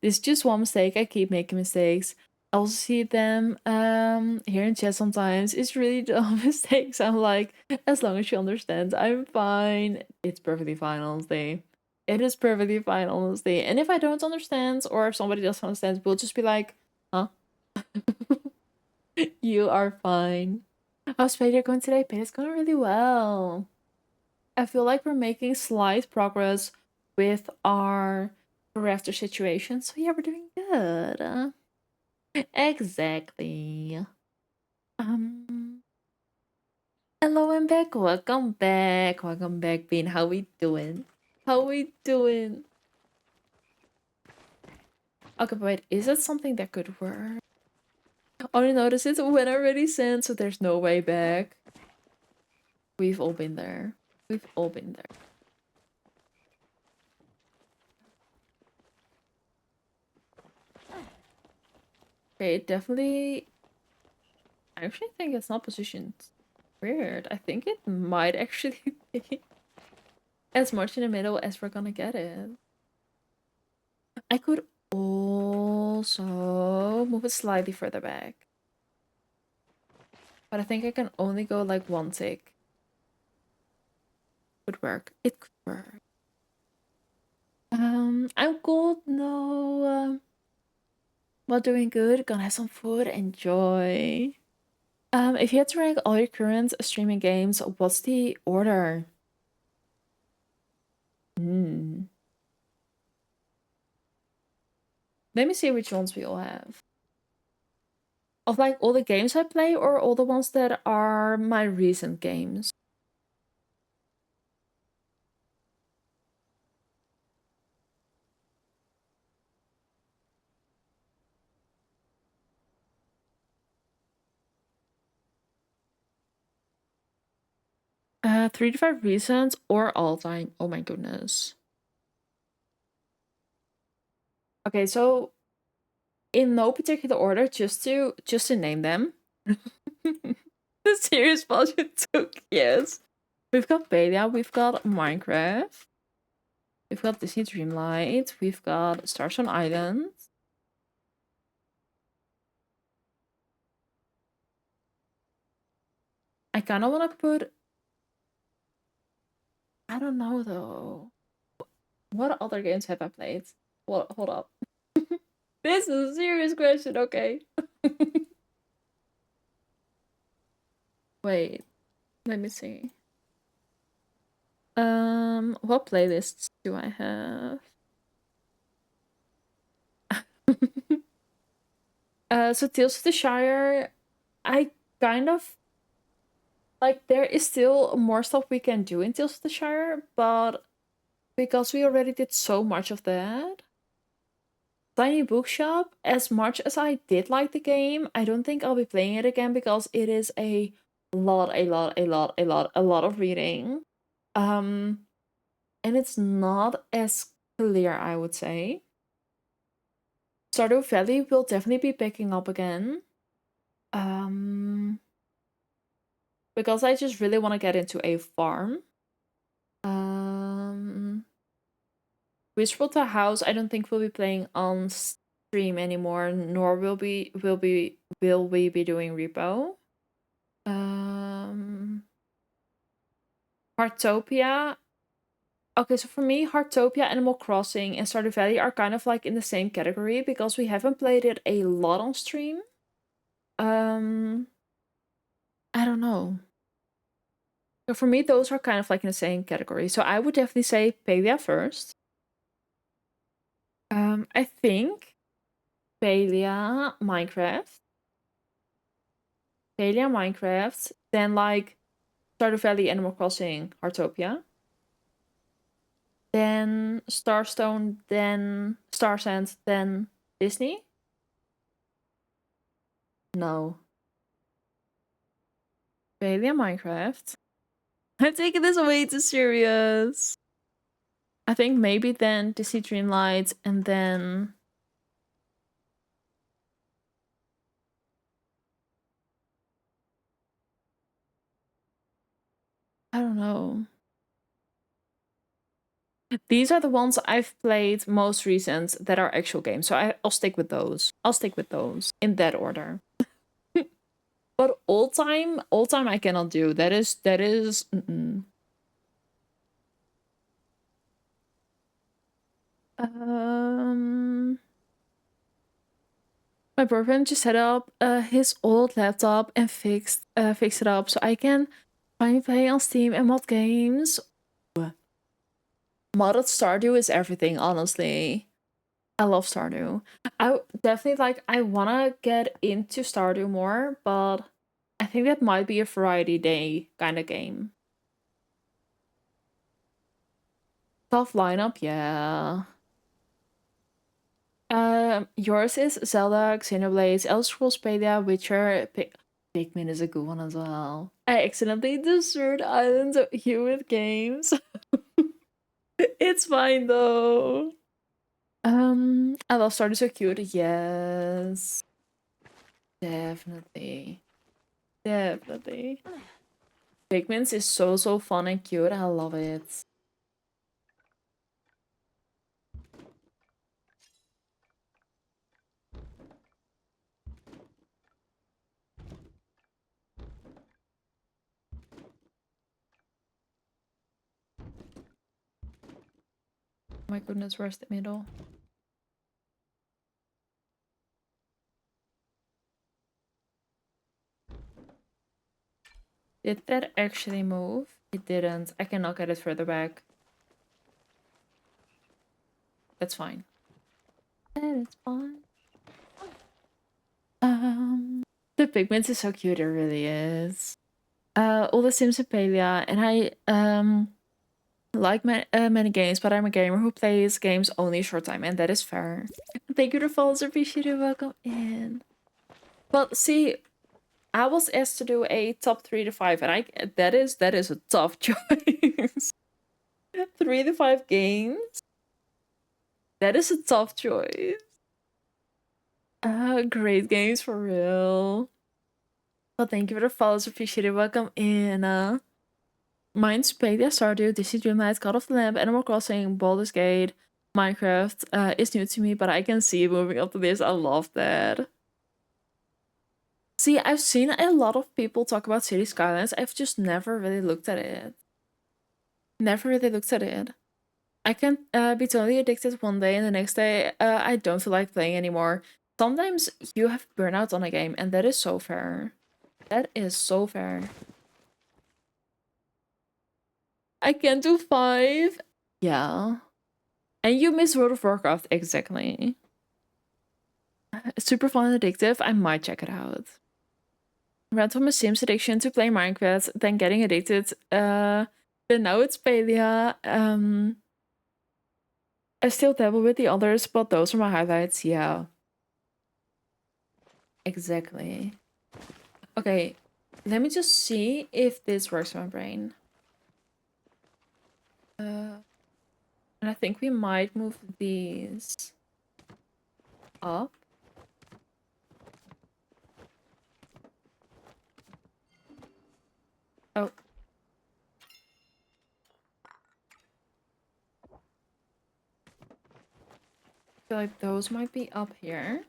It's just one mistake. I keep making mistakes. I'll see them here in chat sometimes. It's really dumb mistakes. I'm like, as long as she understands, I'm fine. It's perfectly fine, honestly. It is perfectly fine, honestly. And if I don't understand, or if somebody doesn't understand, we'll just be like, huh? You are fine. How's Palia going today? Palia's going really well. I feel like we're making slight progress with our after situation. So yeah, we're doing good. Exactly. Um Hello and back. Welcome back. Welcome back, Bean. How we doing? How we doing? Okay, but wait, is it something that could work? Only notice it when I already sent, so there's no way back. We've all been there. We've all been there. Okay, definitely. I actually think it's not positioned weird. I think it might actually be as much in the middle as we're gonna get it. I could also move it slightly further back. But I think I can only go like one tick. Could work. It could work. I'm good. No. Well, doing good. Gonna have some food. Enjoy. If you had to rank all your current streaming games, what's the order? Hmm. Let me see which ones we all have. Of like all the games I play, or all the ones that are my recent games? 3 to 5 recent or all time. Oh my goodness. Okay, so in no particular order, just to name them. The serious pause you took, yes. We've got Palia, we've got Minecraft, we've got Disney Dreamlight, we've got Stars on Island. I kind of want to put. I don't know though. What other games have I played? Well, hold up. This is a serious question, okay. Wait, let me see. What playlists do I have? So Tales of the Shire, I kind of like there is still more stuff we can do in Tales of the Shire, but because we already did so much of that. Tiny Bookshop, as much as I did like the game, I don't think I'll be playing it again because it is a lot of reading. Um, and it's not as clear, I would say. Stardew Valley will definitely be picking up again. Because I just really want to get into a farm. Whisper House, I don't think we'll be playing on stream anymore, nor will we be doing repo. Heartopia. Okay, so for me, Heartopia, Animal Crossing, and Stardew Valley are kind of like in the same category because we haven't played it a lot on stream. I don't know. So for me, those are kind of like in the same category. So I would definitely say Palia first. I think Palia, Minecraft. Palia, Minecraft. Then like Stardew Valley, Animal Crossing, Heartopia. Then Starstone, then Star Sands, then Disney. No. Palia, Minecraft. I'm taking this way too serious. I think maybe then Disney Dreamlight and then I don't know. These are the ones I've played most recent that are actual games. So I'll stick with those. I'll stick with those in that order. But old time I cannot do. That is my boyfriend just set up his old laptop and fixed it up so I can finally play on Steam and mod games. Modded Stardew is everything, honestly. I love Stardew. I definitely I wanna get into Stardew more, but I think that might be a variety day kind of game. Tough lineup, yeah. Yours is Zelda, Xenoblade, Elder Scrolls Palia, Witcher, Pikmin is a good one as well. I accidentally desert Islands of you with games. It's fine though. I love Stardew so cute. Yes, definitely, definitely. Pikmin's is so fun and cute. I love it. Oh my goodness, where's the middle? Did that actually move? It didn't. I cannot get it further back. That's fine. That is fine. The Pigments is so cute, it really is. All the Sims and Palia, and I like many games, but I'm a gamer who plays games only a short time, and that is fair. Thank you to followers, appreciate it. Welcome in. But see, I was asked to do a top 3 to 5, and that is a tough choice. 3 to 5 games. That is a tough choice. Great games for real. Well, thank you for the follows, appreciate it. Welcome in. Mine's Palia, Stardew, Disney Dreamlight, God of the Lamp, Animal Crossing, Baldur's Gate, Minecraft is new to me, but I can see it moving up to this. I love that. See, I've seen a lot of people talk about City Skylines. I've just never really looked at it. Never really looked at it. I can be totally addicted one day and the next day I don't feel like playing anymore. Sometimes you have burnout on a game, and that is so fair. That is so fair. I can't do 5. Yeah. And you miss World of Warcraft, exactly. Super fun and addictive. I might check it out. Went from a Sims addiction to play Minecraft, then getting addicted. But now it's Palia. I still dabble with the others, but those are my highlights. Yeah. Exactly. Okay, let me just see if this works for my brain. And I think we might move these up. Oh. I feel like those might be up here.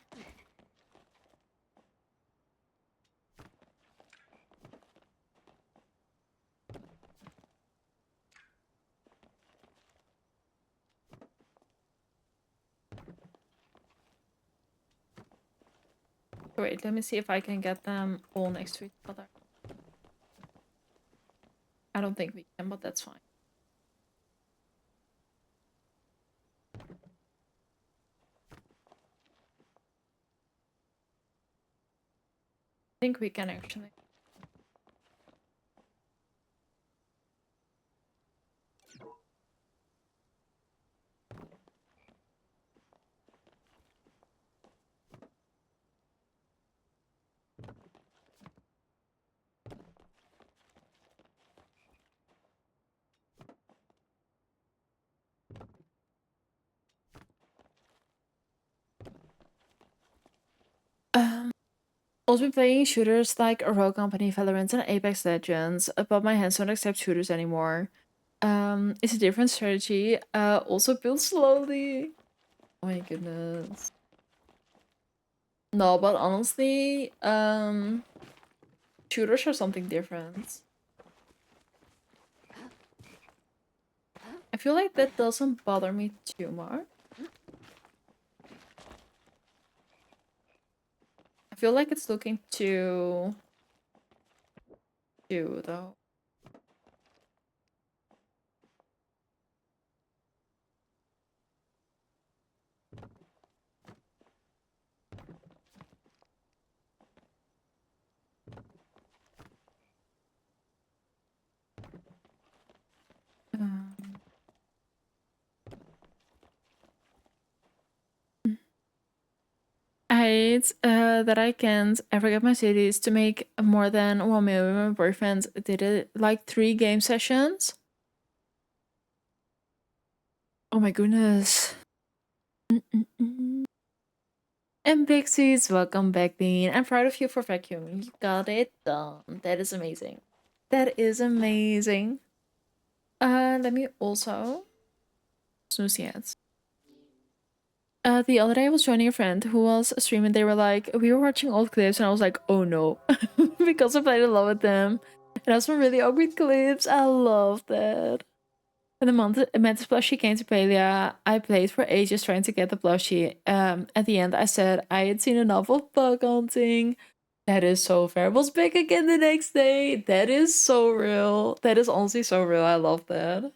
Wait, let me see if I can get them all next to each other. I don't think we can, but that's fine. I think we can actually. Also been playing shooters like Rogue Company, Valorant, and Apex Legends, but my hands don't accept shooters anymore. It's a different strategy. Also build slowly. Oh my goodness. No, but honestly, shooters are something different. I feel like that doesn't bother me too much. I feel like it's looking too though. Um, I hate that I can't ever get my cities to make more than 1 million. My boyfriend did it like 3 game sessions. Oh my goodness. And Big Seeds, welcome back, Bean. I'm proud of you for vacuuming. You got it done. That is amazing. That is amazing. Let me also snooze yet. The other day I was joining a friend who was streaming. They were like, we were watching old clips, and I was like, oh no, because I played a lot with them. And that's some really awkward clips. I love that. And the Mantis plushie came to Palia. I played for ages trying to get the plushie. At the end, I said I had seen enough of bug hunting. That is so fair. Was big again the next day. That is so real. That is honestly so real. I love that.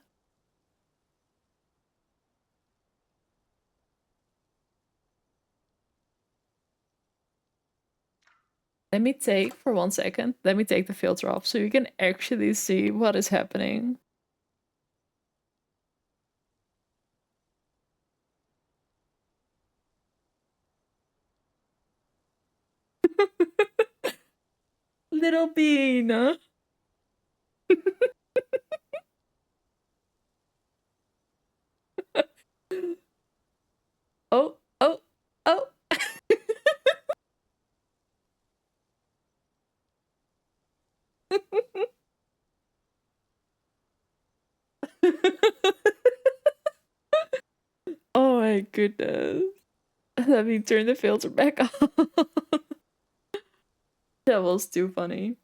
Let me take, for 1 second, let me take the filter off so you can actually see what is happening. Little bean. Oh, oh, oh. Oh my goodness. Let me turn the filter back on. That was too funny.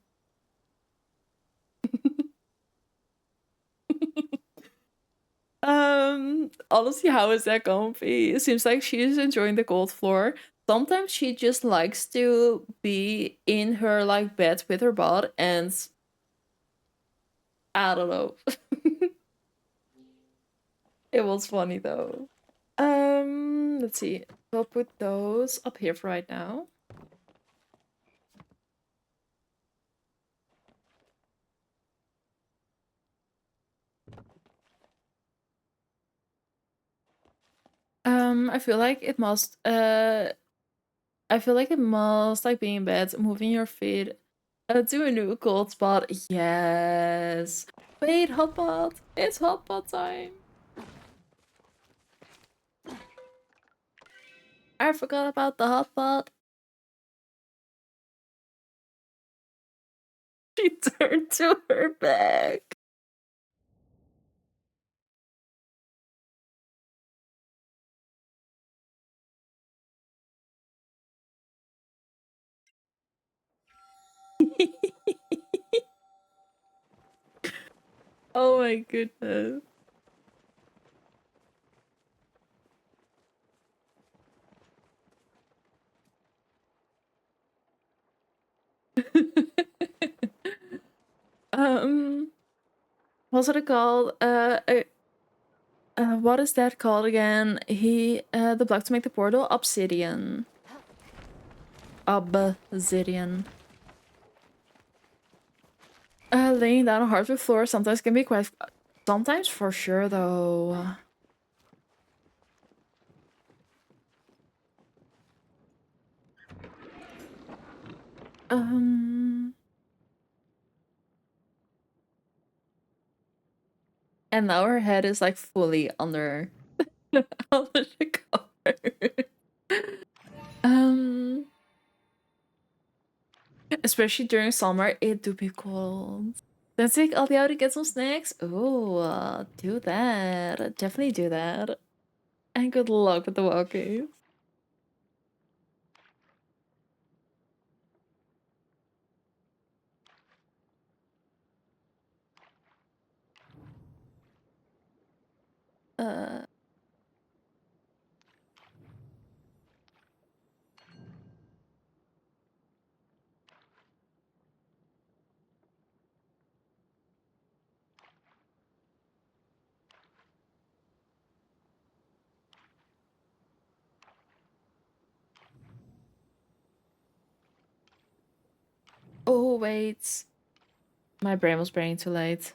Honestly, how is that comfy? It seems like she is enjoying the cold floor. Sometimes she just likes to be in her like bed with her bot, and I don't know. It was funny though. Let's see. We'll put those up here for right now. I feel like it must I feel like it must like be in bed, moving your feet to a new cold spot. Yes. Wait, hot pot. It's hot pot time. I forgot about the hot pot. She turned to her back. Oh my goodness. um, what's it called? What is that called again? The block to make the portal? Obsidian. Obsidian. Laying down a hardwood floor sometimes can be quite... Sometimes for sure, though. Um... And now her head is, like, fully under... under the cover. Um... Especially during summer, it do be cold. Let's take all the out to get some snacks. Oh, do that. Definitely do that. And good luck with the walkies. Uh. Oh, wait. My brain was braining too late.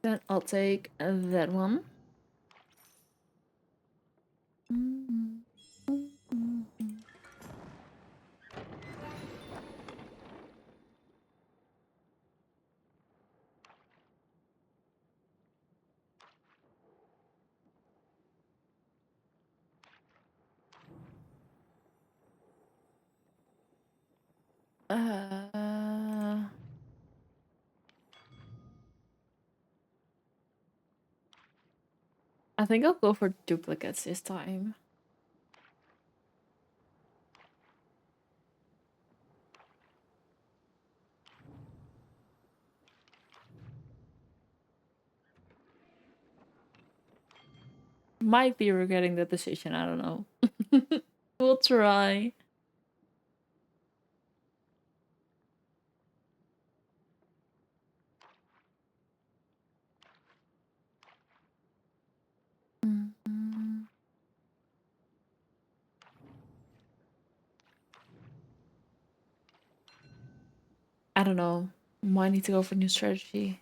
Then I'll take that one. I think I'll go for duplicates this time. Might be regretting the decision, I don't know. We'll try. I don't know. Might need to go for new strategy.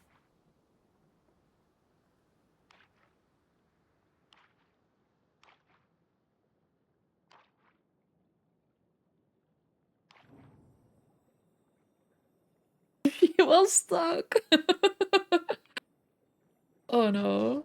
He was stuck. Oh no.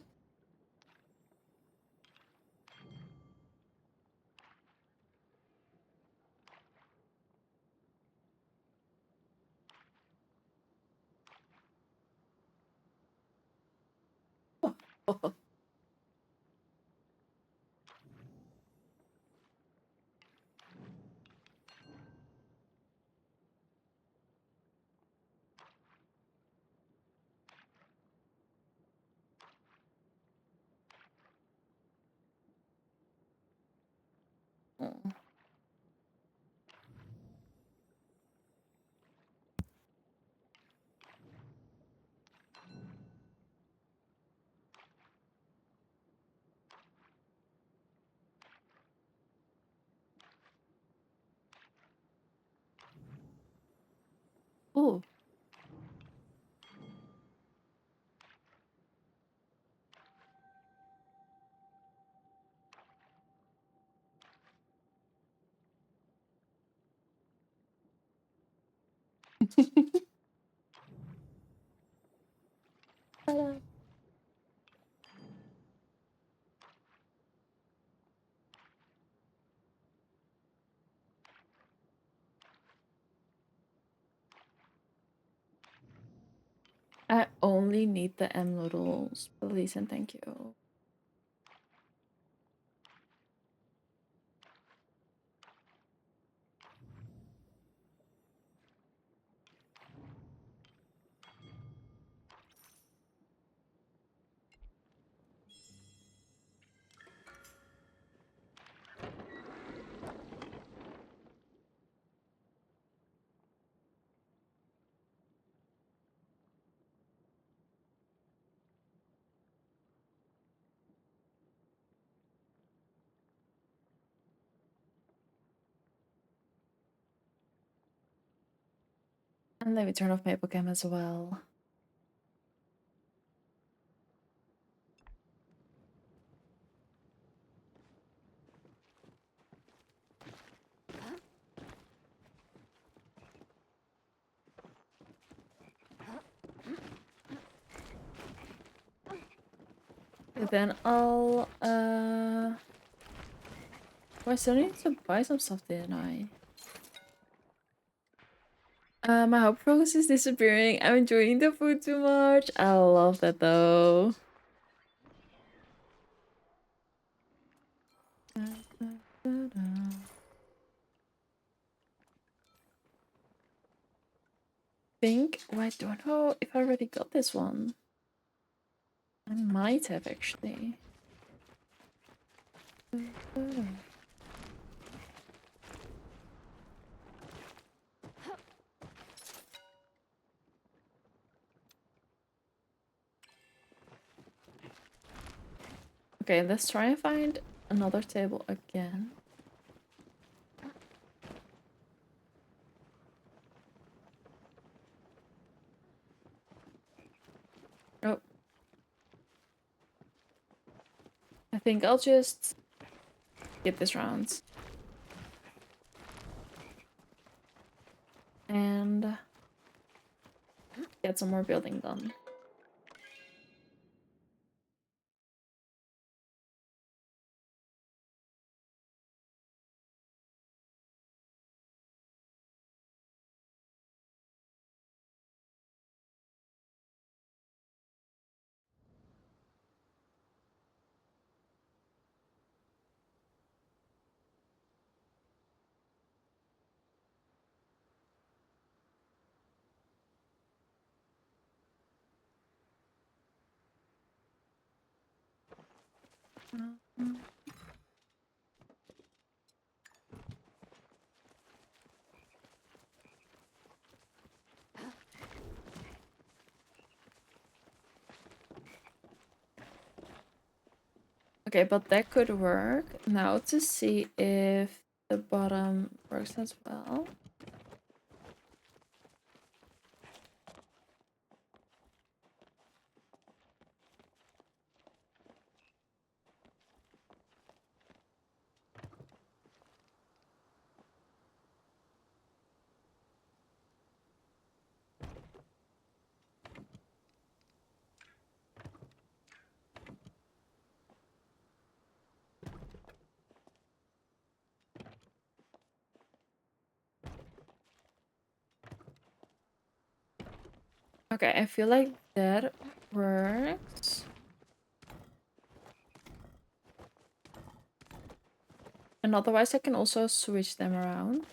Oh. I only need the M noodles, please and thank you. And let me turn off my Pokemon as well. And then I'll oh, I still need to buy some stuff, didn't I? My hope focus is disappearing. I'm enjoying the food too much. I love that though. Think, oh, I don't know if I already got this one. I might have actually. Okay, let's try and find another table again. Oh. I think I'll just skip this round. And get some more building done. Okay, but that could work. Now to see if the bottom works as well. Okay, I feel like that works. And otherwise I can also switch them around.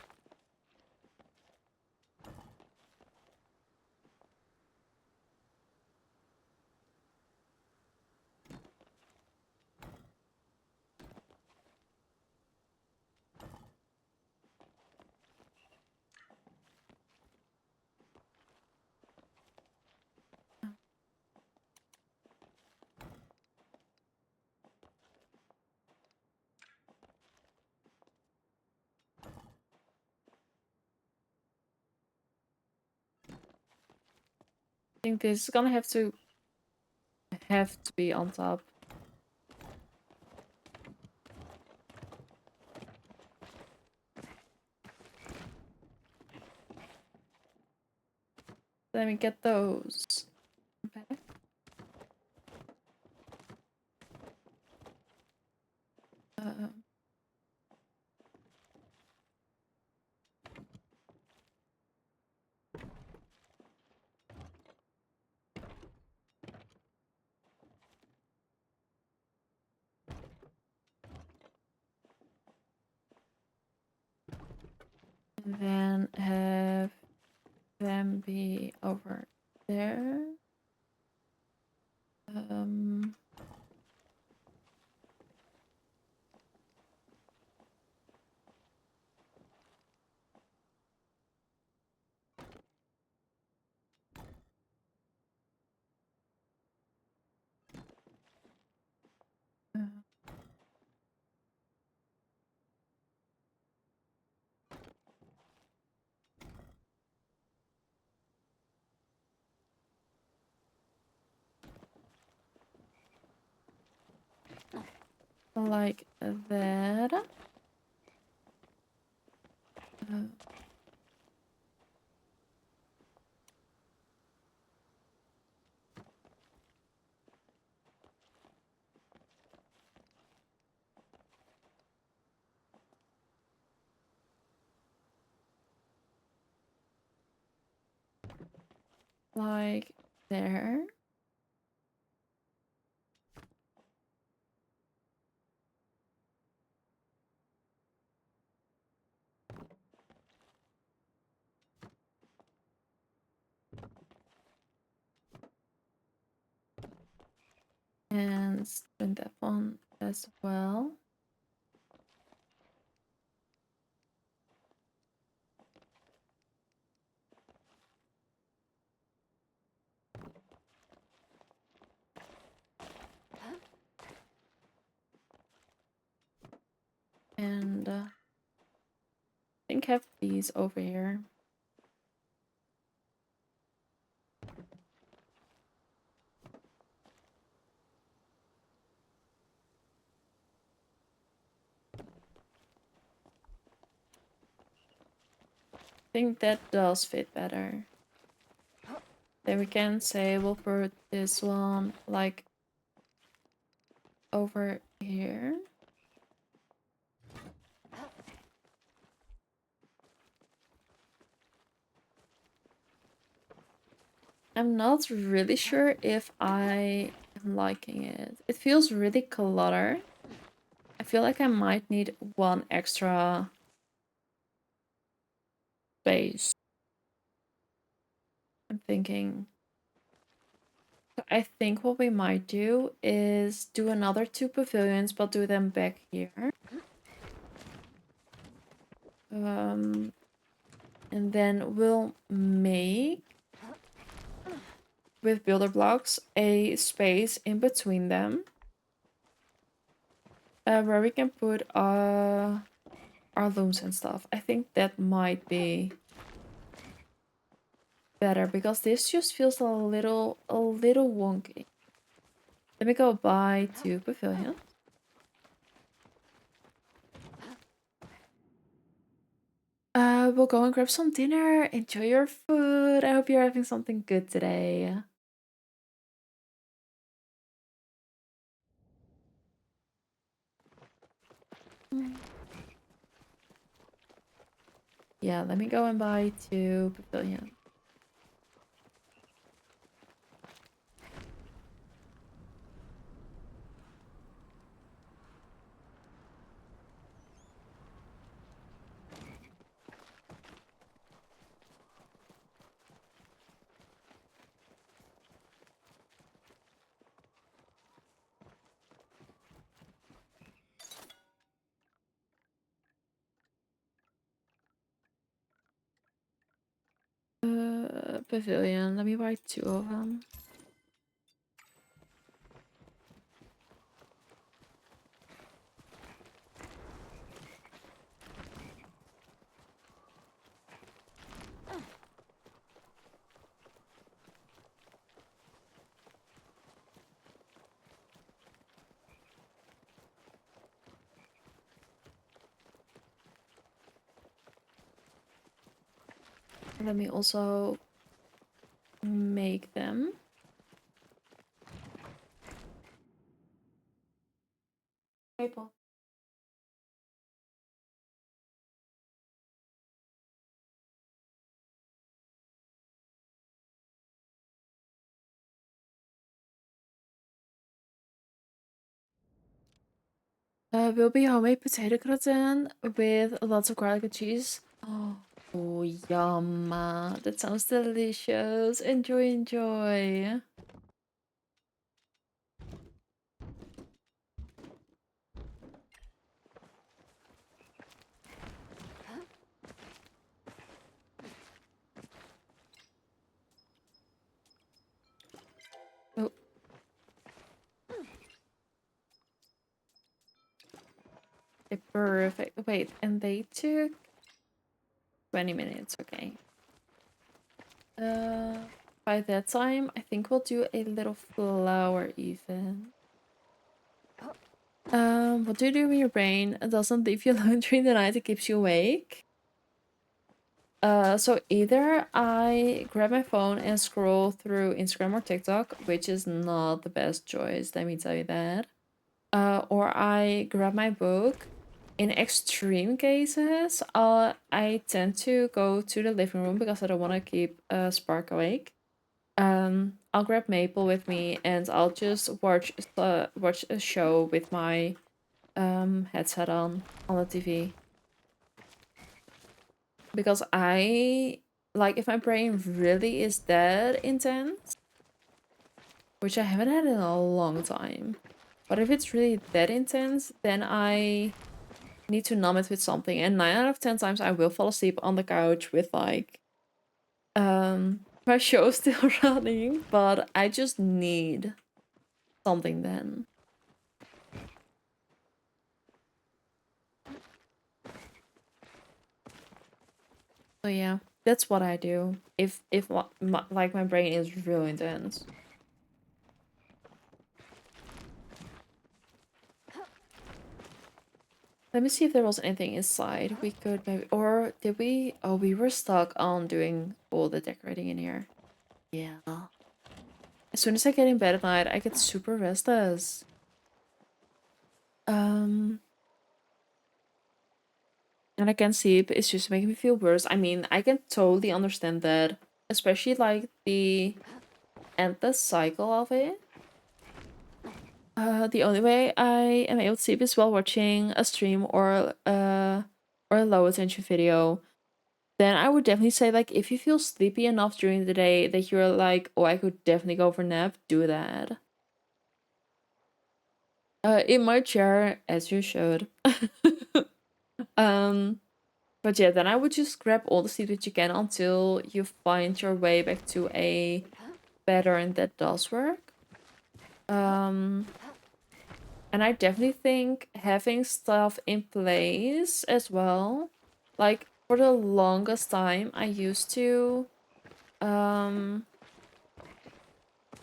I think this is gonna have to be on top. Let me get those back. And then have them be over there. like that. Like there. And spin that one as well. And I think I have these over here. I think that does fit better. Then we can say we'll put this one like over here. I'm not really sure if I am liking it. It feels really cluttered. I feel like I might need one extra space. I'm thinking. I think what we might do is do another 2 pavilions, but do them back here. And then we'll make, with builder blocks, a space in between them. Where we can put our looms and stuff. I think that might be better because this just feels a little wonky. Let me go buy 2 pavilions. We'll go and grab some dinner. Enjoy your food. I hope you're having something good today. Yeah, let me go and buy 2 pavilions. Pavilion. Let me buy 2 of them. Let me also make them. Maple. Will be homemade potato gratin with lots of garlic and cheese. Oh, yum. That sounds delicious. Enjoy, enjoy. Oh. Okay, perfect. Wait, and they took 20 minutes, okay. By that time, I think we'll do a little flower even. What do you do when your brain doesn't leave you alone during the night? It keeps you awake. So either I grab my phone and scroll through Instagram or TikTok, which is not the best choice, let me tell you that. Or I grab my book. In extreme cases, I tend to go to the living room because I don't want to keep Spark awake. I'll grab Maple with me and I'll just watch a show with my headset on the TV. Because I like if my brain really is that intense, which I haven't had in a long time. But if it's really that intense, then I need to numb it with something. And 9 out of 10 times I will fall asleep on the couch with like my show still running, but I just need something then. So yeah, that's what I do if like my brain is really intense. Let me see if there was anything inside we could maybe, or did we? Oh, we were stuck on doing all the decorating in here. Yeah. As soon as I get in bed at night, I get super restless. Um, and I can't sleep. It's just making me feel worse. I mean, I can totally understand that, especially like the endless cycle of it. The only way I am able to sleep is while watching a stream or a low attention video. Then I would definitely say like if you feel sleepy enough during the day that you're like, oh, I could definitely go for a nap, do that. In my chair, as you should. um, but yeah, then I would just grab all the sleep that you can until you find your way back to a pattern that does work. Um, and I definitely think having stuff in place as well. Like for the longest time, I used to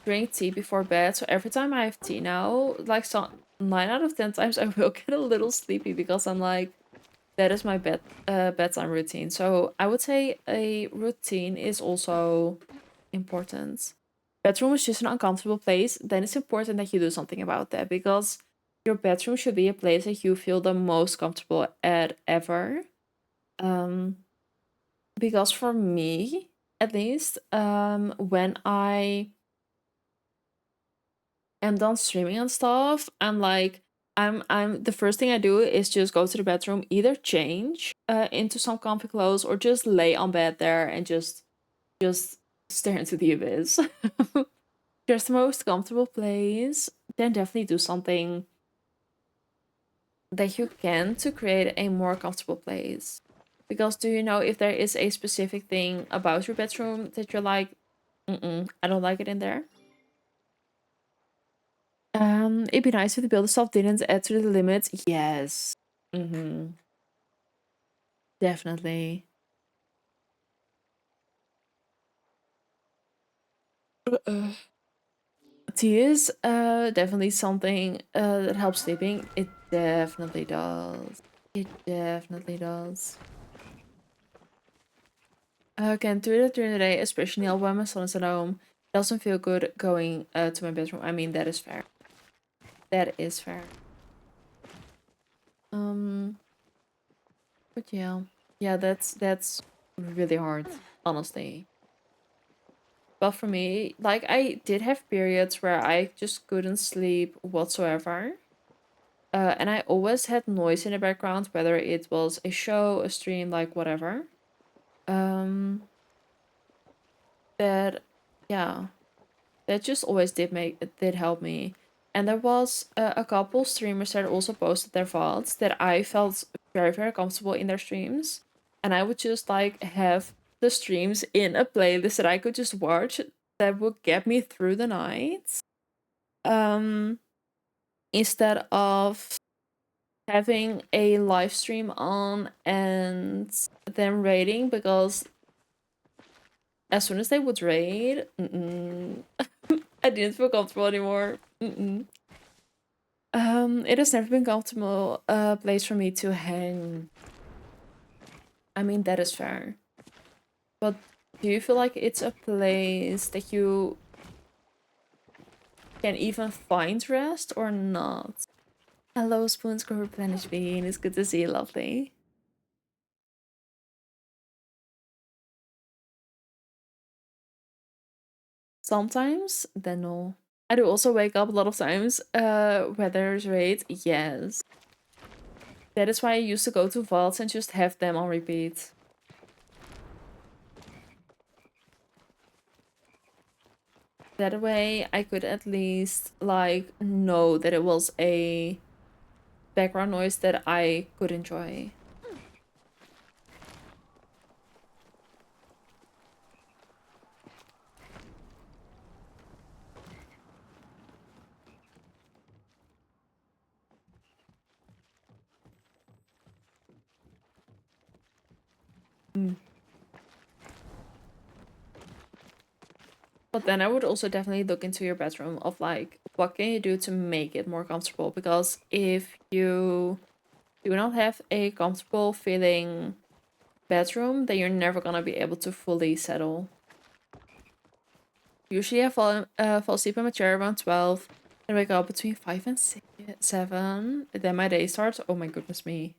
drink tea before bed. So every time I have tea now, like so 9 out of 10 times I will get a little sleepy because I'm like, that is my bedtime routine. So I would say a routine is also important. Bedroom is just an uncomfortable place, then it's important that you do something about that because your bedroom should be a place that you feel the most comfortable at ever. Um, because for me, at least, when I am done streaming and stuff, I'm like, I'm the first thing I do is just go to the bedroom, either change into some comfy clothes or just lay on bed there and just stare into the abyss. Just the most comfortable place, then definitely do something that you can to create a more comfortable place. Because do you know if there is a specific thing about your bedroom that you're like, I don't like it in there? It'd be nice if the builder stuff didn't add to the limits. Yes. Mm-hmm. Definitely. Tea is definitely something that helps sleeping. It definitely does. It definitely does. I can do it during the day, especially now when my son is at home. It doesn't feel good going to my bedroom. I mean, that is fair. That is fair. Um, but yeah, yeah, that's really hard, honestly. But for me, like I did have periods where I just couldn't sleep whatsoever. And I always had noise in the background, whether it was a show, a stream, like whatever. Um, that, yeah, that just always did help me. And there was a couple streamers that also posted their VODs that I felt very, very comfortable in their streams. And I would just like have the streams in a playlist that I could just watch that would get me through the night. Um, instead of having a live stream on and them raiding, because as soon as they would raid, I didn't feel comfortable anymore. It has never been comfortable place for me to hang. I mean, that is fair. But do you feel like it's a place that you can even find rest or not? Hello, Spoons Grow Replenish Bean. It's good to see you, lovely. Sometimes, then no. I do also wake up a lot of times. Weather's great, yes. That is why I used to go to vaults and just have them on repeat. That way I could at least like know that it was a background noise that I could enjoy. Mm. But then I would also definitely look into your bedroom of like, what can you do to make it more comfortable? Because if you do not have a comfortable feeling bedroom, then you're never gonna be able to fully settle. Usually I fall asleep in my chair around 12 and wake up between 5 and 6, 7. Then my day starts. Oh my goodness me.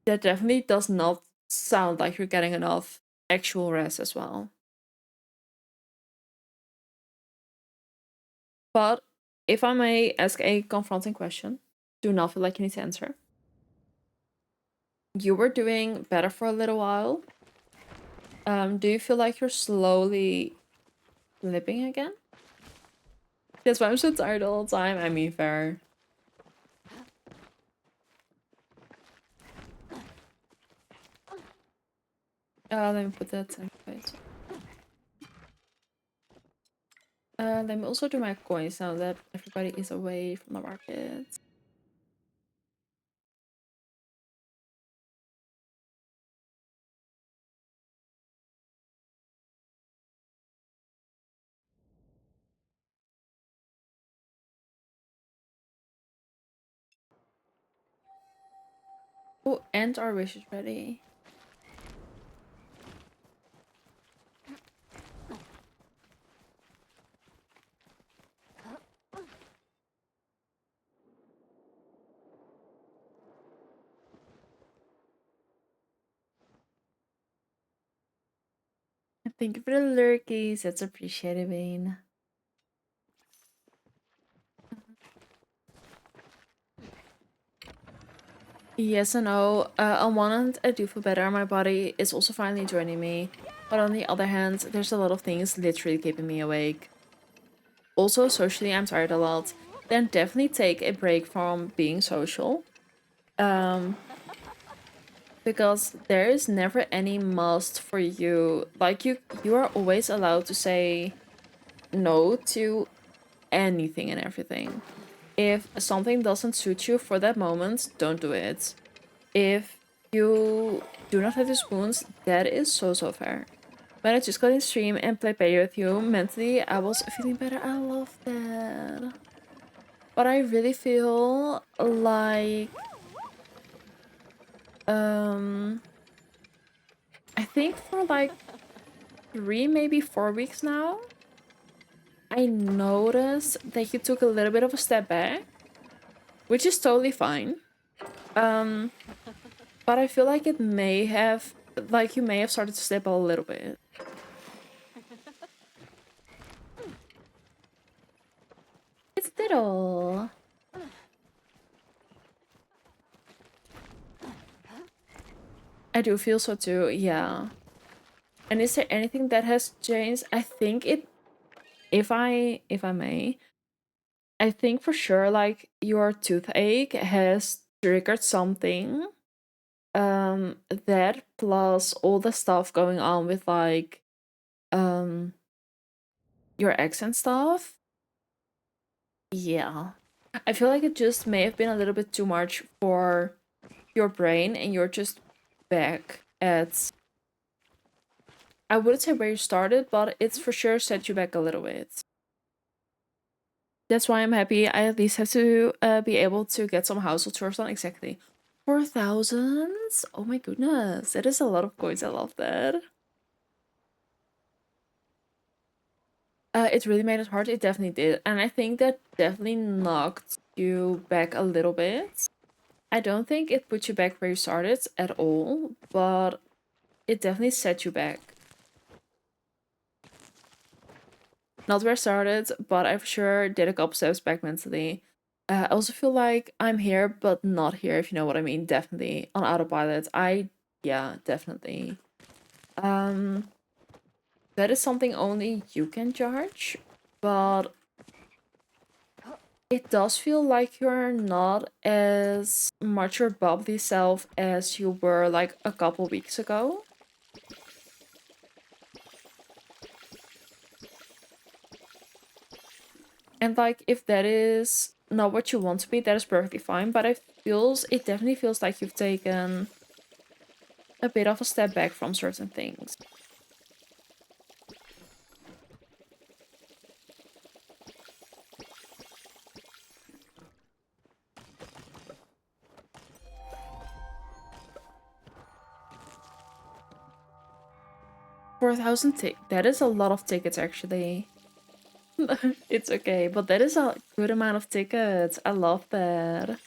That definitely does not sound like you're getting enough actual rest as well. But if I may ask a confronting question, do not feel like you need to answer. You were doing better for a little while. Do you feel like you're slowly slipping again? That's why I'm so tired all the time. I mean, fair. Let me put that in place. Let me also do my coins now that everybody is away from the market. Oh, and our wish is ready. Thank you for the lurkies. That's appreciated, Wayne. Yes and no. On one hand, I do feel better. My body is also finally joining me. But on the other hand, there's a lot of things literally keeping me awake. Also, socially, I'm tired a lot. Then definitely take a break from being social. Because there is never any must for you. Like you are always allowed to say no to anything and everything. If something doesn't suit you for that moment, don't do it. If you do not have the spoons, that is so fair. When I just got in stream and play Palia with you, mentally I was feeling better. I love that. But I really feel like I think for like 3, maybe 4 weeks now, I noticed that you took a little bit of a step back, which is totally fine. But I feel like it may have, like you may have started to slip a little bit. It's little. I do feel so too, yeah. And is there anything that has changed? I think it, if I may, I think for sure like your toothache has triggered something. That plus all the stuff going on with like your accent stuff. Yeah. I feel like it just may have been a little bit too much for your brain and you're just back at, I wouldn't say where you started, but it's for sure set you back a little bit. That's why I'm happy. I at least have to be able to get some household chores done. Exactly. 4,000? Oh my goodness. That is a lot of coins. I love that. It really made it hard. It definitely did. And I think that definitely knocked you back a little bit. I don't think it put you back where you started at all, but it definitely set you back. Not where I started, but I for sure did a couple steps back mentally. I also feel like I'm here, but not here, if you know what I mean. Definitely on autopilot. Yeah, definitely. Um, that is something only you can judge, but it does feel like you're not as much your bubbly self as you were like a couple weeks ago. And like if that is not what you want to be, that is perfectly fine. But it definitely feels like you've taken a bit of a step back from certain things. That is a lot of tickets actually. It's okay, but that is a good amount of tickets. I love that.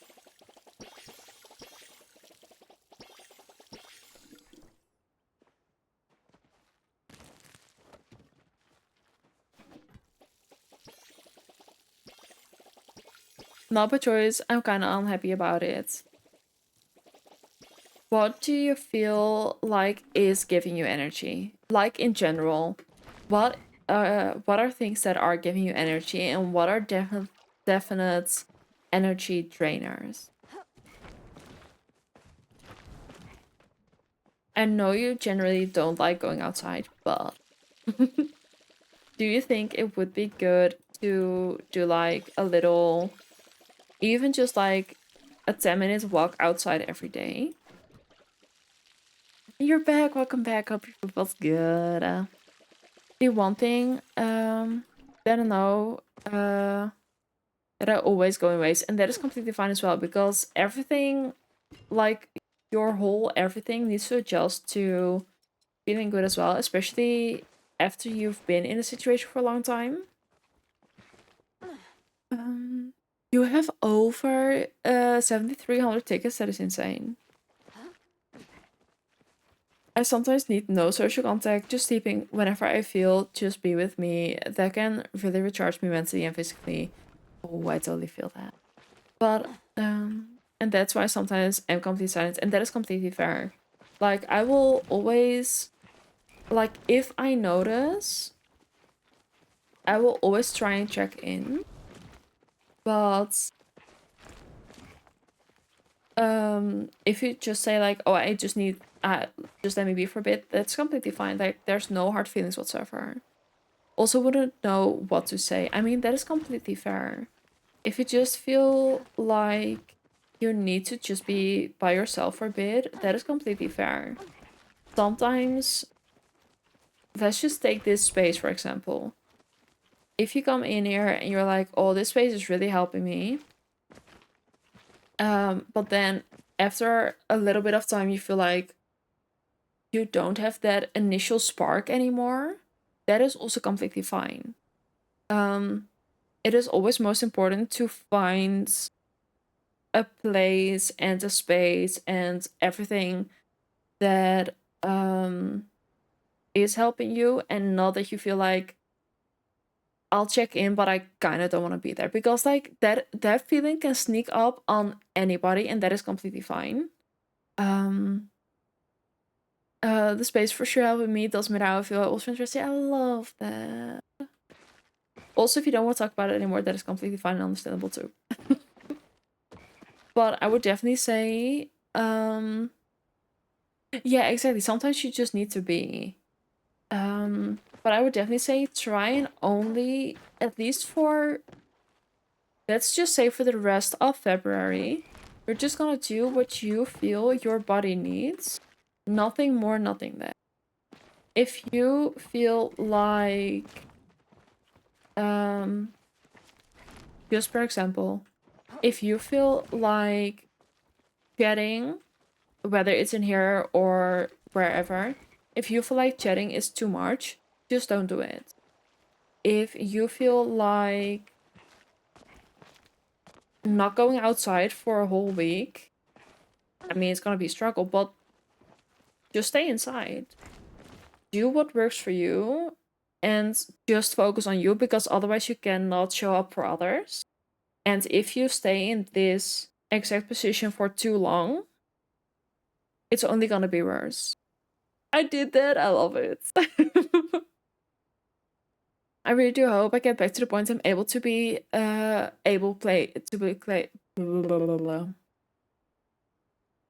Not by choice. I'm kind of unhappy about it. What do you feel like is giving you energy? Like in general, what are things that are giving you energy and what are definite energy drainers? I know you generally don't like going outside, but do you think it would be good to do like a little, even just like a 10 minute walk outside every day? You're back. Welcome back. Hope your food was good. The one thing that I know that I always go in waste, and that is completely fine as well because everything, like your whole everything, needs to adjust to feeling good as well, especially after you've been in a situation for a long time. Um, you have over 7,300 tickets. That is insane. I sometimes need no social contact, just sleeping whenever I feel, just be with me. That can really recharge me mentally and physically. Oh, I totally feel that. But, and that's why sometimes I'm completely silent, and that is completely fair. Like, I will always, like, if I notice, I will always try and check in. But, if you just say, like, oh, I just need, just let me be for a bit, that's completely fine. Like, there's no hard feelings whatsoever. Also wouldn't know what to say. I mean, that is completely fair. If you just feel like you need to just be by yourself for a bit, that is completely fair. Sometimes, let's just take this space, for example. If you come in here and you're like, oh, this space is really helping me. But then after a little bit of time, you feel like you don't have that initial spark anymore. That is also completely fine. It is always most important to find a place and a space and everything that is helping you, and not that you feel like I'll check in but I kind of don't want to be there, because like that feeling can sneak up on anybody, and that is completely fine. um the space for sure helping me does make I feel also interesting. I love that. Also, if you don't want to talk about it anymore, that is completely fine and understandable too. But I would definitely say yeah, exactly. Sometimes you just need to be. But I would definitely say try and only, at least for, let's just say for the rest of February, you're just gonna do what you feel your body needs. Nothing more, nothing less. If you feel like, um, just for example, if you feel like chatting, whether it's in here or wherever, if you feel like chatting is too much, just don't do it. If you feel like not going outside for a whole week, I mean, it's gonna be a struggle, but just stay inside. Do what works for you and just focus on you, because otherwise you cannot show up for others. And if you stay in this exact position for too long, it's only gonna be worse. I did that. I love it. I really do hope I get back to the point I'm able to be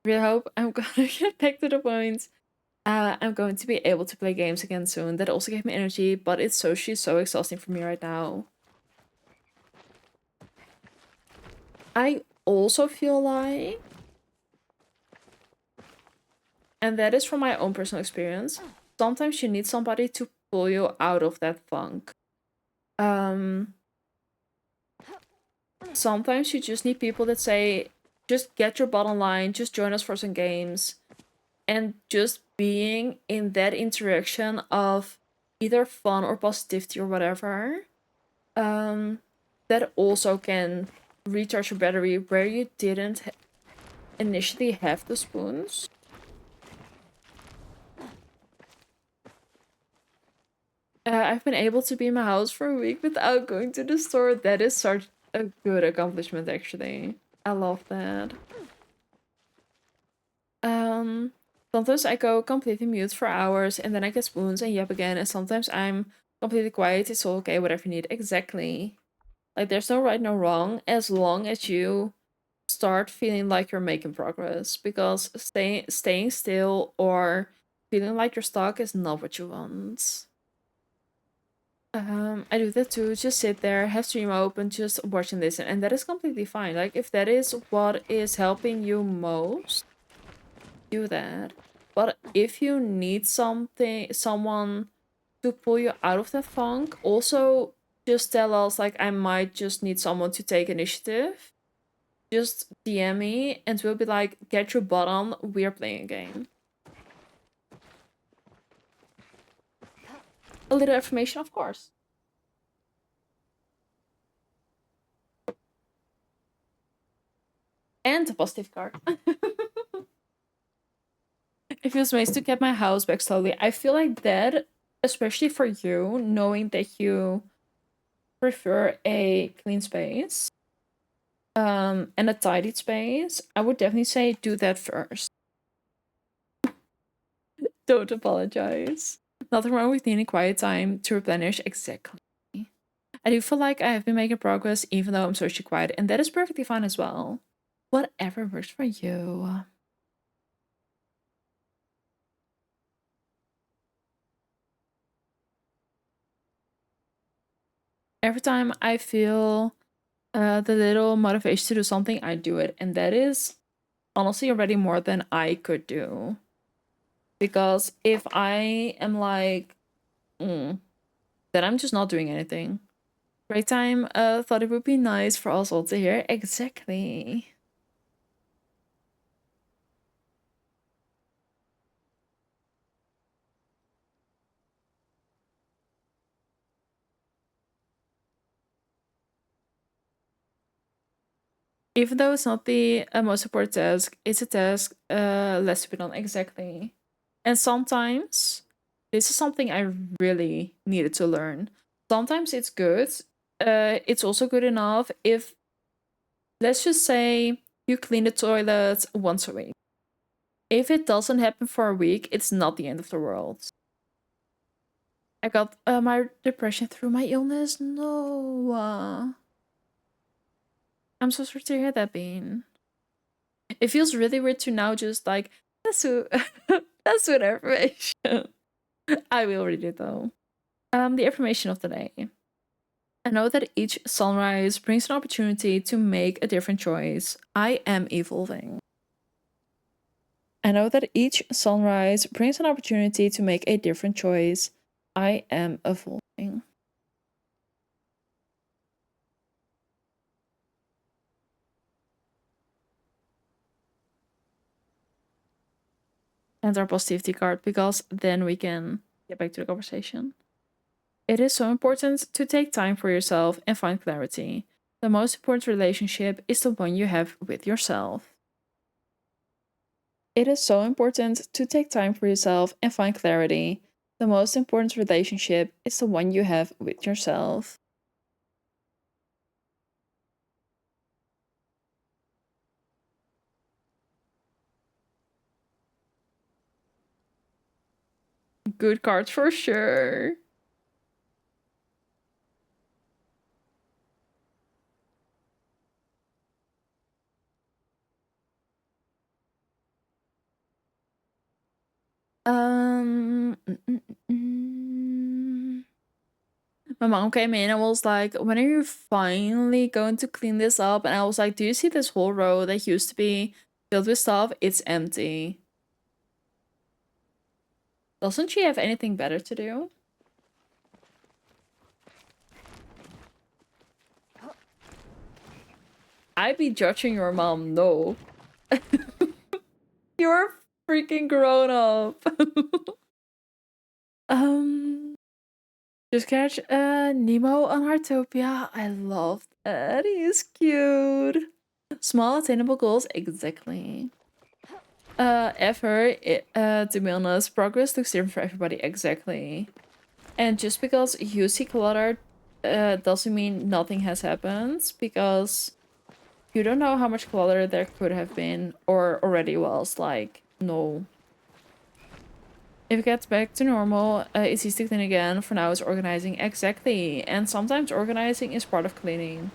Really hope I'm gonna get back to the point I'm going to be able to play games again soon. That also gave me energy, but it's socially so exhausting for me right now. I also feel like, and that is from my own personal experience, sometimes you need somebody to pull you out of that funk. Sometimes you just need people that say, just get your bottom line, just join us for some games. And just being in that interaction of either fun or positivity or whatever, that also can recharge your battery where you didn't initially have the spoons. I've been able to be in my house for a week without going to the store. That is such a good accomplishment, actually. I love that. Sometimes I go completely mute for hours and then I get spoons and yap again, and sometimes I'm completely quiet. It's all okay, whatever you need. Exactly. Like, there's no right, no wrong, as long as you start feeling like you're making progress. Because staying still or feeling like you're stuck is not what you want. I do that too. Just sit there, have stream open, just watch and listen, and that is completely fine. Like, if that is what is helping you most, do that. But if you need someone to pull you out of that funk, also just tell us, like, I might just need someone to take initiative. Just DM me and we'll be like, get your butt on, we're playing a game. A little affirmation, of course. And a positive card. It feels nice to get my house back slowly. I feel like that, especially for you, knowing that you prefer a clean space and a tidied space, I would definitely say do that first. Don't apologize. Nothing wrong with needing quiet time to replenish. Exactly. I do feel like I have been making progress even though I'm socially quiet, and that is perfectly fine as well. Whatever works for you. Every time I feel the little motivation to do something, I do it, and that is honestly already more than I could do. Because if I am like, then I'm just not doing anything. Break time, thought it would be nice for us all to hear. Exactly. Even though it's not the most important task, it's a task less to be done. Exactly. And sometimes this is something I really needed to learn. Sometimes it's good. It's also good enough if, let's just say, you clean the toilet once a week. If it doesn't happen for a week, it's not the end of the world. I got my depression through my illness. No. I'm so sorry to hear that, Bean. It feels really weird to now just like, that's that's good information. I will read it though. The information of the day. I know that each sunrise brings an opportunity to make a different choice. I am evolving. I know that each sunrise brings an opportunity to make a different choice. I am evolving. and our positivity card, because then we can get back to the conversation. It is so important to take time for yourself and find clarity. The most important relationship is the one you have with yourself. It is so important to take time for yourself and find clarity. The most important relationship is the one you have with yourself. Good cards for sure. Um, mm, mm, mm. My mom came in and was like, "When are you finally going to clean this up?" And I was like, "Do you see this whole row that used to be filled with stuff? It's empty." Doesn't she have anything better to do? I'd be judging your mom, no. You're freaking grown up. um just catch Nemo on Heartopia. I love that. He's cute. Small attainable goals, exactly. To be honest, progress looks different for everybody, exactly. And just because you see clutter doesn't mean nothing has happened, because you don't know how much clutter there could have been or already was. Like, no. If it gets back to normal, it's easy to clean again. For now, it's organizing. Exactly. And sometimes organizing is part of cleaning.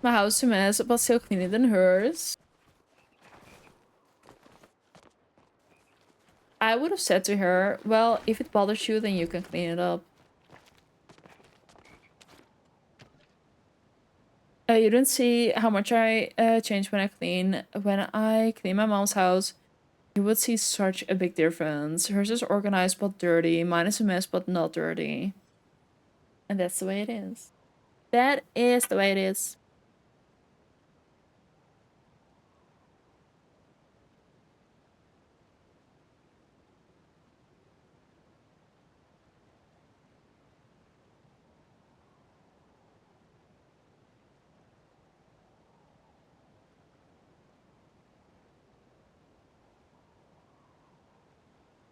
My house is a mess, but still cleaner than hers. I would have said to her, well, if it bothers you, then you can clean it up. You don't see how much I change when I clean. When I clean my mom's house, you would see such a big difference. Hers is organized but dirty. Mine is a mess but not dirty. And that's the way it is. That is the way it is.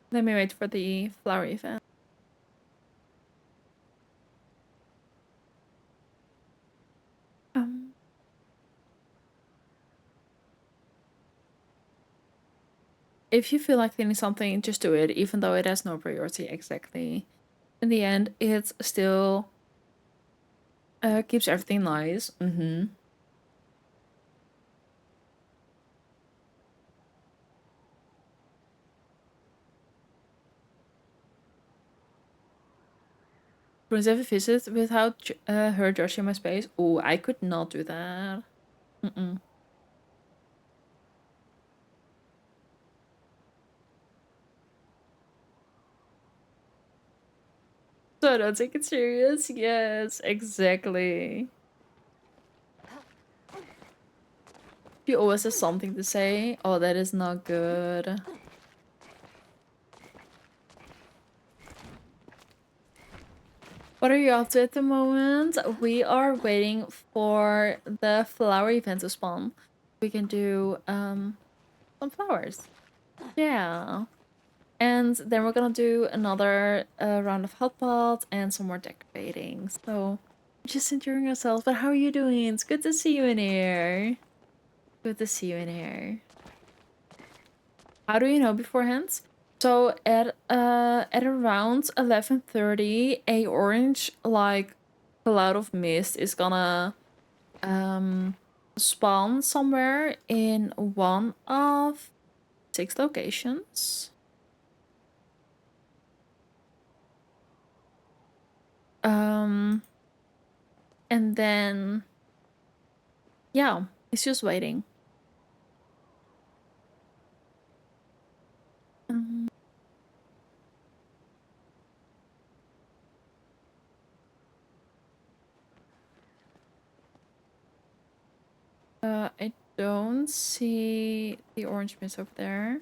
Let me wait for the flower event. Um, if you feel like cleaning something, just do it, even though it has no priority. Exactly. In the end, it still keeps everything nice. Prince have a visit without her judging my space. Oh, I could not do that. Mm-mm. So don't take it serious. Yes, exactly. She always has something to say. Oh, that is not good. What are you up to at the moment? We are waiting for the flower event to spawn. We can do some flowers. Yeah. And then we're gonna do another round of hot pot and some more decorating. So just enjoying ourselves. But how are you doing? It's good to see you in here. Good to see you in here. How do you know beforehand? So at around 11:30, a orange like cloud of mist is gonna spawn somewhere in one of 6 locations. Um and then yeah, it's just waiting. Um, I don't see the orange mist over there.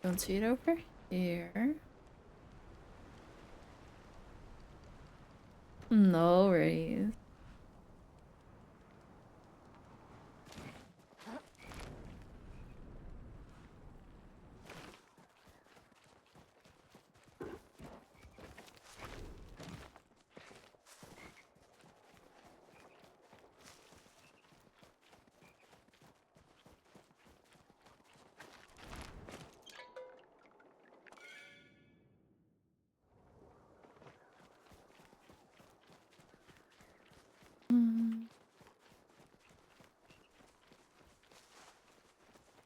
Don't see it over here. No worries.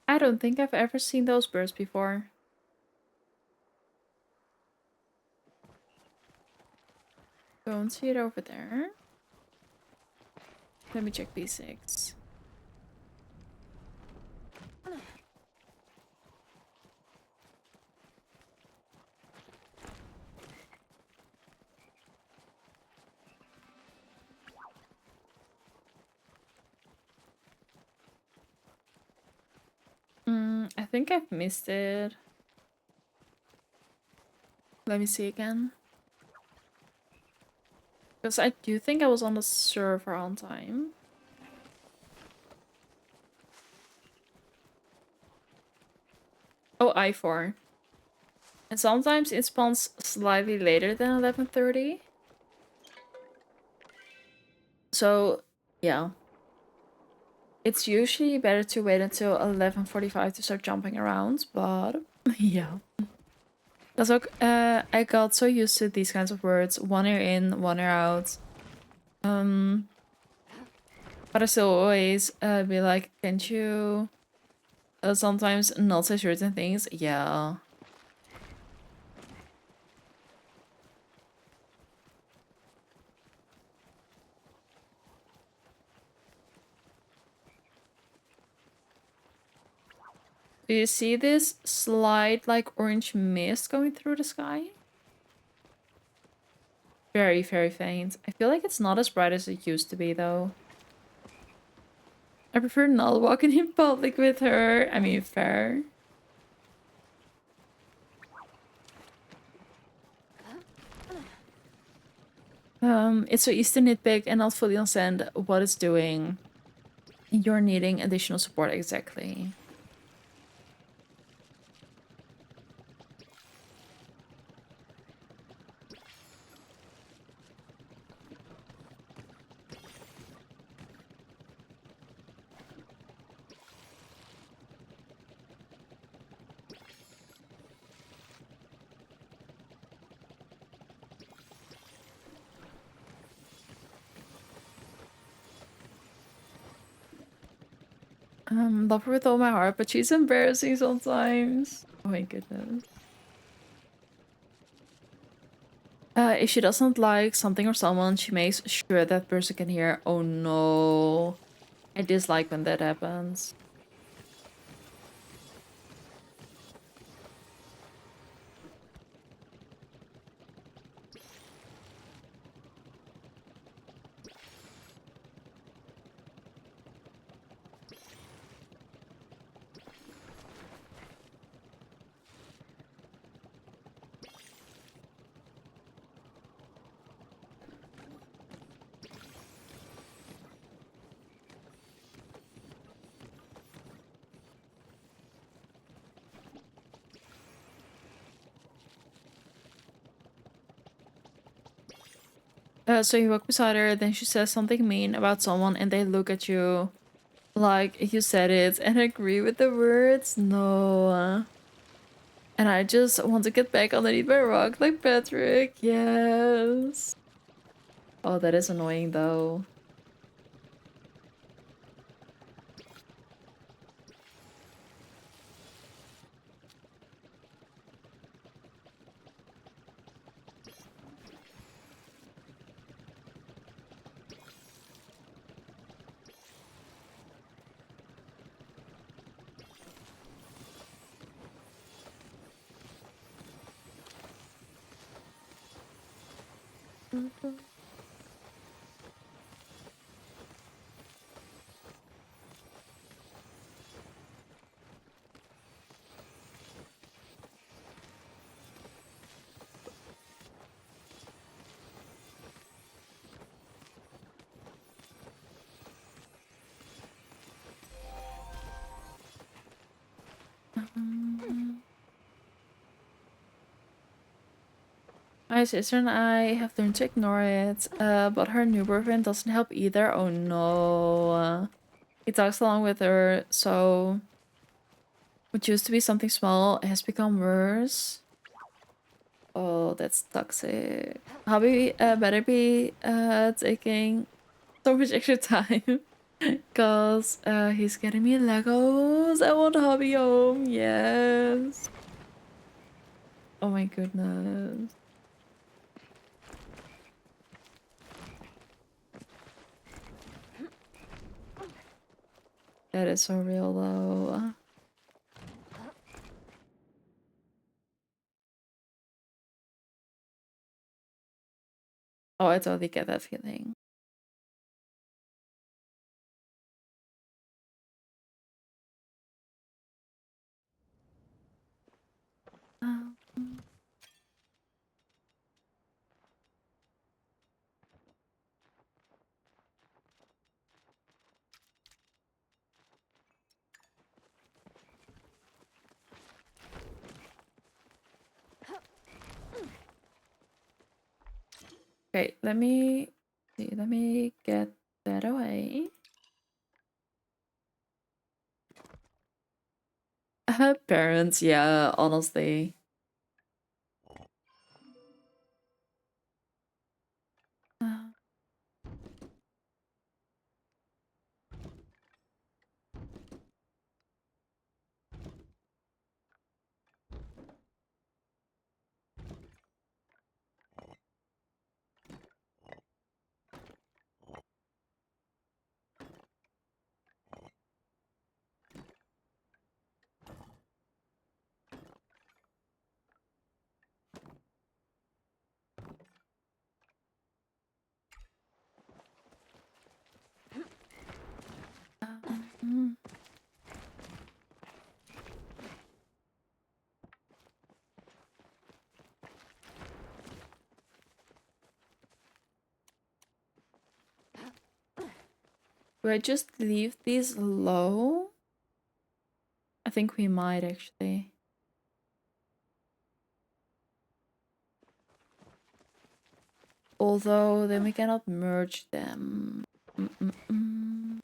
I don't think I've ever seen those birds before. Don't see it over there. Let me check B6. I think I've missed it. Let me see again. Because I do think I was on the server on time. Oh, I4. And sometimes it spawns slightly later than 11:30. So, yeah. It's usually better to wait until 11:45 to start jumping around, but yeah. That's okay. I got so used to these kinds of words. One ear in, one ear out. But I still always be like, can't you sometimes not say certain things? Yeah. Do you see this slight, like, orange mist going through the sky? Very, very faint. I feel like it's not as bright as it used to be, though. I prefer not walking in public with her. I mean, fair. It's so easy to nitpick and not fully understand what it's doing. You're needing additional support, exactly. Love her with all my heart, but she's embarrassing sometimes. Oh my goodness. If she doesn't like something or someone, she makes sure that person can hear. Oh no. I dislike when that happens. So you walk beside her, then she says something mean about someone, and they look at you like you said it and agree with the words. No. And I just want to get back underneath my rock like Patrick. Yes. Oh, that is annoying though. My sister and I have learned to ignore it, but her new boyfriend doesn't help either. Oh no. He talks along with her, so what used to be something small has become worse. Oh, that's toxic. Hobby better be taking so much extra time. Cause he's getting me Legos. I want hobby home, yes. Oh my goodness. That is so real though. Oh, I totally get that feeling. Um, Okay, let me see. Let me get that away. Her parents, yeah, honestly. Uh, um, do I just leave these low? I think we might actually. Although then we cannot merge them. Mm-mm-mm.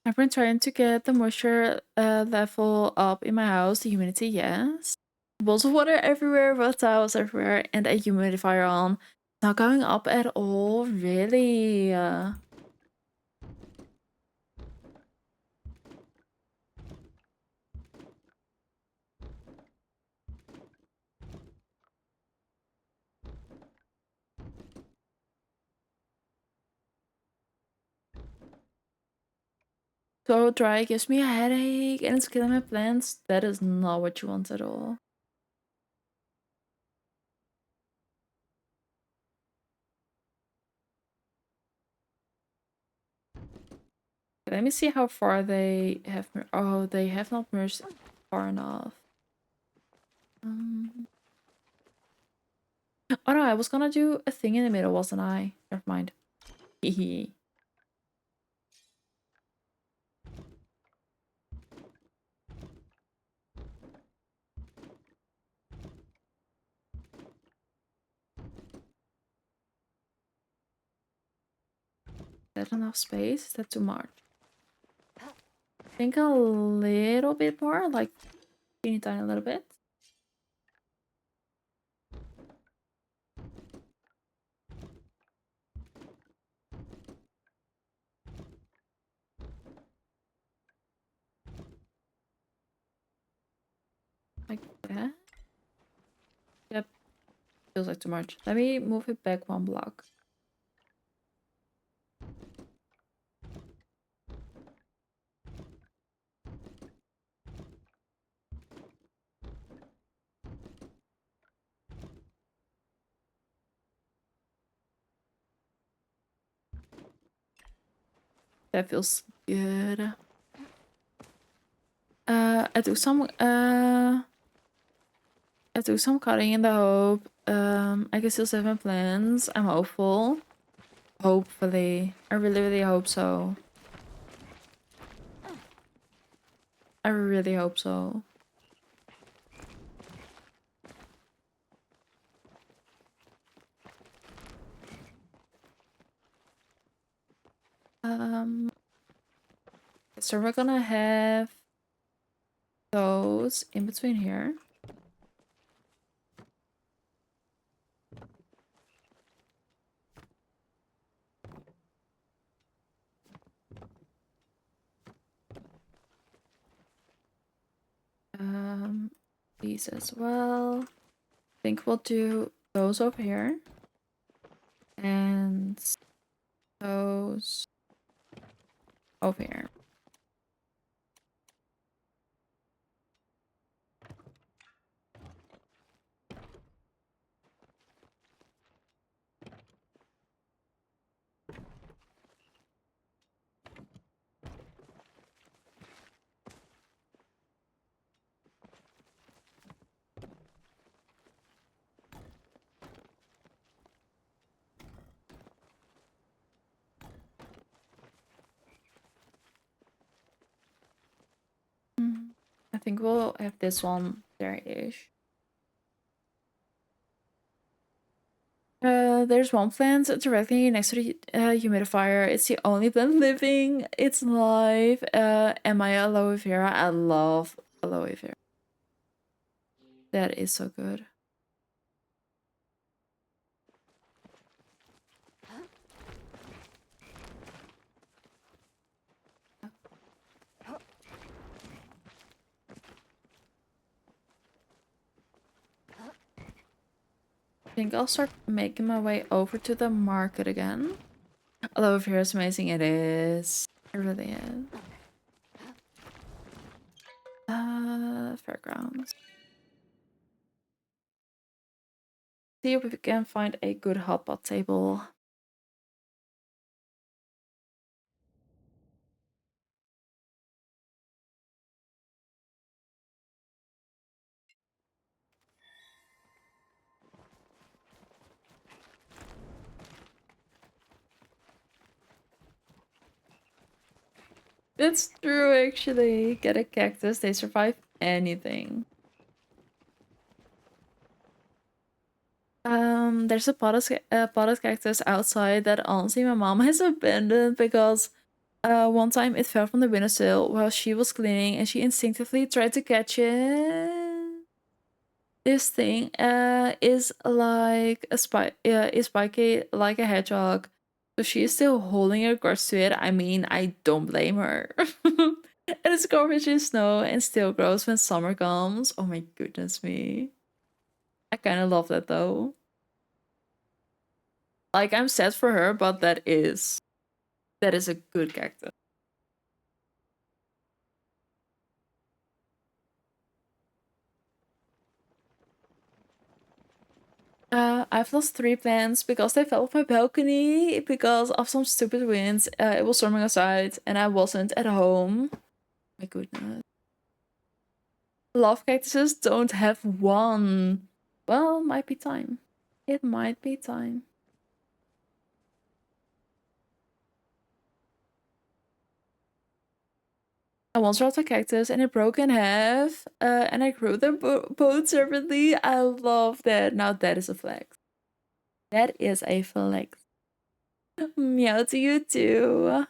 I've been trying to get the moisture level up in my house, the humidity, yes. Bowls of water everywhere, wet towels everywhere, and a humidifier on. Not going up at all, really. So dry gives me a headache and it's killing my plants. That is not what you want at all. Let me see how far they have. Oh, they have not merged far enough. Um, oh no, I was gonna do a thing in the middle, wasn't I? Never mind. Hehe. Is that enough space? Is that too much? I think a little bit more, like teeny tiny little bit. Like that. Yep, feels like too much. Let me move it back one block. That feels good. I do some cutting in the hope. I can still 7 plants. I'm hopeful. Hopefully. I really, really hope so. I really hope so. So we're gonna have those in between here. These as well. I think we'll do those over here. And those over here. I think we'll have this one there-ish. There's one plant directly next to the humidifier. It's the only plant living. It's live. And my aloe vera. I love aloe vera. That is so good. I think I'll start making my way over to the market again. Aloe vera is amazing. It is. It really is. Fairgrounds. See if we can find a good hotpot table. It's true, actually. Get a cactus, they survive anything. There's a potted cactus outside that honestly my mom has abandoned because one time it fell from the windowsill while she was cleaning and she instinctively tried to catch it. This thing is like a is spiky like a hedgehog. So she is still holding her guards to it. I mean, I don't blame her. And it's covered in snow and still grows when summer comes. Oh my goodness me. I kind of love that though. Like I'm sad for her, but that is a good cactus. I've lost 3 plants because they fell off my balcony because of some stupid winds. It was storming outside and I wasn't at home. My goodness. Love cactuses don't have one. Well, might be time. It might be time. I once dropped a cactus and it broke in half, and I grew them both separately. I love that. Now that is a flex. That is a flex. Meow to you too.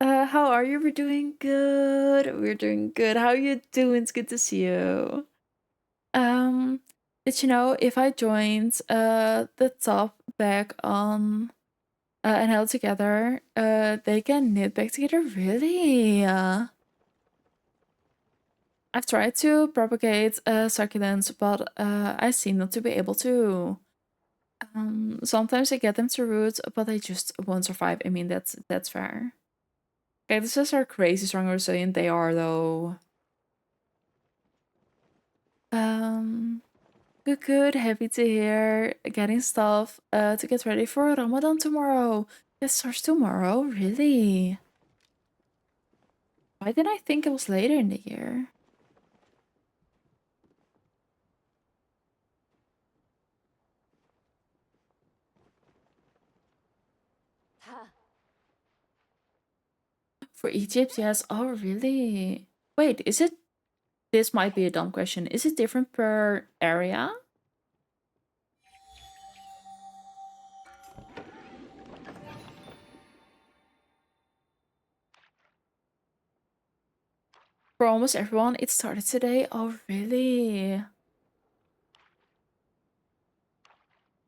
How are you? We're doing good. We're doing good. How are you doing? It's good to see you. Um, did you know if I joined the top back on and held together, they can knit back together? Really? I've tried to propagate succulents, but I seem not to be able to. Sometimes I get them to root, but they just won't survive. I mean, that's fair. Cactuses are crazy strong and resilient. They are, though. Um, good, good. Happy to hear. Getting stuff to get ready for Ramadan tomorrow. It starts tomorrow, really? Why did I think it was later in the year? For Egypt, yes. Oh, really? Wait, is it? This might be a dumb question. Is it different per area? For almost everyone, it started today. Oh, really?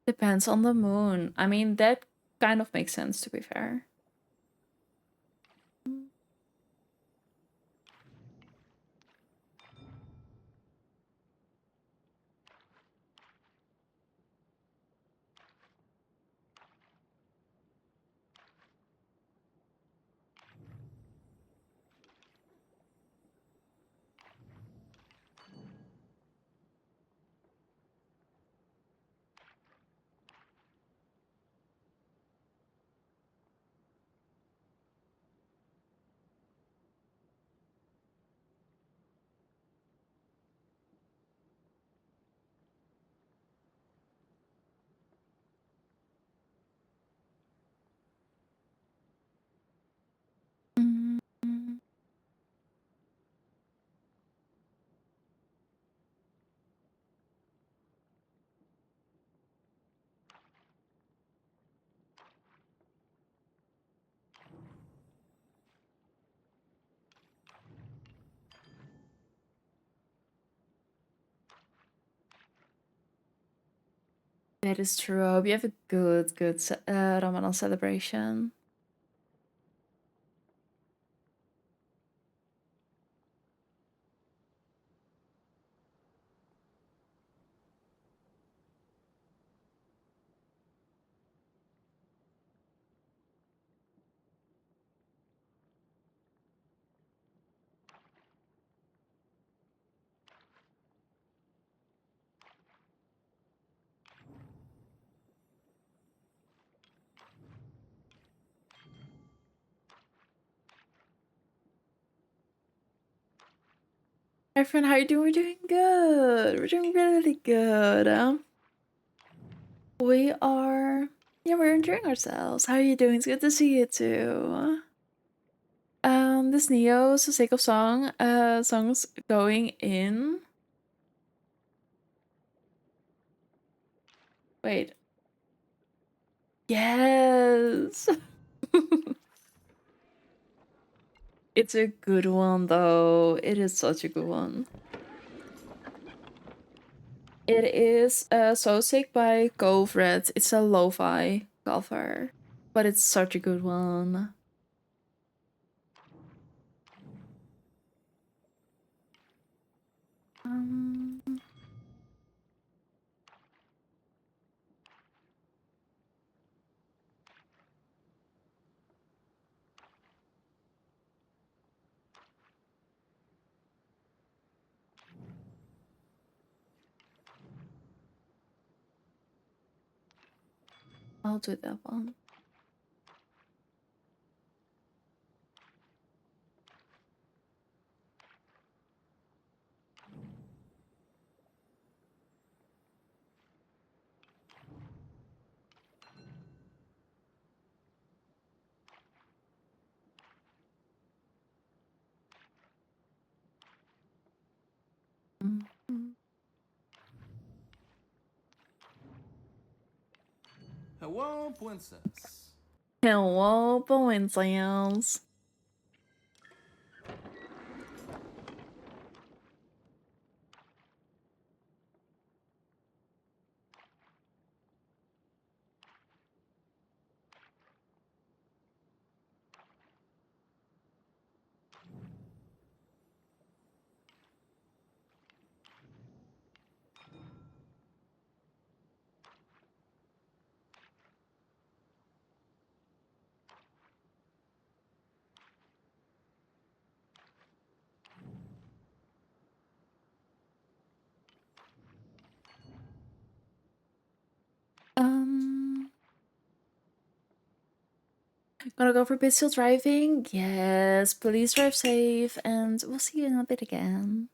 Depends on the moon. I mean, that kind of makes sense, to be fair. Mm, that is true. I hope you have a good Ramadan celebration. Hi, friend. How you doing? We're doing good. We're doing really, really good. We are. Yeah, we're enjoying ourselves. How are you doing? It's good to see you too. This Neo Soseko songs going in. Wait. Yes. It's a good one though. It is such a good one. It is So Sick by Cove Red. It's a lo-fi cover, but it's such a good one. Um, I'll do that one. Mhm. Hello, princess. Hello, Balenciagas. Gonna go for pistol driving? Yes, please drive safe, and we'll see you in a bit again.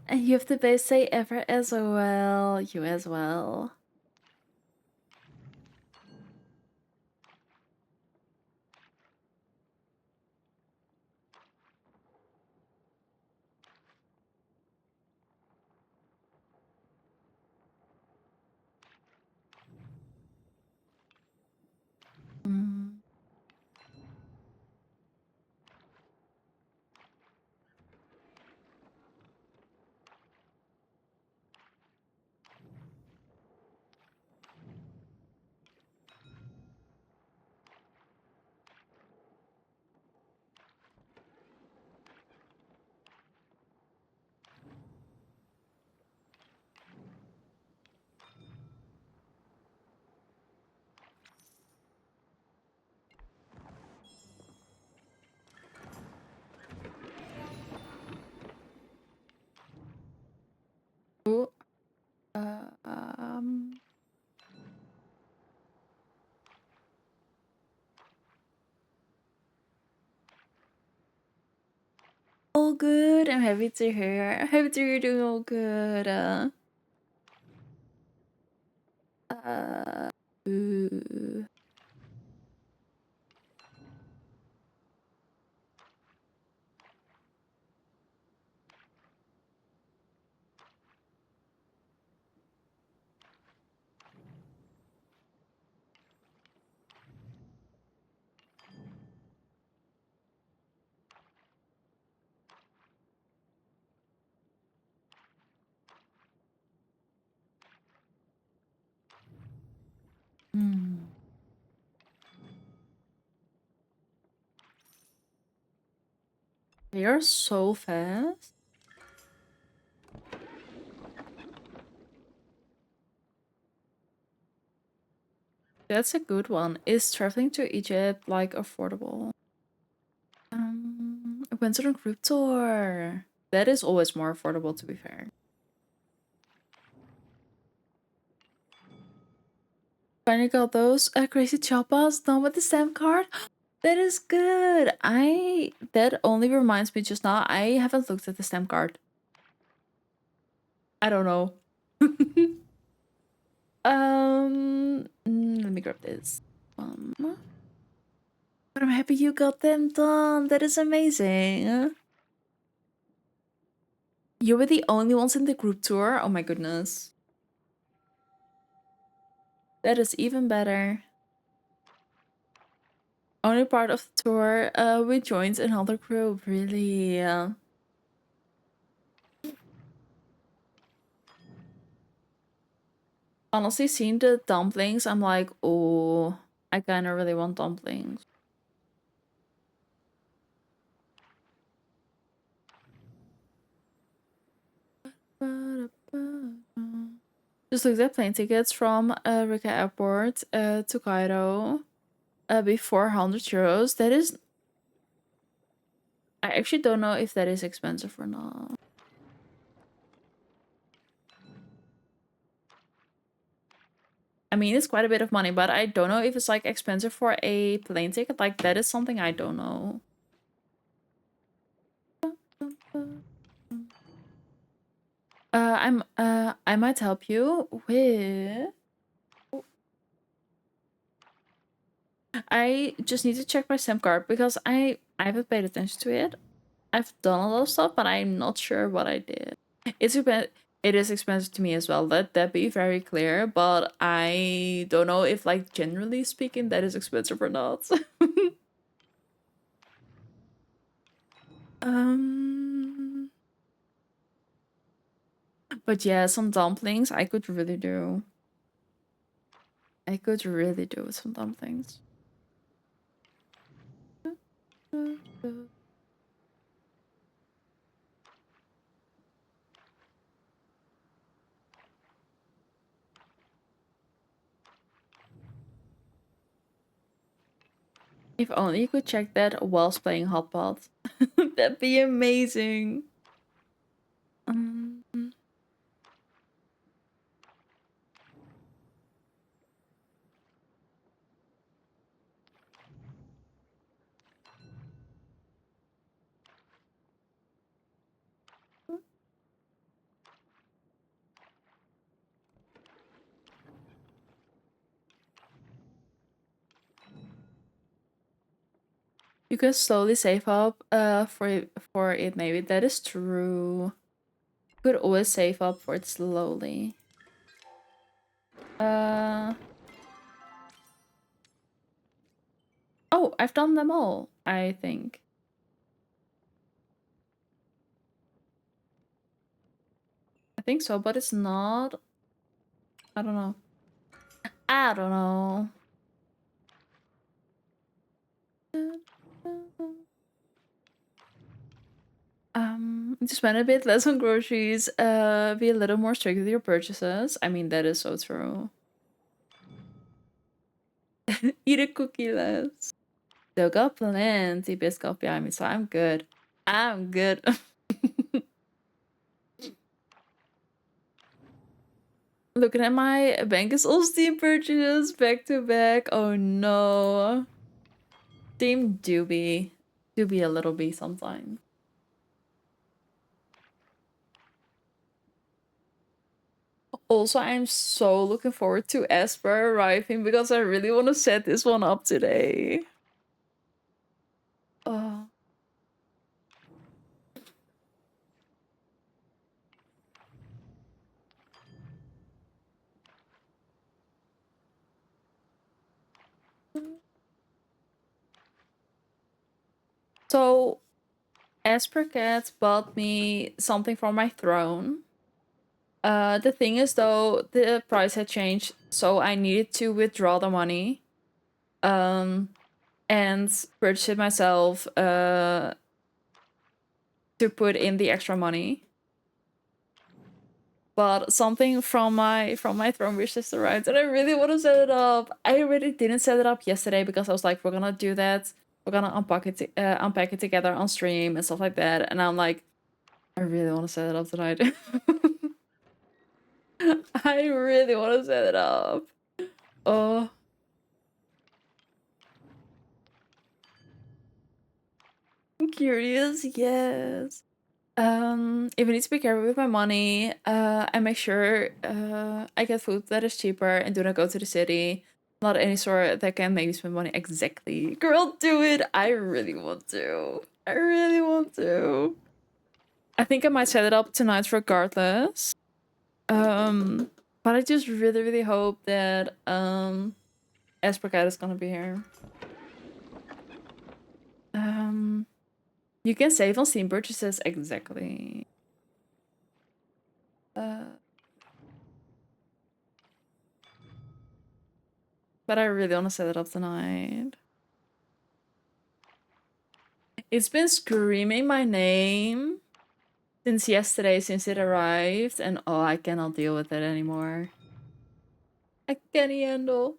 And you have the best day ever as well. You as well. Mm. Ooh, uh, um, all good. I'm happy to hear. I'm happy to hear you're doing all good. Uh, ooh. Mm. You're so fast. That's a good one. Is traveling to Egypt like affordable? I went on a group tour. That is always more affordable, to be fair. Finally got those crazy choppas done with the stamp card. That is good. That only reminds me just now. I haven't looked at the stamp card. I don't know. Let me grab this one. But I'm happy you got them done. That is amazing. You were the only ones in the group tour. Oh my goodness. That is even better. Only part of the tour, we joined another group. Really. Honestly, seeing the dumplings, I'm like, oh, I kind of really want dumplings. Just looked at plane tickets from Rika Airport to Cairo. Before 100 euros. That is. I actually don't know if that is expensive or not. I mean, it's quite a bit of money, but I don't know if it's like expensive for a plane ticket. Like, that is something I don't know. I might help you with. I just need to check my SIM card because I haven't paid attention to it. I've done a lot of stuff, but I'm not sure what I did. It is expensive to me as well. Let that be very clear. But I don't know if, like, generally speaking, that is expensive or not. um. But yeah, some dumplings I could really do. I could really do with some dumplings. If only you could check that whilst playing Hot Pot. That'd be amazing. Um, You can slowly save up for it maybe. That is true. You could always save up for it slowly. Oh, I've done them all, I think. I think so, but it's not. I don't know. I don't know. To spend a bit less on groceries, be a little more strict with your purchases. I mean, that is so true. Eat a cookie less. Still got plenty biscuit behind me, so I'm good. I'm good. Looking at my bank is all Steam purchases back to back. Oh no. Steam do be a little bit sometimes. Also, I'm so looking forward to Esper arriving because I really want to set this one up today. Oh. So, Esper Cat bought me something for my throne. The thing is though, the price had changed, so I needed to withdraw the money. And purchase it myself to put in the extra money. But something from my throne wish just arrived, and I really want to set it up. I already didn't set it up yesterday because I was like, we're gonna do that. We're gonna unpack it together on stream and stuff like that. And I'm like, I really want to set it up tonight. I really want to set it up. Oh. I'm curious, yes. If I need to be careful with my money, I make sure I get food that is cheaper and do not go to the city. Not any store that can make me spend money. Exactly. Girl, do it. I really want to. I really want to. I think I might set it up tonight regardless. But I just really, really hope that Esprecat is gonna be here. You can save on Steam purchases, exactly. But I really want to set it up tonight. It's been screaming my name since yesterday, since it arrived, and oh, I cannot deal with it anymore. I can't handle.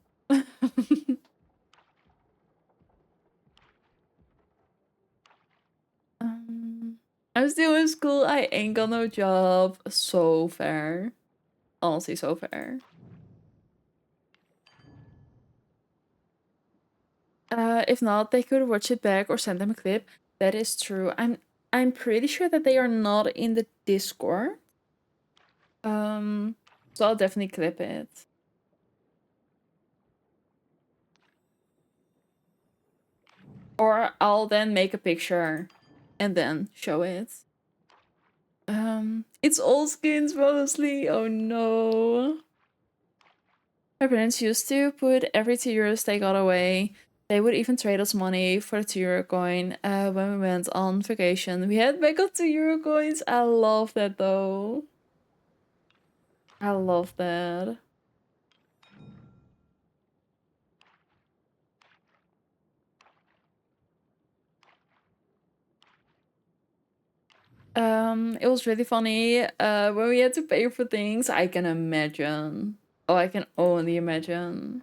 I'm still in school. I ain't got no job. So fair. Honestly, so fair. If not, they could watch it back or send them a clip. That is true. I'm pretty sure that they are not in the Discord. So I'll definitely clip it. Or I'll then make a picture and then show it. It's all skins mostly. Oh no. My parents used to put every 2 euros they got away. They would even trade us money for the 2 euro coin when we went on vacation. We had backup 2 euro coins. I love that though. I love that. It was really funny when we had to pay for things. I can imagine. Oh, I can only imagine.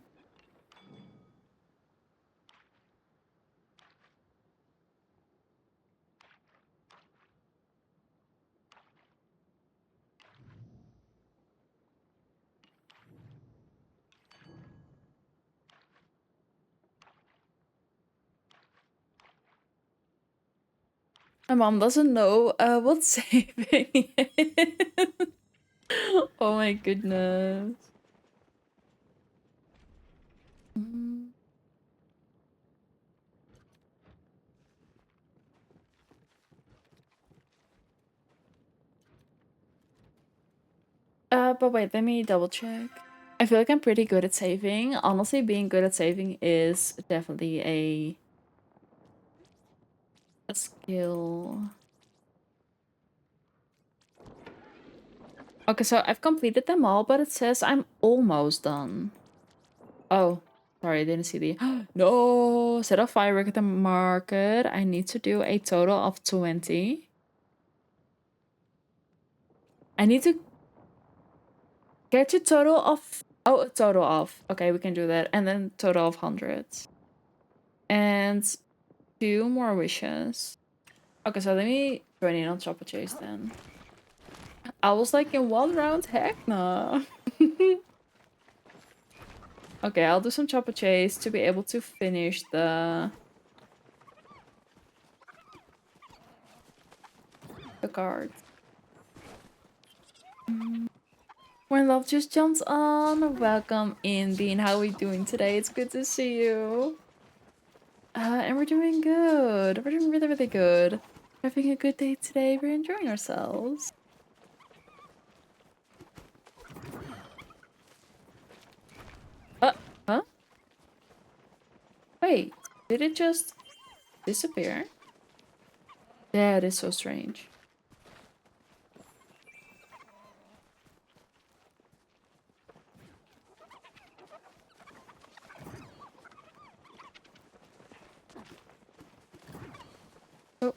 My mom doesn't know what saving is. Oh my goodness. But wait, let me double check. I feel like I'm pretty good at saving. Honestly, being good at saving is definitely a skill. Okay, so I've completed them all, but it says I'm almost done. Oh, sorry, I didn't see the... No! Set a firework at the market. I need to do a total of 20. I need to get a total of... Oh, a total of... Okay, we can do that. And then total of hundreds. And 2 more wishes. Okay, so let me join in on Chopper Chase then. I was like, in 1 round? Heck no. Okay, I'll do some Chopper Chase to be able to finish the card. When love just jumps on. Welcome in, Bean. How are we doing today? It's good to see you. And we're doing good. We're doing really, really good. We're having a good day today. We're enjoying ourselves. Huh? Wait, did it just disappear? That is so strange. Oh.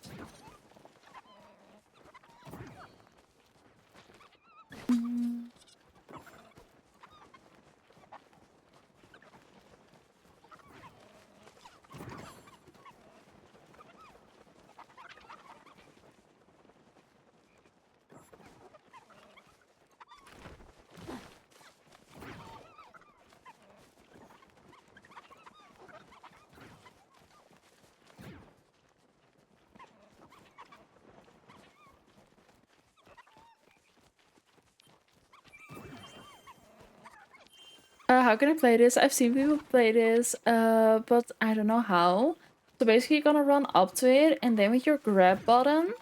How can I play this? I've seen people play this, but I don't know how. So basically you're gonna run up to it and then with your grab button,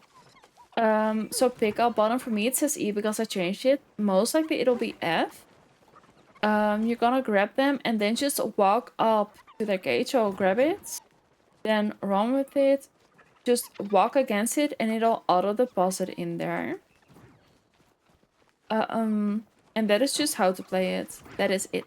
so pick up button, for me it says E because I changed it. Most likely it'll be F. You're gonna grab them and then just walk up to the gate, so grab it, then run with it, just walk against it and it'll auto deposit in there. And that is just how to play it. That is it.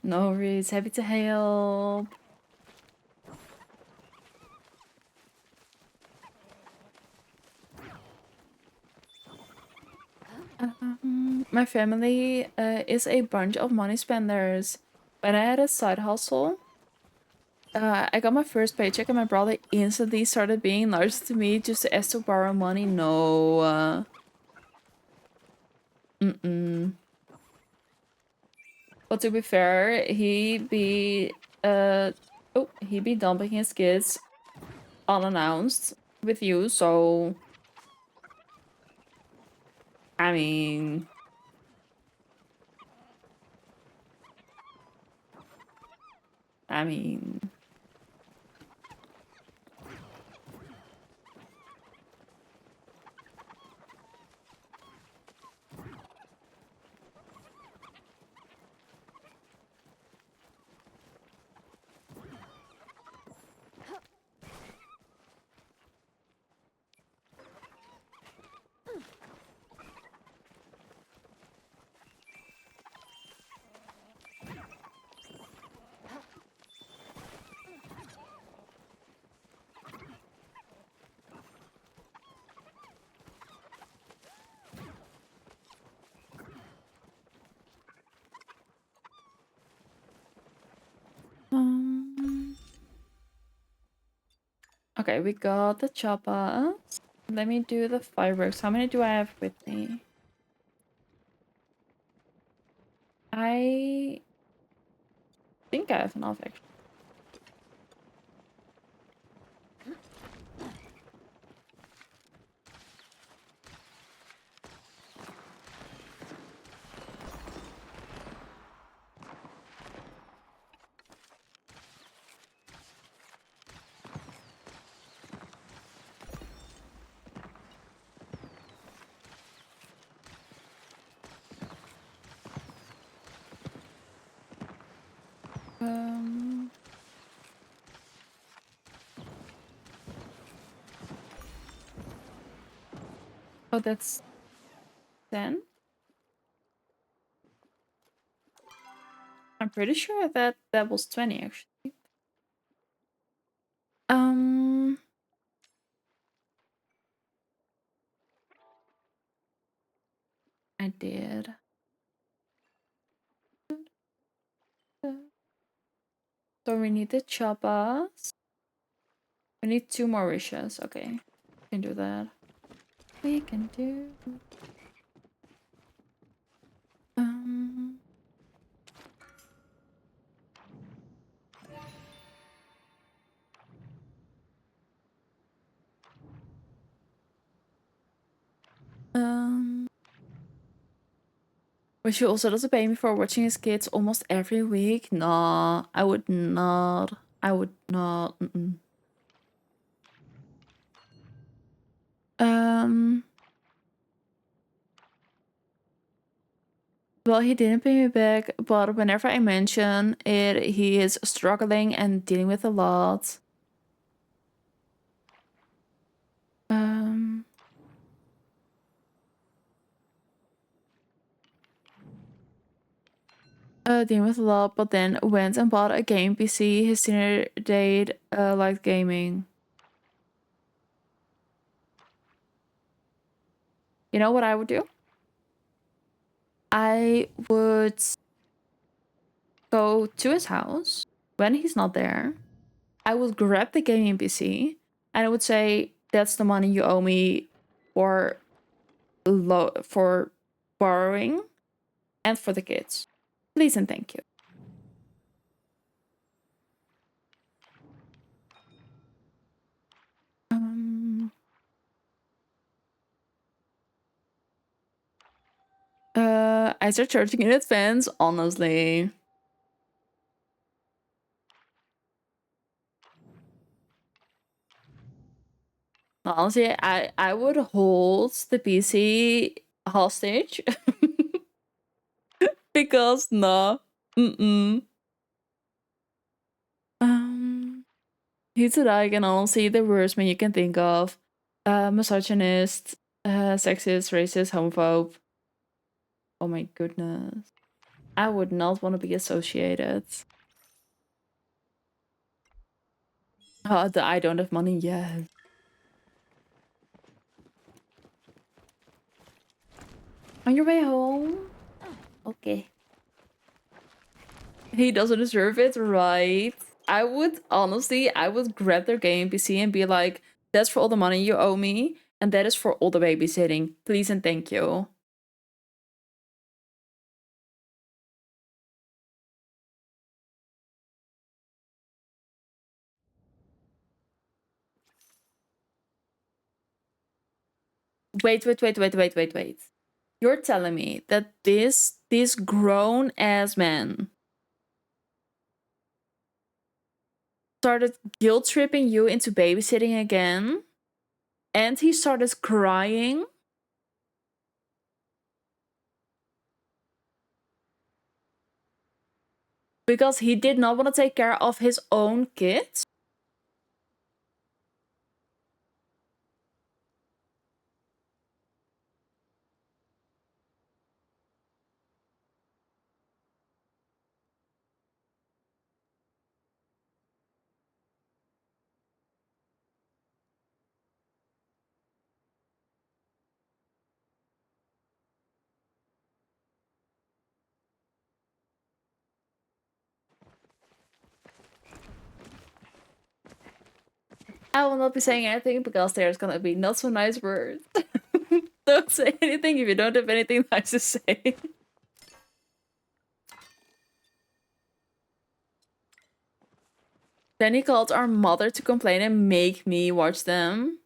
No worries, happy to help. My family is a bunch of money spenders. When I had a side hustle, I got my first paycheck and my brother instantly started being nice to me just to ask to borrow money. No. But to be fair, he'd be dumping his kids unannounced with you, so I mean, I mean, okay, we got the chopper. Let me do the fireworks. How many do I have with me? I think I have enough, actually. Um. Oh, that's 10. I'm pretty sure that that was 20 actually. Um. I did. So we need the choppas. We need 2 more wishes. Okay. We can do that. We can do. Um. Um. Which he also doesn't pay me for watching his kids almost every week. Nah, I would not. I would not. Mm-mm. Um. Well, he didn't pay me back, but whenever I mention it, he is struggling and dealing with a lot. Um. Dealing with a lot, but then went and bought a game PC. His dinner date liked gaming. You know what I would do? I would go to his house when he's not there. I would grab the gaming PC and I would say, "That's the money you owe me for for borrowing and for the kids. Please and thank you." Um, I start charging in advance, honestly. Honestly, I would hold the PC hostage because no, mm-mm. Um, he's like, and honestly, the worst man you can think of. Misogynist, sexist, racist, homophobe. Oh my goodness. I would not want to be associated. I don't have money yet. On your way home? Okay. He doesn't deserve it, right? I would, honestly, I would grab their game PC and be like, "That's for all the money you owe me, and that is for all the babysitting. Please and thank you." Wait. You're telling me that this grown ass man started guilt tripping you into babysitting again, and he started crying because he did not want to take care of his own kids? I will not be saying anything because there's gonna be not so nice words. Don't say anything if you don't have anything nice to say. Then he called our mother to complain and make me watch them.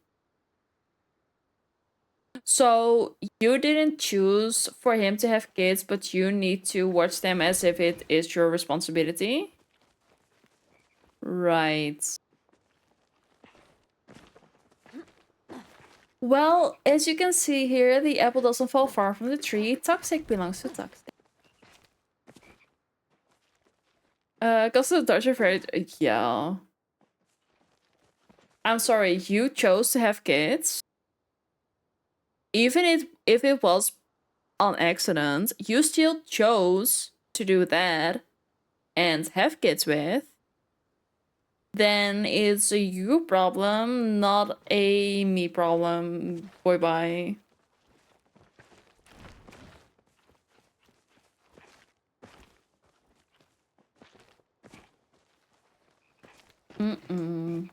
So you didn't choose for him to have kids, but you need to watch them as if it is your responsibility? Right. Well, as you can see here, the apple doesn't fall far from the tree. Toxic belongs to toxic. Because the Dutch are very... Yeah. I'm sorry, you chose to have kids. Even if it was on accident, you still chose to do that and have kids with. Then it's a you problem, not a me problem. Boy, bye. Mm-mm.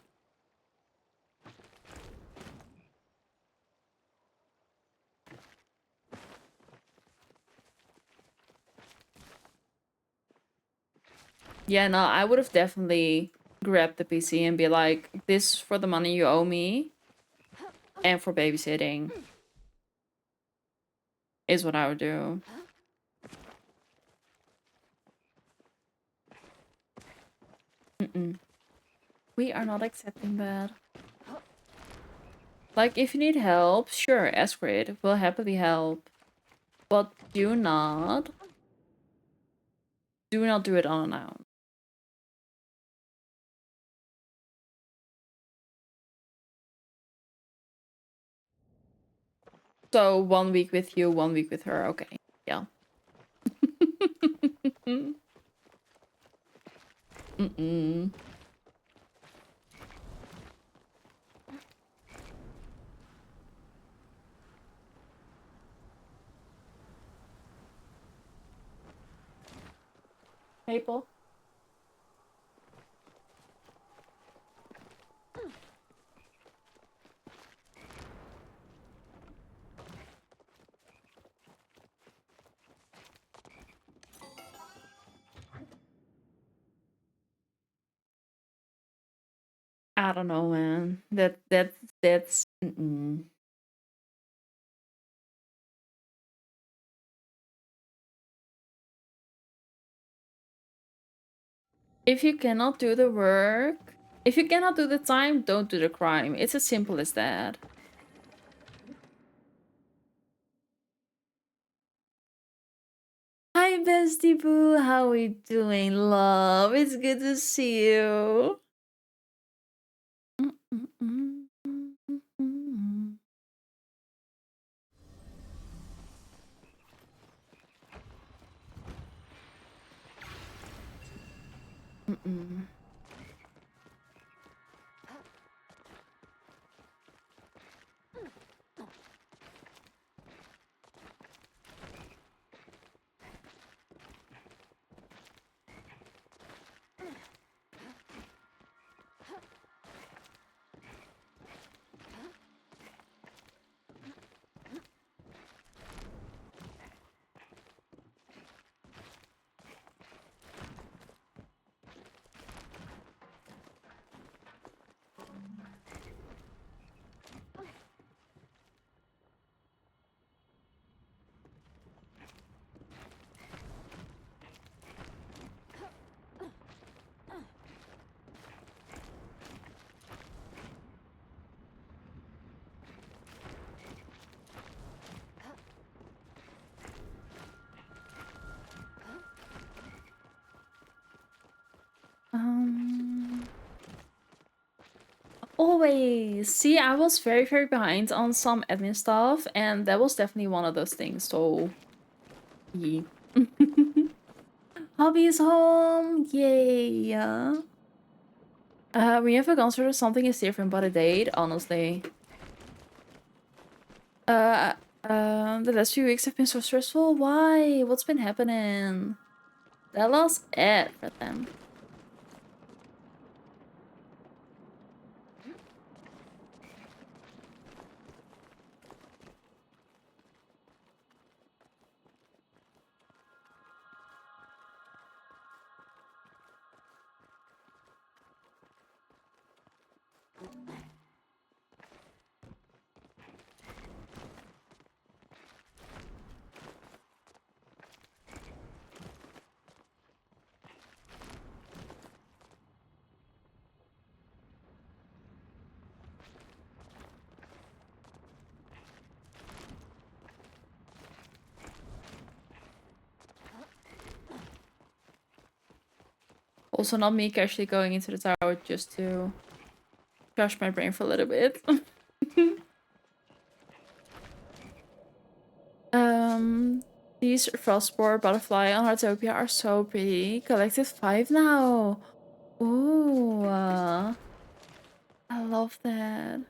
Yeah, no, I would have definitely grabbed the PC and be like, this for the money you owe me and for babysitting is what I would do. Mm-mm. We are not accepting that. Like, if you need help, sure, ask for it. We'll happily help. But do not do it unannounced. So 1 week with you, 1 week with her. Okay, yeah. Mm-mm. Maple? I don't know, man. That's mm-mm. If you cannot do the work, if you cannot do the time, don't do the crime. It's as simple as that. Hi, bestie boo. How we doing, love? It's good to see you. Mm-mm. Always. See, I was very, very behind on some admin stuff, and that was definitely one of those things, so... Yeah. Hobbies home! Yay! We have a concert or something is different, but a date, honestly. The last few weeks have been so stressful. Why? What's been happening? That lost everything. Also not me casually going into the tower just to crush my brain for a little bit. These Frostboar butterfly on Heartopia are so pretty. Collected 5 now. Ooh, I love that.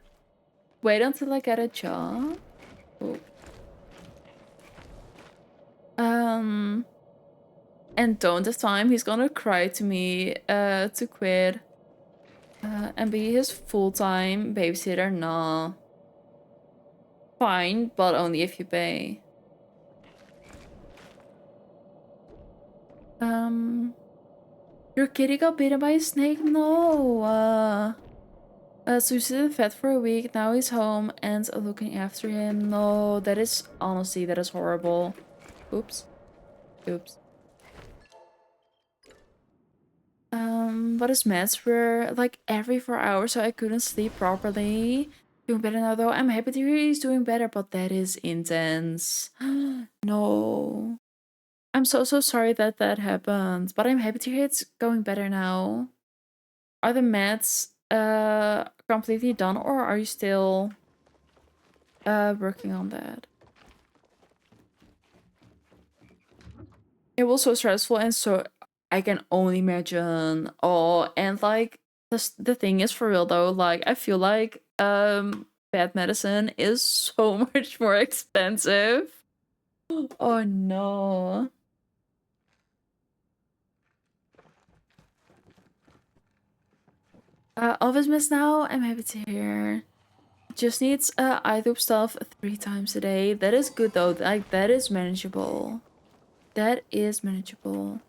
Wait until I get a job. Ooh. And don't this time he's gonna cry to me to quit and be his full-time babysitter. Nah. Fine, but only if you pay. Your kitty got bitten by a snake? No. So he's in the vet for a week. Now he's home and looking after him. No, that is honestly, that is horrible. Oops. Oops. But his meds were like every 4 hours, so I couldn't sleep properly. Doing better now though. I'm happy to hear he's doing better, but that is intense. No. I'm so sorry that that happened, but I'm happy to hear it's going better now. Are the meds completely done, or are you still working on that? It was so stressful, and so I can only imagine. Oh, and like the thing is, for real though, like I feel like bad medicine is so much more expensive. Oh no. Office miss now. I'm happy to hear. Just needs eye loop stuff 3 times a day. That is good though. Like that is manageable. That is manageable.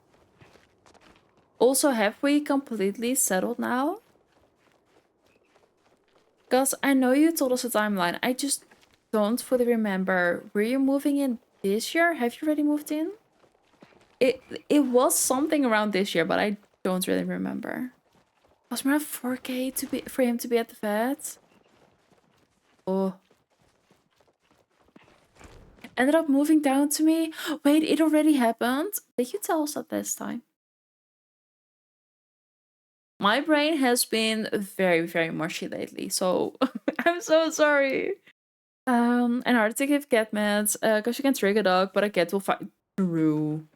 Also, have we completely settled now? Because I know you told us a timeline. I just don't fully remember. Were you moving in this year? Have you already moved in? It was something around this year, but I don't really remember. Was around 4K to be for him to be at the vet? Oh. Ended up moving down to me. Wait, it already happened? Did you tell us that this time? My brain has been very, very mushy lately, so I'm so sorry. And hard to give cat meds, because you can trick a dog, but a cat will fight. True.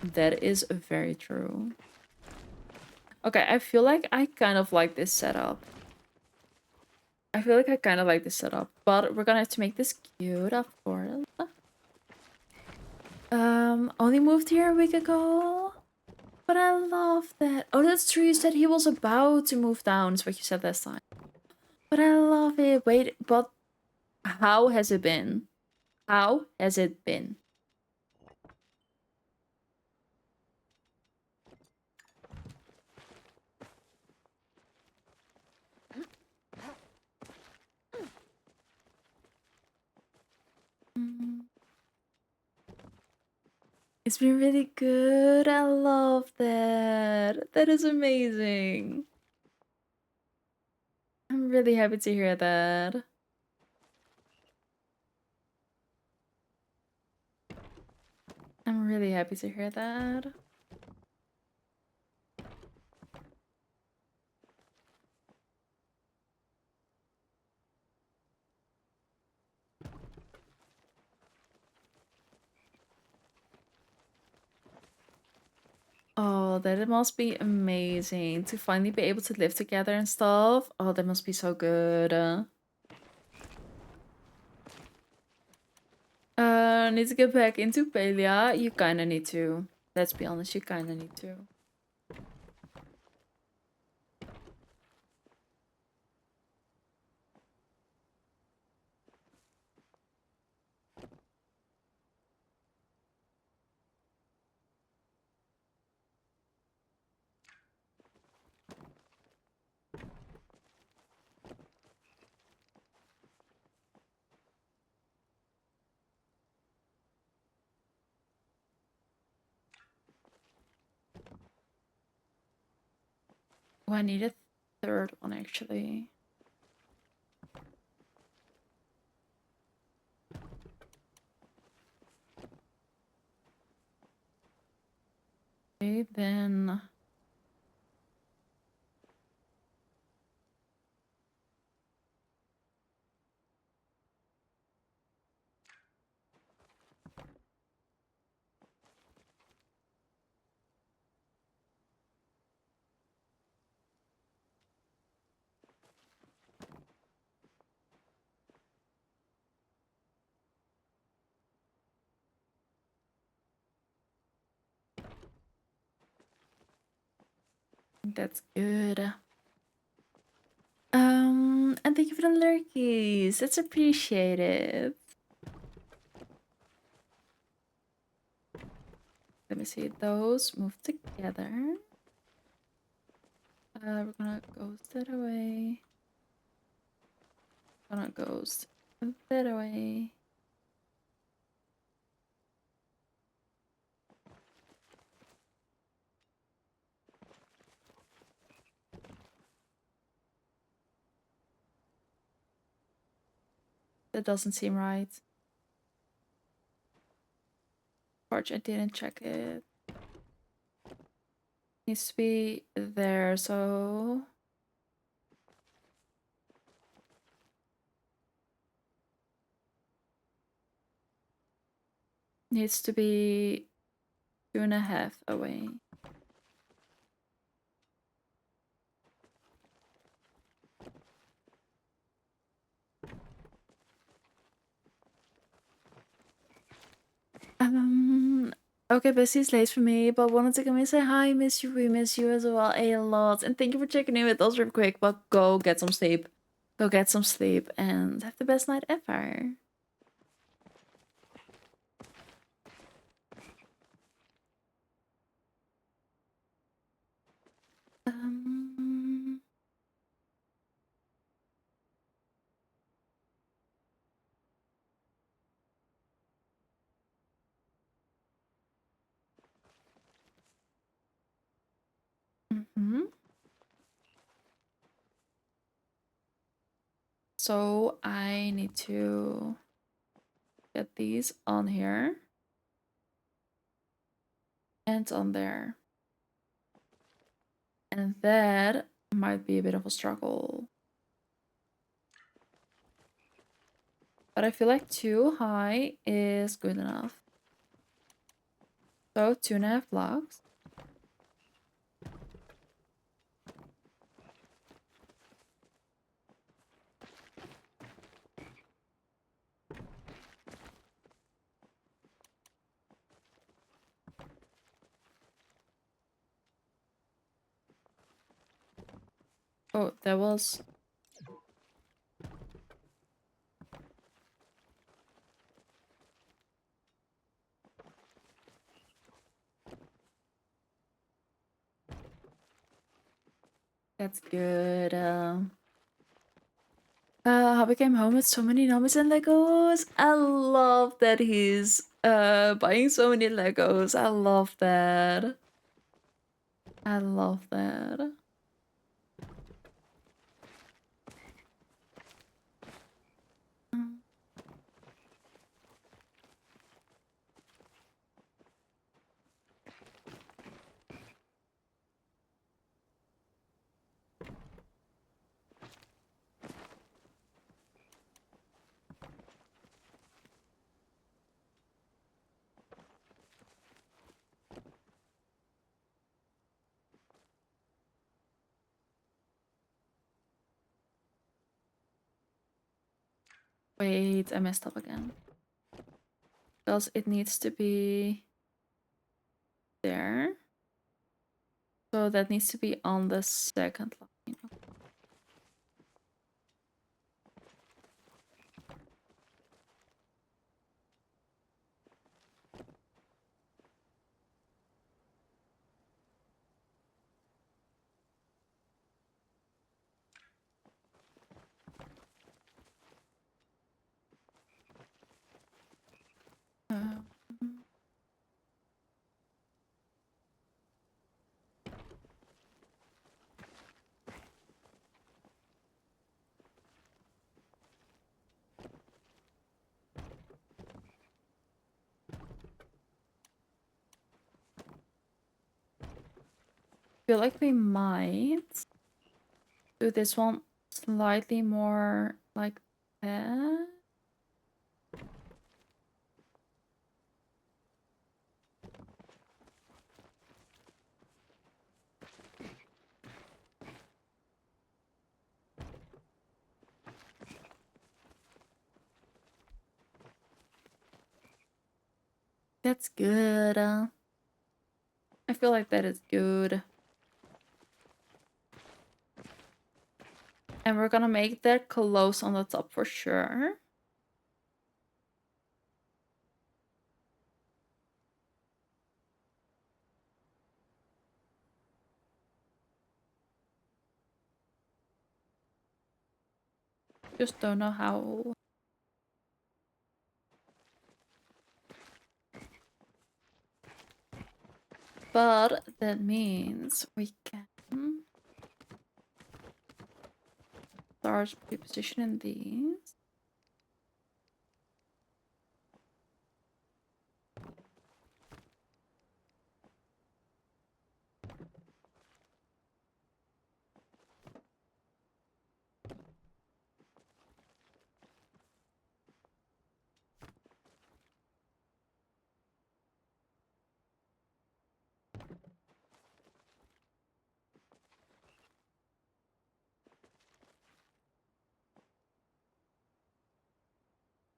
That is very true. Okay, I feel like I kind of like this setup. But we're gonna have to make this cute, of course. Only moved here a week ago. But I love that. Oh, that's true. You said he was about to move down, is what you said last time. But I love it. Wait, but how has it been? How has it been? It's been really good. I love that. That is amazing. I'm really happy to hear that. I'm really happy to hear that. Oh, that must be amazing to finally be able to live together and stuff. Oh, that must be so good. Need to get back into Palia. You kinda need to. Let's be honest, you kinda need to. Oh, I need a third one actually. Okay, then That's good. And thank you for the lurkies. That's appreciated. Let me see. Those move together. We're gonna ghost that away. Gonna ghost that away. That doesn't seem right. Forge, I didn't check it. Needs to be there, so needs to be 2.5 away. Okay, Bessie's late for me, but wanted to come and say hi, miss you, we miss you as well a lot. And thank you for checking in with us real quick, but go get some sleep. Go get some sleep and have the best night ever. Um, mhm. So I need to get these on here and on there. And that might be a bit of a struggle. But I feel like 2 high is good enough. So 2.5 blocks. Oh, that was... That's good. Hubby came home with so many nummies and Legos. I love that he's buying so many Legos. I love that. I love that. Wait, I messed up again. Because it needs to be there. So that needs to be on the second line. Uh, feel like we might do this one slightly more like that. That's good. I feel like that is good. And we're gonna make that close on the top for sure. Just don't know how. But that means we can start repositioning these.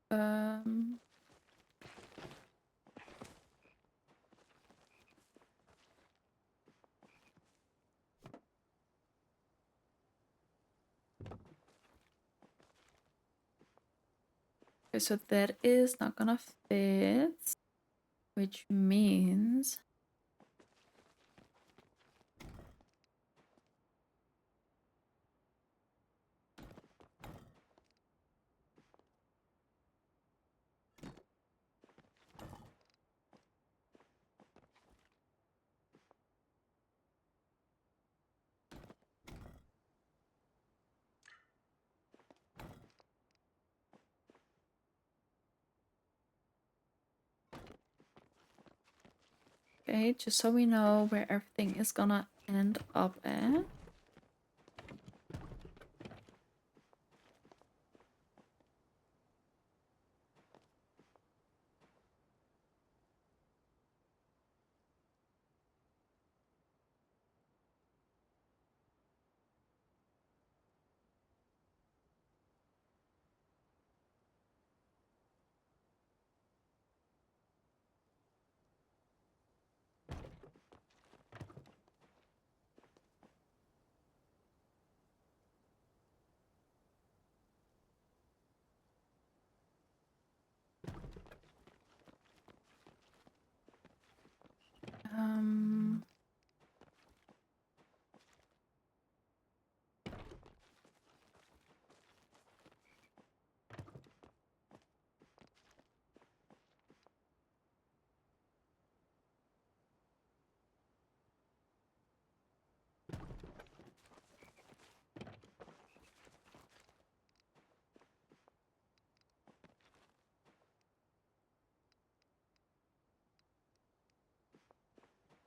Um, okay, so that is not gonna fit, which means okay, just so we know where everything is gonna end up at.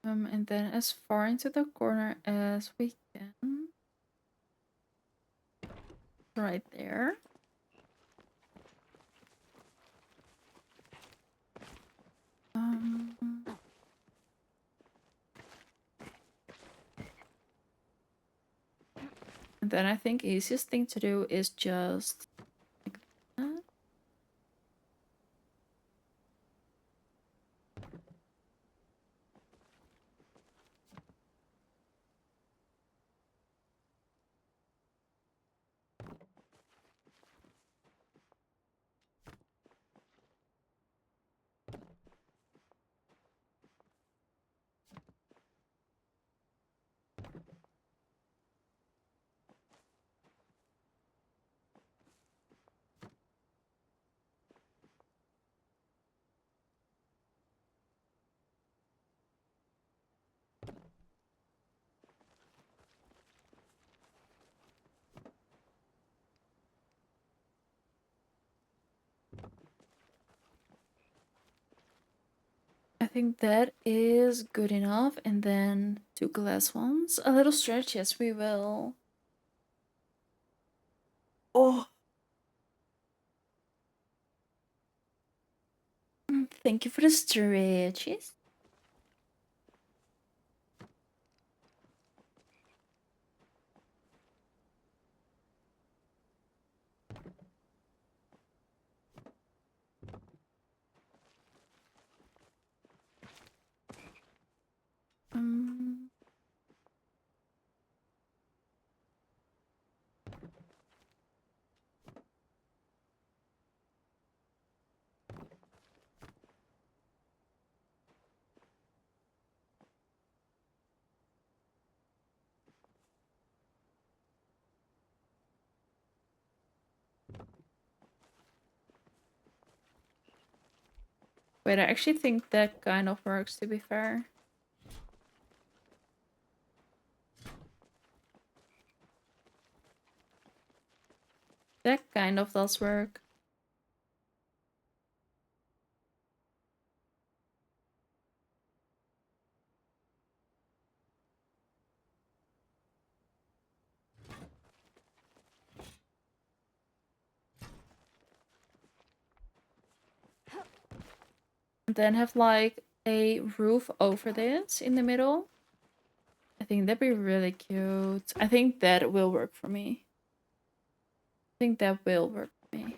Um, and then as far into the corner as we can. Right there. Um, and then I think easiest thing to do is just like that. I think that is good enough. And then two glass ones. A little stretch, yes, we will. Oh. Thank you for the stretches. Um, Wait, I actually think that kind of works, to be fair. That kind of does work. And then have like a roof over this in the middle. I think that'd be really cute. I think that will work for me. I think that will work for me.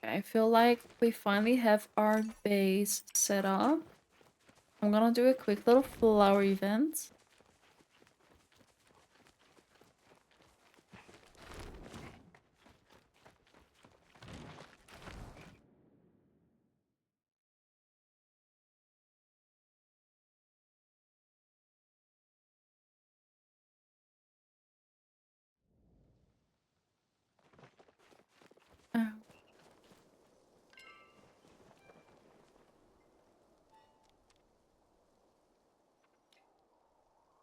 I feel like we finally have our base set up. I'm gonna do a quick little flower event. Oh.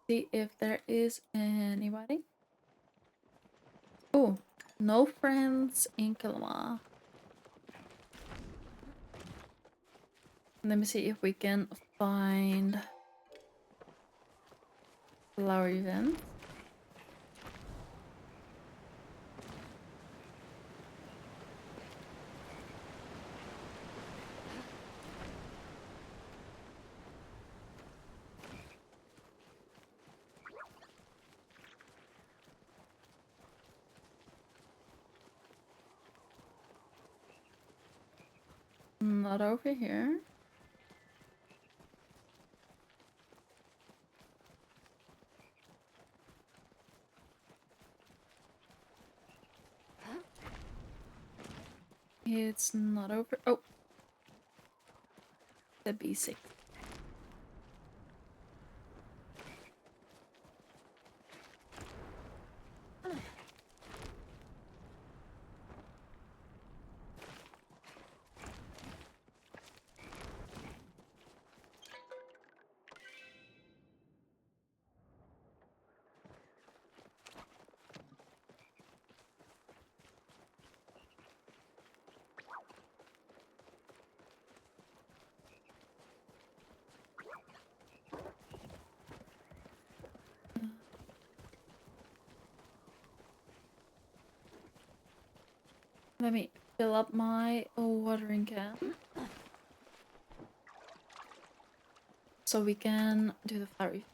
See if there is anybody. Oh, no friends in Kilma. Let me see if we can find flower event. Not over here. It's not over. Oh, the B6. Let me fill up my watering can. So we can do the flower event.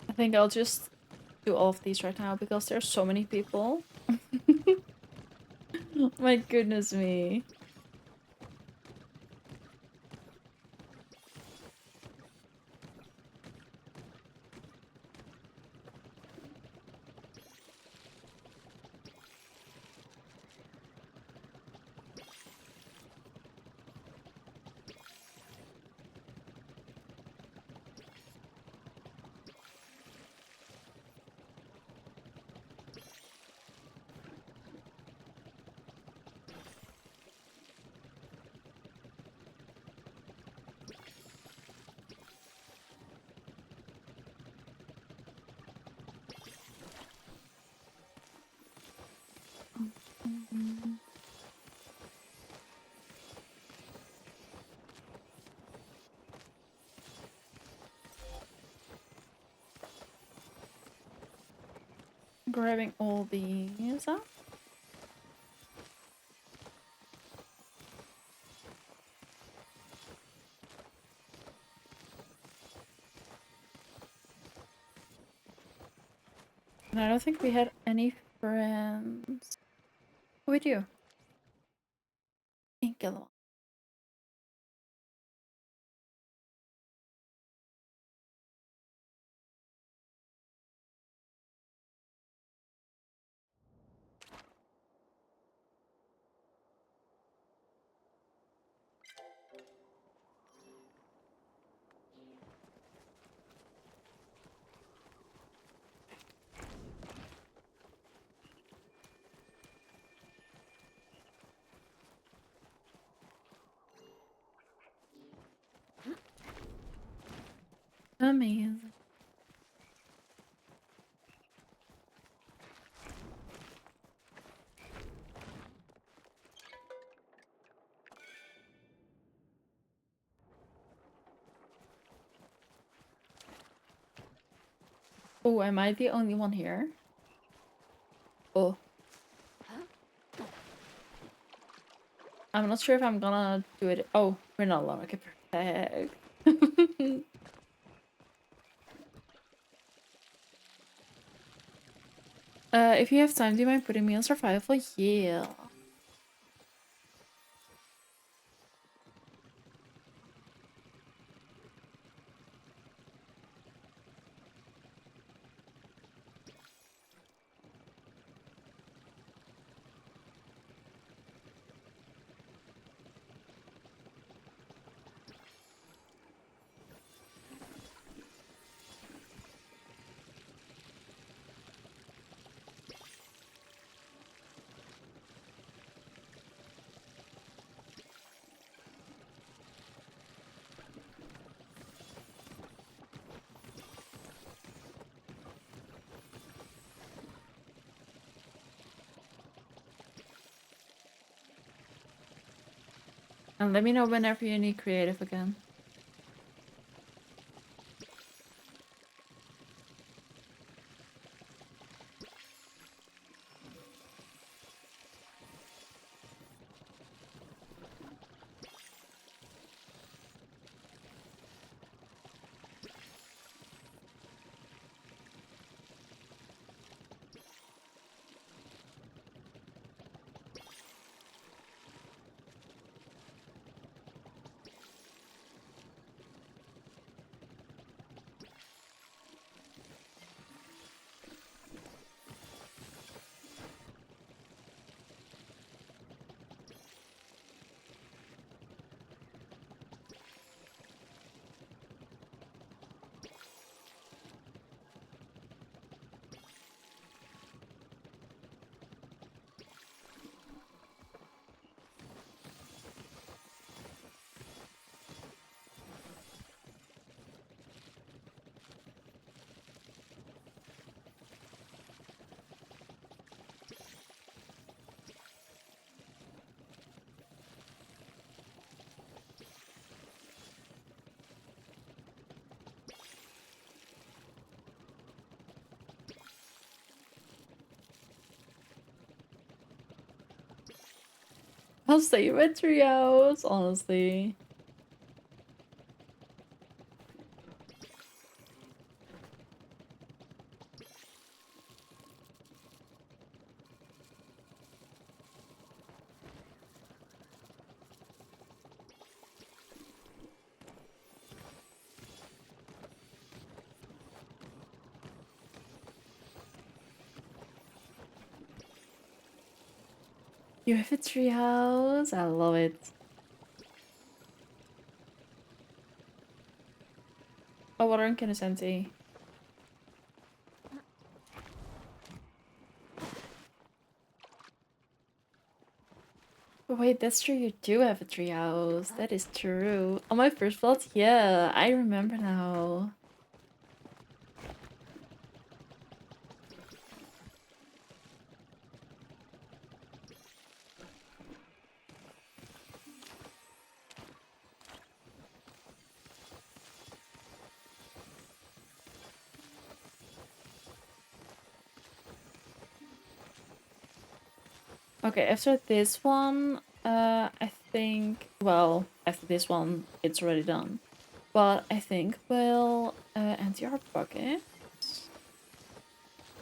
I think I'll just do all of these right now because there's so many people. My goodness me. Grabbing all these up. And I don't think we had any friends. Oh, we do. Inkelo. Amazing. Oh, am I the only one here? Oh. I'm not sure if I'm gonna do it. Oh, we're not alone. Okay, perfect. If you have time, do you mind putting me on survival? Yeah. And let me know whenever you need creative again. I'll stay in my treehouse, honestly. You have a treehouse? I love it. Oh, water incandescent. But wait, that's true, you do have a treehouse. That is true. On my first plot, yeah, I remember now. Okay, after this one, I think, well, after this one, it's already done. But I think we'll empty our bucket.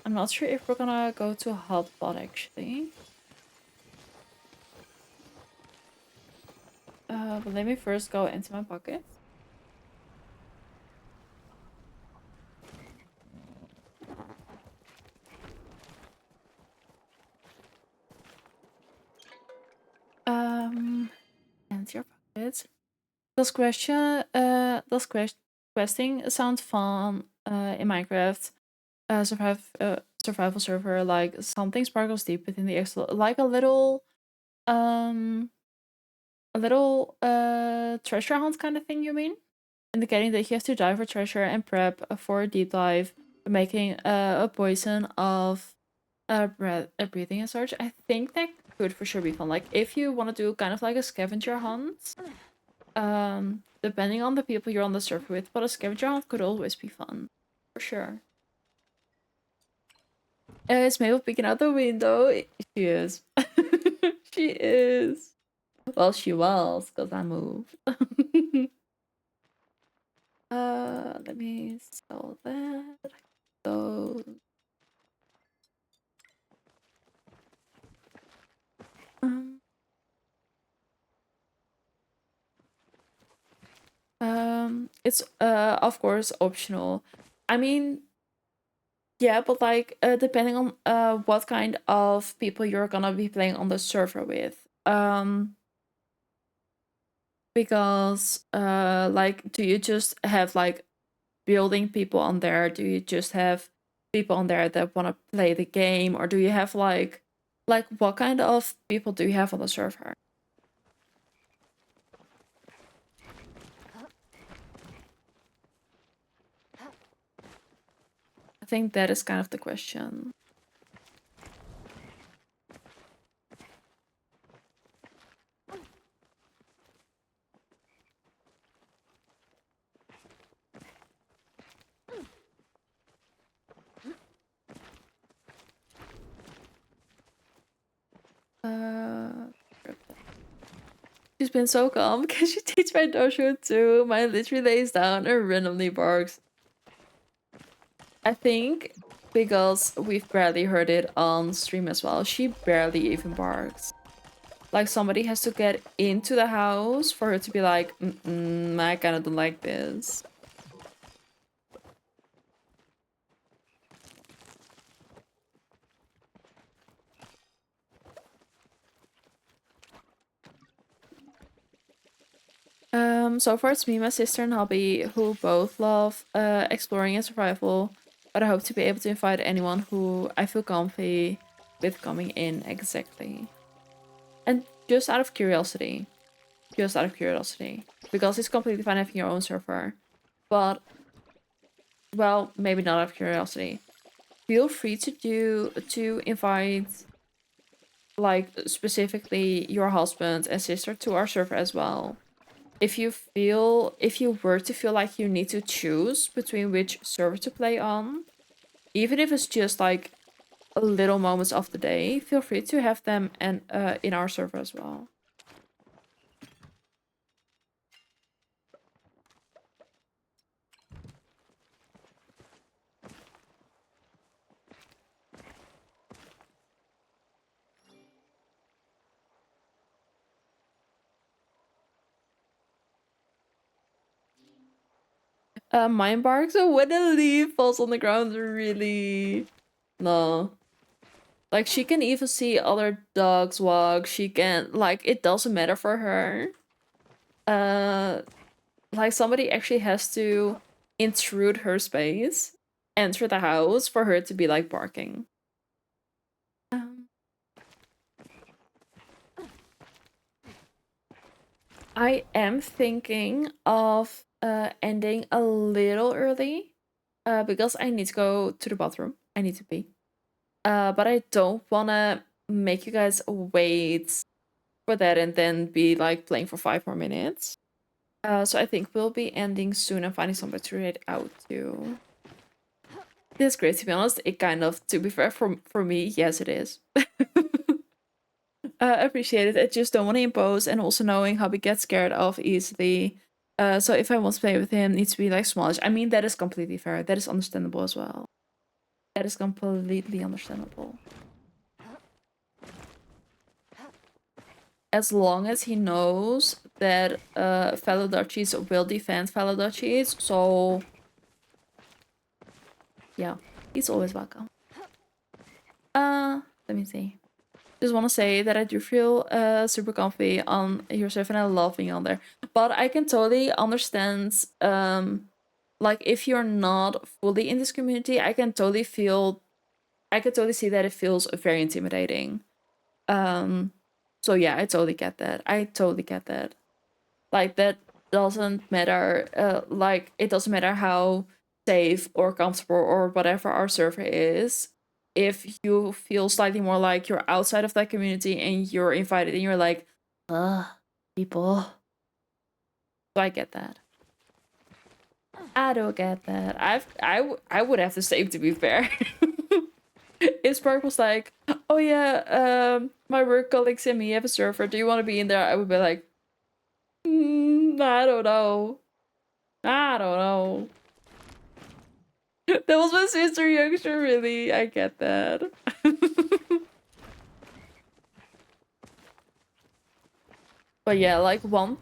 I'm not sure if we're gonna go to a hot pot, actually. But let me first go into my bucket. Empty our bucket. Does questing sound fun in Minecraft? Survival server, like something sparkles deep within the exo, like um a little treasure hunt kind of thing, you mean? Indicating that you have to dive for treasure and prep for a deep dive, making a poison of breathing and such. I think that could for sure be fun. Like if you want to do kind of like a scavenger hunt, depending on the people you're on the server with, but a scavenger hunt could always be fun, for sure. It's Mabel peeking out the window. She is. She is. Well, she was, because I moved. Let me sell that. So, um, it's of course optional. I mean, yeah, but like depending on what kind of people you're gonna be playing on the server with. Because like, do you just have like building people on there? Do you just have people on there that want to play the game, or do you have like what kind of people do you have on the server? I think that is kind of the question. Uh, she's been so calm because she takes my dojo too. Mine literally lays down and randomly barks. I think because we've barely heard it on stream as well. She barely even barks. Like somebody has to get into the house for her to be like, I kind of don't like this. So far it's me, my sister, and hubby who both love exploring and survival, but I hope to be able to invite anyone who I feel comfy with coming in. Exactly. And just out of curiosity, because it's completely fine having your own server, but, well, maybe not out of curiosity. Feel free to invite like specifically your husband and sister to our server as well. If you were to feel like you need to choose between which server to play on, even if it's just like a little moments of the day, feel free to have them and in our server as well. Mine barks when a leaf falls on the ground. Really, no. Like she can even see other dogs walk. She can, like, it doesn't matter for her. Like somebody actually has to intrude her space, enter the house for her to be like barking. I am thinking of ending a little early because I need to go to the bathroom. I need to pee. But I don't want to make you guys wait for that and then be like playing for 5 more minutes. So I think we'll be ending soon and finding somebody to read out to. This is great, to be honest. It kind of, to be fair, for me, yes, it is. Appreciate it. I just don't want to impose, and also knowing how we get scared of easily. So if I want to play with him, it needs to be like smallish. I mean, that is completely fair. That is understandable as well. That is completely understandable. As long as he knows that fellow duchies will defend fellow duchies, so yeah, he's always welcome. Let me see. Just want to say that I do feel super comfy on your server and I love being on there. But I can totally understand, like if you're not fully in this community, I can totally see that it feels very intimidating. So yeah, I totally get that. I totally get that. Like that doesn't matter. Like it doesn't matter how safe or comfortable or whatever our server is. If you feel slightly more like you're outside of that community and you're invited and you're like, people. So I get that. I don't get that. I would have the same, to be fair. If Spark was like, oh yeah, my work colleagues and me have a server. Do you want to be in there? I would be like, I don't know. I don't know. That was my sister youngster, really. I get that. But yeah, like one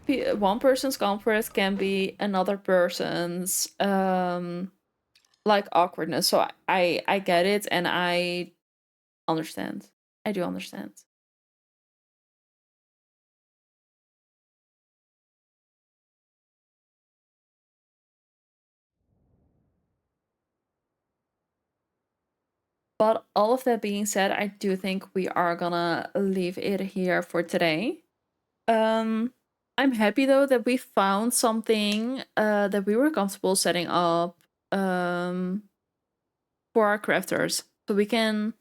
person's comfort can be another person's like awkwardness. So I get it and I understand. I do understand. But all of that being said, I do think we are gonna leave it here for today. I'm happy though that we found something that we were comfortable setting up for our crafters. So we can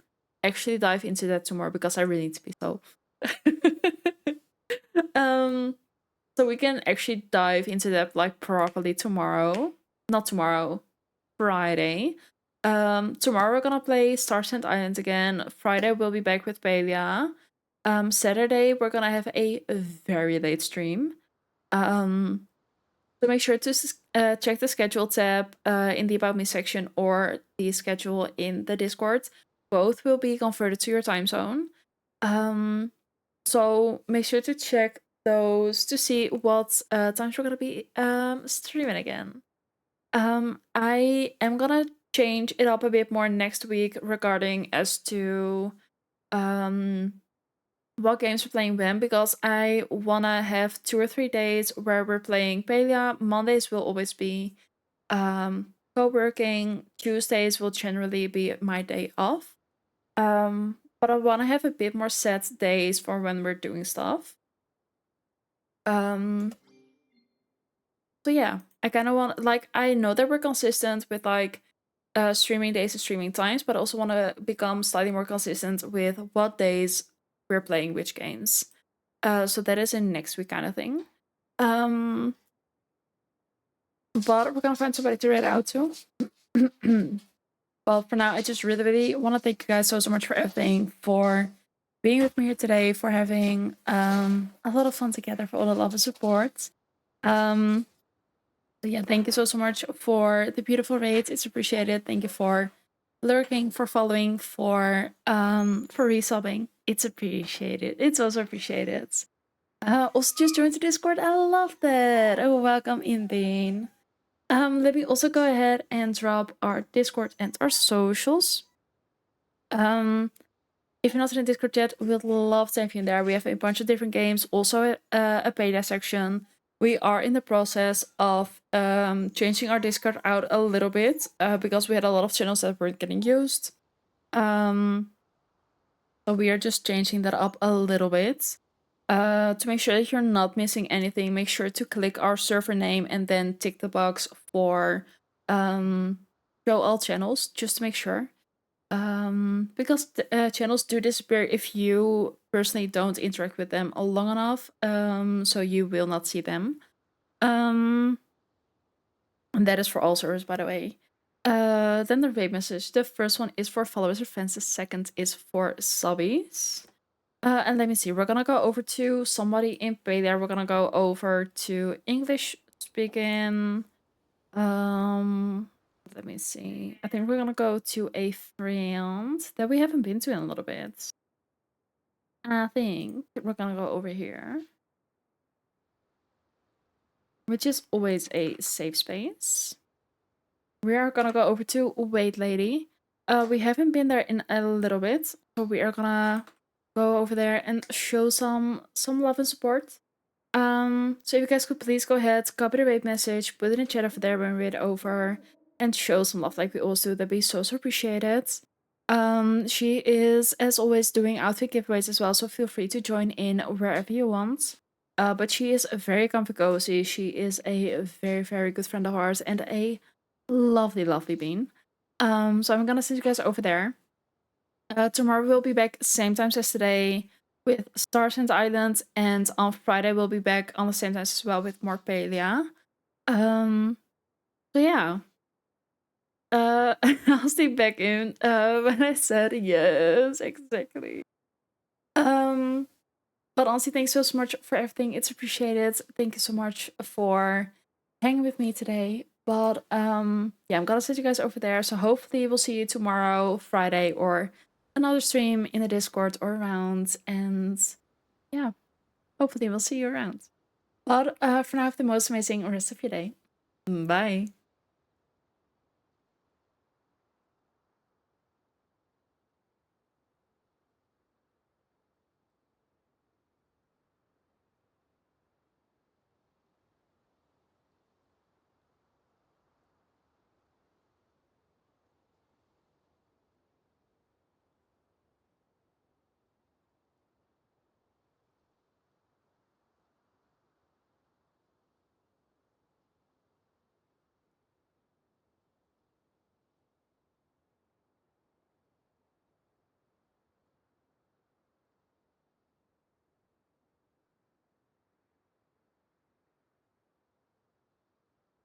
actually dive into that tomorrow because I really need to be so. um so we can actually dive into that like properly tomorrow. Not tomorrow, Friday. Tomorrow we're gonna play Star Sand Island again. Friday we'll be back with Palia. Saturday we're gonna have a very late stream. So make sure to check the schedule tab in the About Me section or the schedule in the Discord. Both will be converted to your time zone. So make sure to check those to see what times we're gonna be streaming again. I am gonna change it up a bit more next week regarding as to what games we're playing when, because I wanna have 2 or 3 days where we're playing Palia. Mondays will always be co-working. Tuesdays will generally be my day off. But I wanna have a bit more set days for when we're doing stuff. So yeah, I kind of want, like, I know that we're consistent with like streaming days and streaming times, but I also want to become slightly more consistent with what days we're playing which games. So that is a next week kind of thing. But we're gonna find somebody to read out to. Well, for now, I just really want to thank you guys so much for everything, for being with me here today, for having a lot of fun together, for all the love and support. So yeah, thank you so much for the beautiful raids. It's appreciated. Thank you for lurking, for following, for resubbing. It's appreciated. It's also appreciated. Also just joined the Discord. I love that. Oh, welcome in, Dean. Let me also go ahead and drop our Discord and our socials. If you're not in the Discord yet, we'd love to have you in there. We have a bunch of different games, also a beta section. We are in the process of changing our Discord out a little bit because we had a lot of channels that weren't getting used. So we are just changing that up a little bit. To make sure that you're not missing anything, make sure to click our server name and then tick the box for show all channels, just to make sure. Because channels do disappear if you personally don't interact with them long enough, so you will not see them. And that is for all servers, by the way. Then the raid message. The first one is for followers or fans. The second is for subbies. And let me see. We're gonna go over to somebody in Palia. We're gonna go over to English speaking. Let me see. I think we're gonna go to a friend that we haven't been to in a little bit. I think we're gonna go over here, which is always a safe space. We are gonna go over to Wait Lady. We haven't been there in a little bit, so we are gonna go over there and show some love and support. So if you guys could please go ahead, copy the rate message, put it in chat over there when we read over, and show some love like we always do. That'd be so appreciated. She is, as always, doing outfit giveaways as well, so feel free to join in wherever you want. But she is very comfy cozy. She is a very good friend of ours and a lovely bean. So I'm gonna send you guys over there. Tomorrow we'll be back same times as today with Stars and Islands, and on Friday we'll be back on the same times as well with more Palia. So yeah. I'll stay back in when I said yes, exactly. But honestly, thanks so much for everything. It's appreciated. Thank you so much for hanging with me today. But yeah, I'm gonna send you guys over there. So hopefully we'll see you tomorrow, Friday, or another stream in the Discord or around. And yeah, hopefully we'll see you around. But for now, have the most amazing rest of your day. Bye.